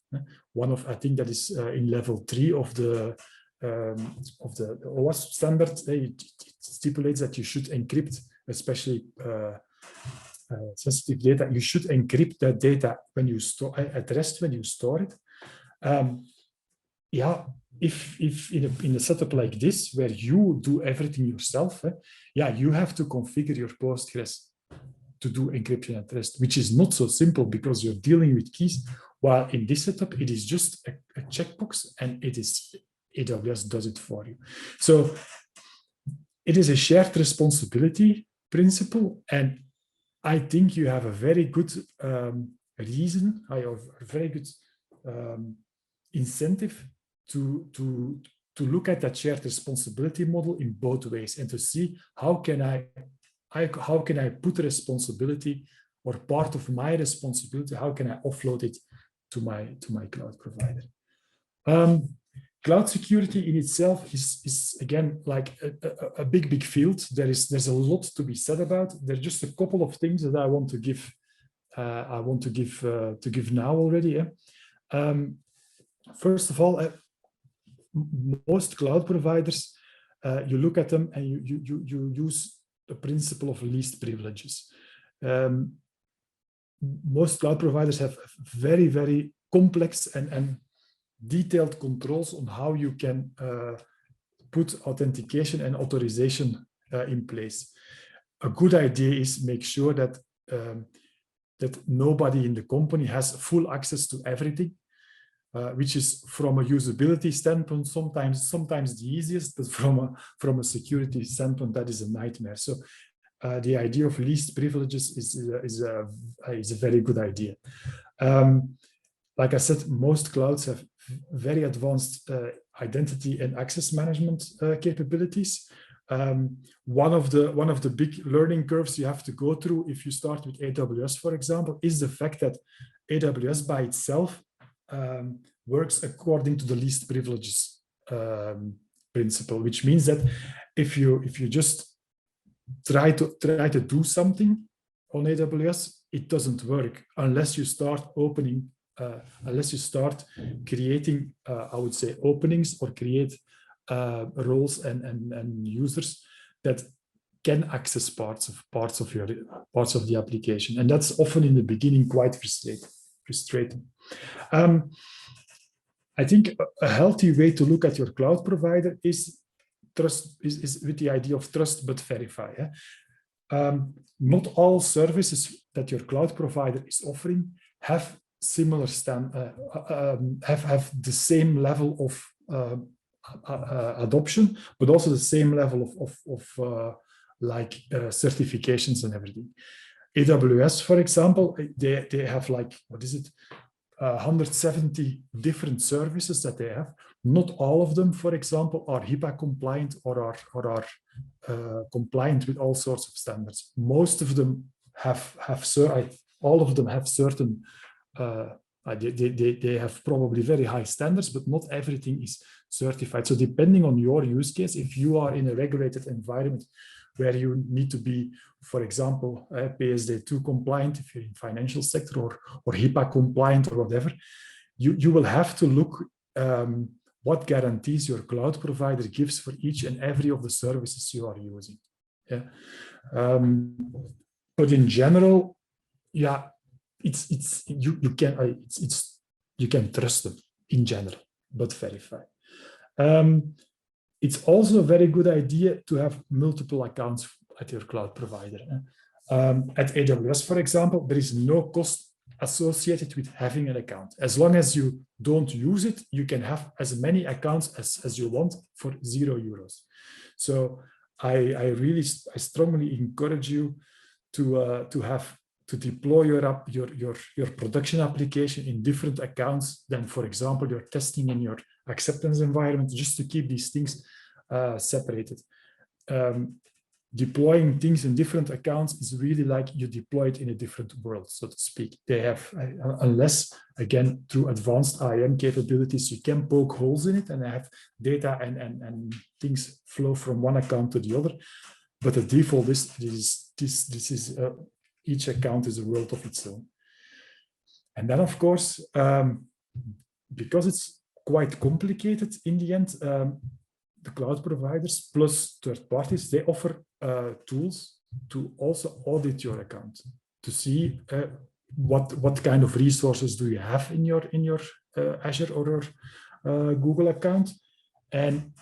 One of, I think that is in level 3 of the OWASP standard. It stipulates that you should encrypt, especially sensitive data. You should encrypt that data when you store at rest, when you store it. If in a setup like this, where you do everything yourself, you have to configure your Postgres to do encryption at rest, which is not so simple because you're dealing with keys. While in this setup, it is just a checkbox, and it is AWS does it for you. So it is a shared responsibility principle, and I think you have a very good reason, a very good incentive to look at that shared responsibility model in both ways, and to see how can I put responsibility, or part of my responsibility, how can I offload it to my cloud provider. Cloud security in itself is again like a big field. There's a lot to be said about. There's just a couple of things that I want to give. To give now already. First of all, most cloud providers, you look at them and you use the principle of least privileges. Most cloud providers have very, very complex and detailed controls on how you can put authentication and authorization in place. A good idea is make sure that nobody in the company has full access to everything, which is, from a usability standpoint, sometimes the easiest, but from a security standpoint, that is a nightmare. So the idea of least privileges is a very good idea. Like I said, most clouds have very advanced identity and access management capabilities. One of the big learning curves you have to go through if you start with AWS, for example, is the fact that AWS by itself works according to the least privileges principle, which means that if you just try to do something on AWS, it doesn't work unless you start unless you start creating, I would say, openings or create roles and users that can access parts of the application, and that's often in the beginning quite frustrating. I think a healthy way to look at your cloud provider is with the idea of trust but verify. Not all services that your cloud provider is offering have similar have the same level of adoption, but also the same level of certifications and everything. AWS, for example, they have like, what is it, 170 different services that they have. Not all of them, for example, are HIPAA compliant or are compliant with all sorts of standards. Most of them all of them have certain, they have probably very high standards, but not everything is certified. So depending on your use case, if you are in a regulated environment where you need to be, for example, PSD2 compliant, if you're in financial sector, or HIPAA compliant or whatever, you will have to look what guarantees your cloud provider gives for each and every of the services you are using. Yeah. But in general, yeah, you can trust them in general, but verify. It's also a very good idea to have multiple accounts at your cloud provider. At AWS, for example, there is no cost associated with having an account. As long as you don't use it, you can have as many accounts as you want for €0. So I strongly encourage you to deploy your production application in different accounts than, for example, your testing in your acceptance environment, just to keep these things separated. Deploying things in different accounts is really like you deploy it in a different world, so to speak. They have, unless, again, through advanced IAM capabilities, you can poke holes in it and have data and things flow from one account to the other. But the default is each account is a world of its own. And then, of course, because it's quite complicated in the end, the cloud providers plus third parties, they offer tools to also audit your account, to see what kind of resources do you have in your Azure or your Google account, and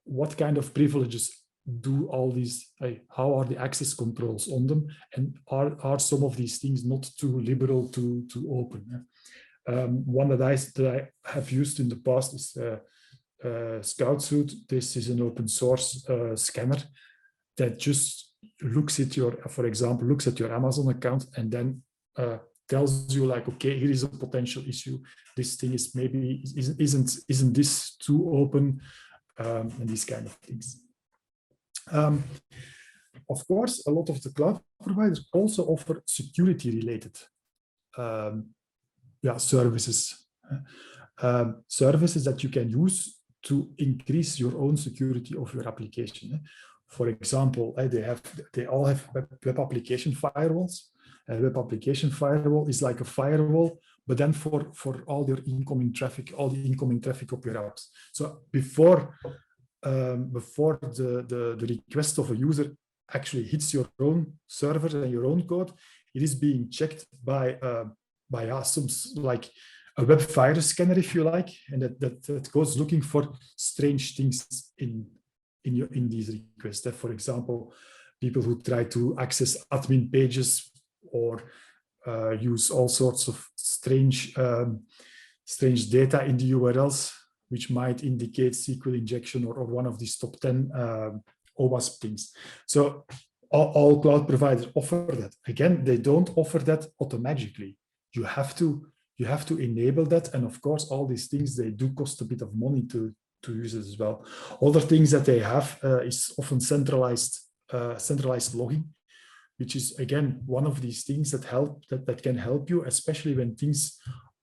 what kind of privileges do all these, how are the access controls on them, and are some of these things not too liberal to open. One that I have used in the past is ScoutSuite. This is an open source scanner that just looks at for example, looks at your Amazon account and then tells you like, okay, here is a potential issue. This thing is maybe isn't this too open, and these kind of things. Of course, a lot of the cloud providers also offer security-related services, services that you can use to increase your own security of your application. For example, they all have web application firewalls. A web application firewall is like a firewall, but then for all your incoming traffic, all the incoming traffic of your apps. So before the request of a user actually hits your own server and your own code, it is being checked by some like a web virus scanner, if you like, and that goes looking for strange things in these requests. For example, people who try to access admin pages or use all sorts of strange data in the URLs, which might indicate SQL injection or one of these top 10 OWASP things. So all cloud providers offer that. Again, they don't offer that automatically. You have to enable that, and of course, all these things, they do cost a bit of money to use it as well. Other things that they have is often centralized logging, which is again one of these things that can help you, especially when things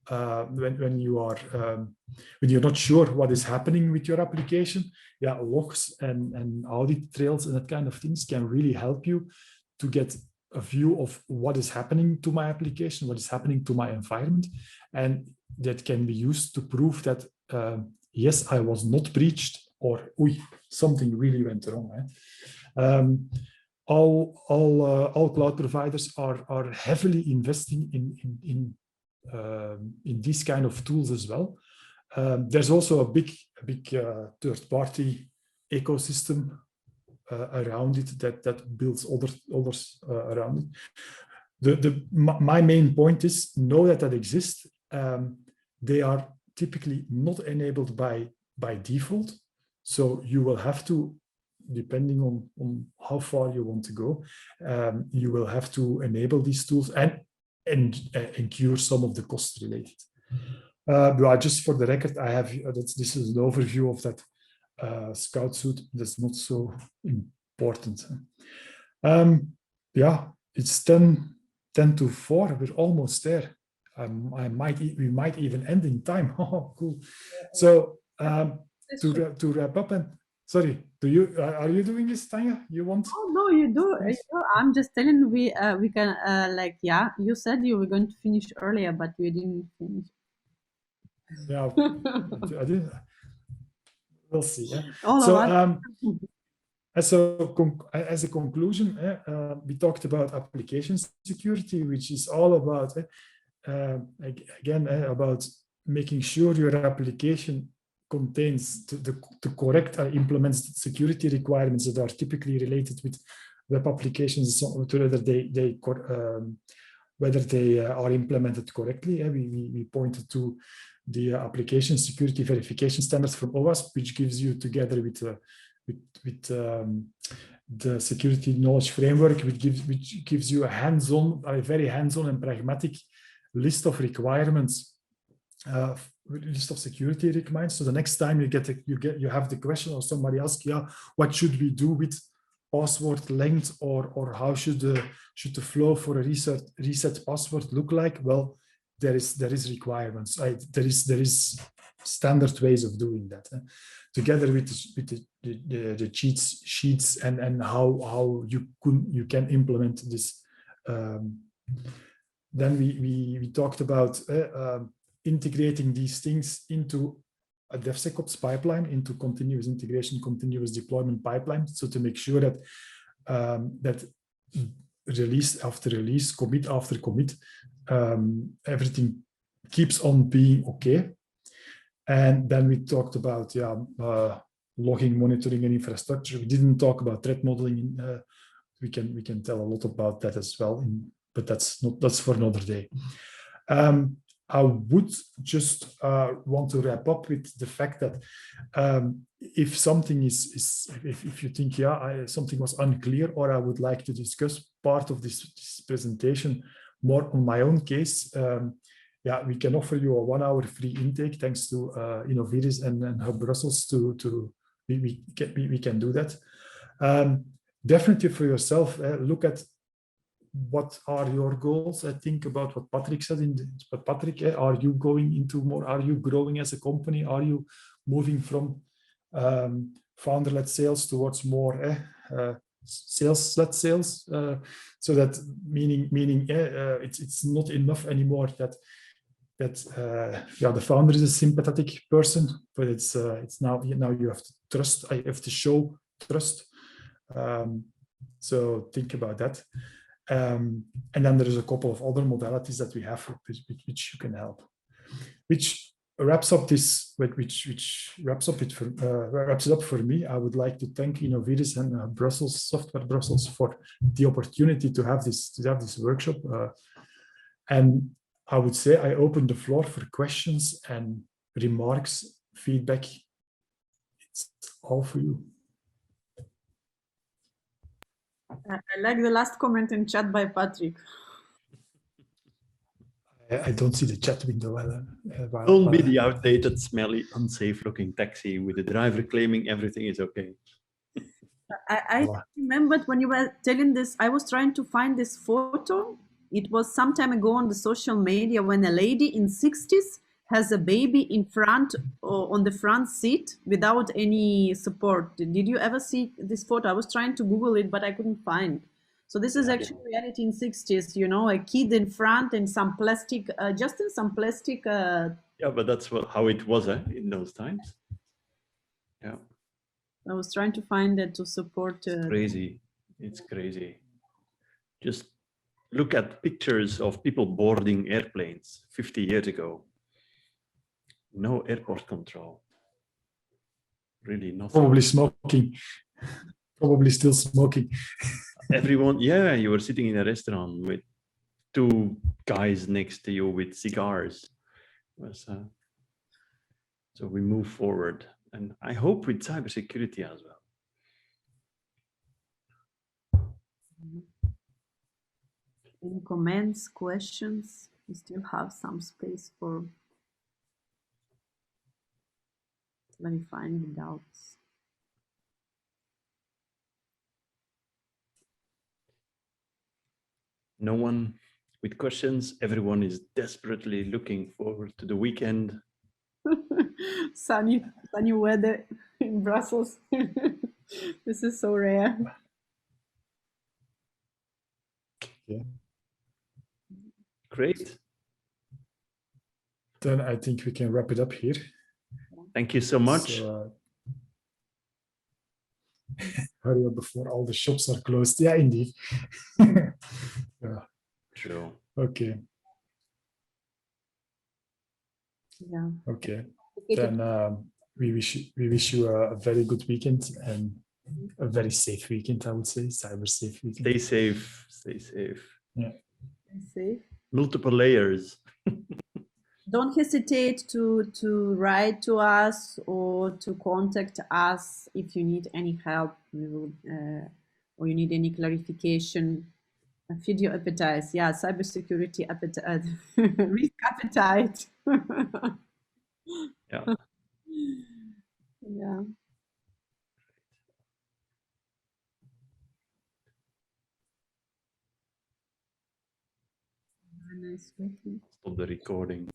when you're not sure what is happening with your application. Yeah, logs and audit trails and that kind of things can really help you to get a view of what is happening to my application, what is happening to my environment, and that can be used to prove that yes, I was not breached, or something really went wrong. All cloud providers are heavily investing in these kind of tools as well. There's also a big third-party ecosystem around it that builds others around it. My main point is know that exists. They are typically not enabled by default, so you will have to, depending on how far you want to go, you will have to enable these tools and incur some of the costs related. But just for the record, I have this is an overview of that Scout suite. That's not so important. Yeah, it's 10 to 4. We're almost there. We might even end in time. Oh, cool. So to wrap up, and sorry, are you doing this, Tanya? You want? Oh no, you do. I'm just telling we can yeah. You said you were going to finish earlier, but we didn't finish. Yeah, I didn't. We'll see. Yeah. As a conclusion, we talked about application security, which is all about again about making sure your application contains the correct implements security requirements that are typically related with web applications, whether they are implemented correctly. We pointed to the application security verification standards from OWASP, which gives you, together with the security knowledge framework, which gives you a very hands-on and pragmatic list of requirements, list of security requirements. So the next time you have the question, or somebody asks, yeah, what should we do with password length, or how should the flow for a reset password look like? Well, there is requirements. There is standard ways of doing that, together with the cheat sheets and how you can implement this. Then we talked about integrating these things into a DevSecOps pipeline, into continuous integration, continuous deployment pipeline, so to make sure that that release after release, commit after commit, everything keeps on being okay. And then we talked about logging, monitoring, and infrastructure. We didn't talk about threat modeling. We can tell a lot about that as well, but that's for another day. I would just want to wrap up with the fact that if something if you think something was unclear, or I would like to discuss part of this presentation more on my own case, we can offer you a 1-hour free intake thanks to Innoviris and Hub Brussels. We can do that. Definitely for yourself, look at what are your goals. I think about what Patrick said. Patrick, are you going into more? Are you growing as a company? Are you moving from founder-led sales towards more sales-led sales? So that meaning it's not enough anymore that the founder is a sympathetic person, but it's now you have to trust. I have to show trust. So think about that. And then there is a couple of other modalities that we have with which you can help. Which wraps up this. Which wraps it up for me. I would like to thank Innoviris and Brussels, Software Brussels, for the opportunity to have this workshop. And I would say I open the floor for questions and remarks, feedback. It's all for you. I like the last comment in chat by Patrick. I don't see the chat window. Don't be the outdated, smelly, unsafe-looking taxi with the driver claiming everything is okay. I remembered when you were telling this, I was trying to find this photo. It was some time ago on the social media when a lady in 60s has a baby in front on the front seat without any support. Did you ever see this photo? I was trying to Google it, but I couldn't find. So this is actually reality in 60s, you know, a kid in front and some plastic, just in some plastic. Yeah, but that's how it was in those times. Yeah. I was trying to find that to support. It's crazy. It's crazy. Just look at pictures of people boarding airplanes 50 years ago. No airport control. Really nothing. Probably smoking. Probably still smoking. Everyone, yeah, you were sitting in a restaurant with two guys next to you with cigars. So we move forward, and I hope with cybersecurity as well. Any comments, questions? We still have some space for clarifying the doubts. No one with questions. Everyone is desperately looking forward to the weekend. sunny weather in Brussels. This is so rare. Yeah. Great. Then I think we can wrap it up here. Thank you so much. So, hurry up before all the shops are closed. Yeah, indeed. Yeah. True. Okay. Yeah. Okay. Then we wish you a very good weekend and a very safe weekend, I would say. Cyber safe weekend. Stay safe. Stay safe. Yeah. Stay safe. Multiple layers. Don't hesitate to write to us or to contact us if you need any help. We will, or you need any clarification. Feed your appetite. Yeah, cybersecurity appetite, risk appetite. Yeah. Yeah. Nice working. Stop the recording.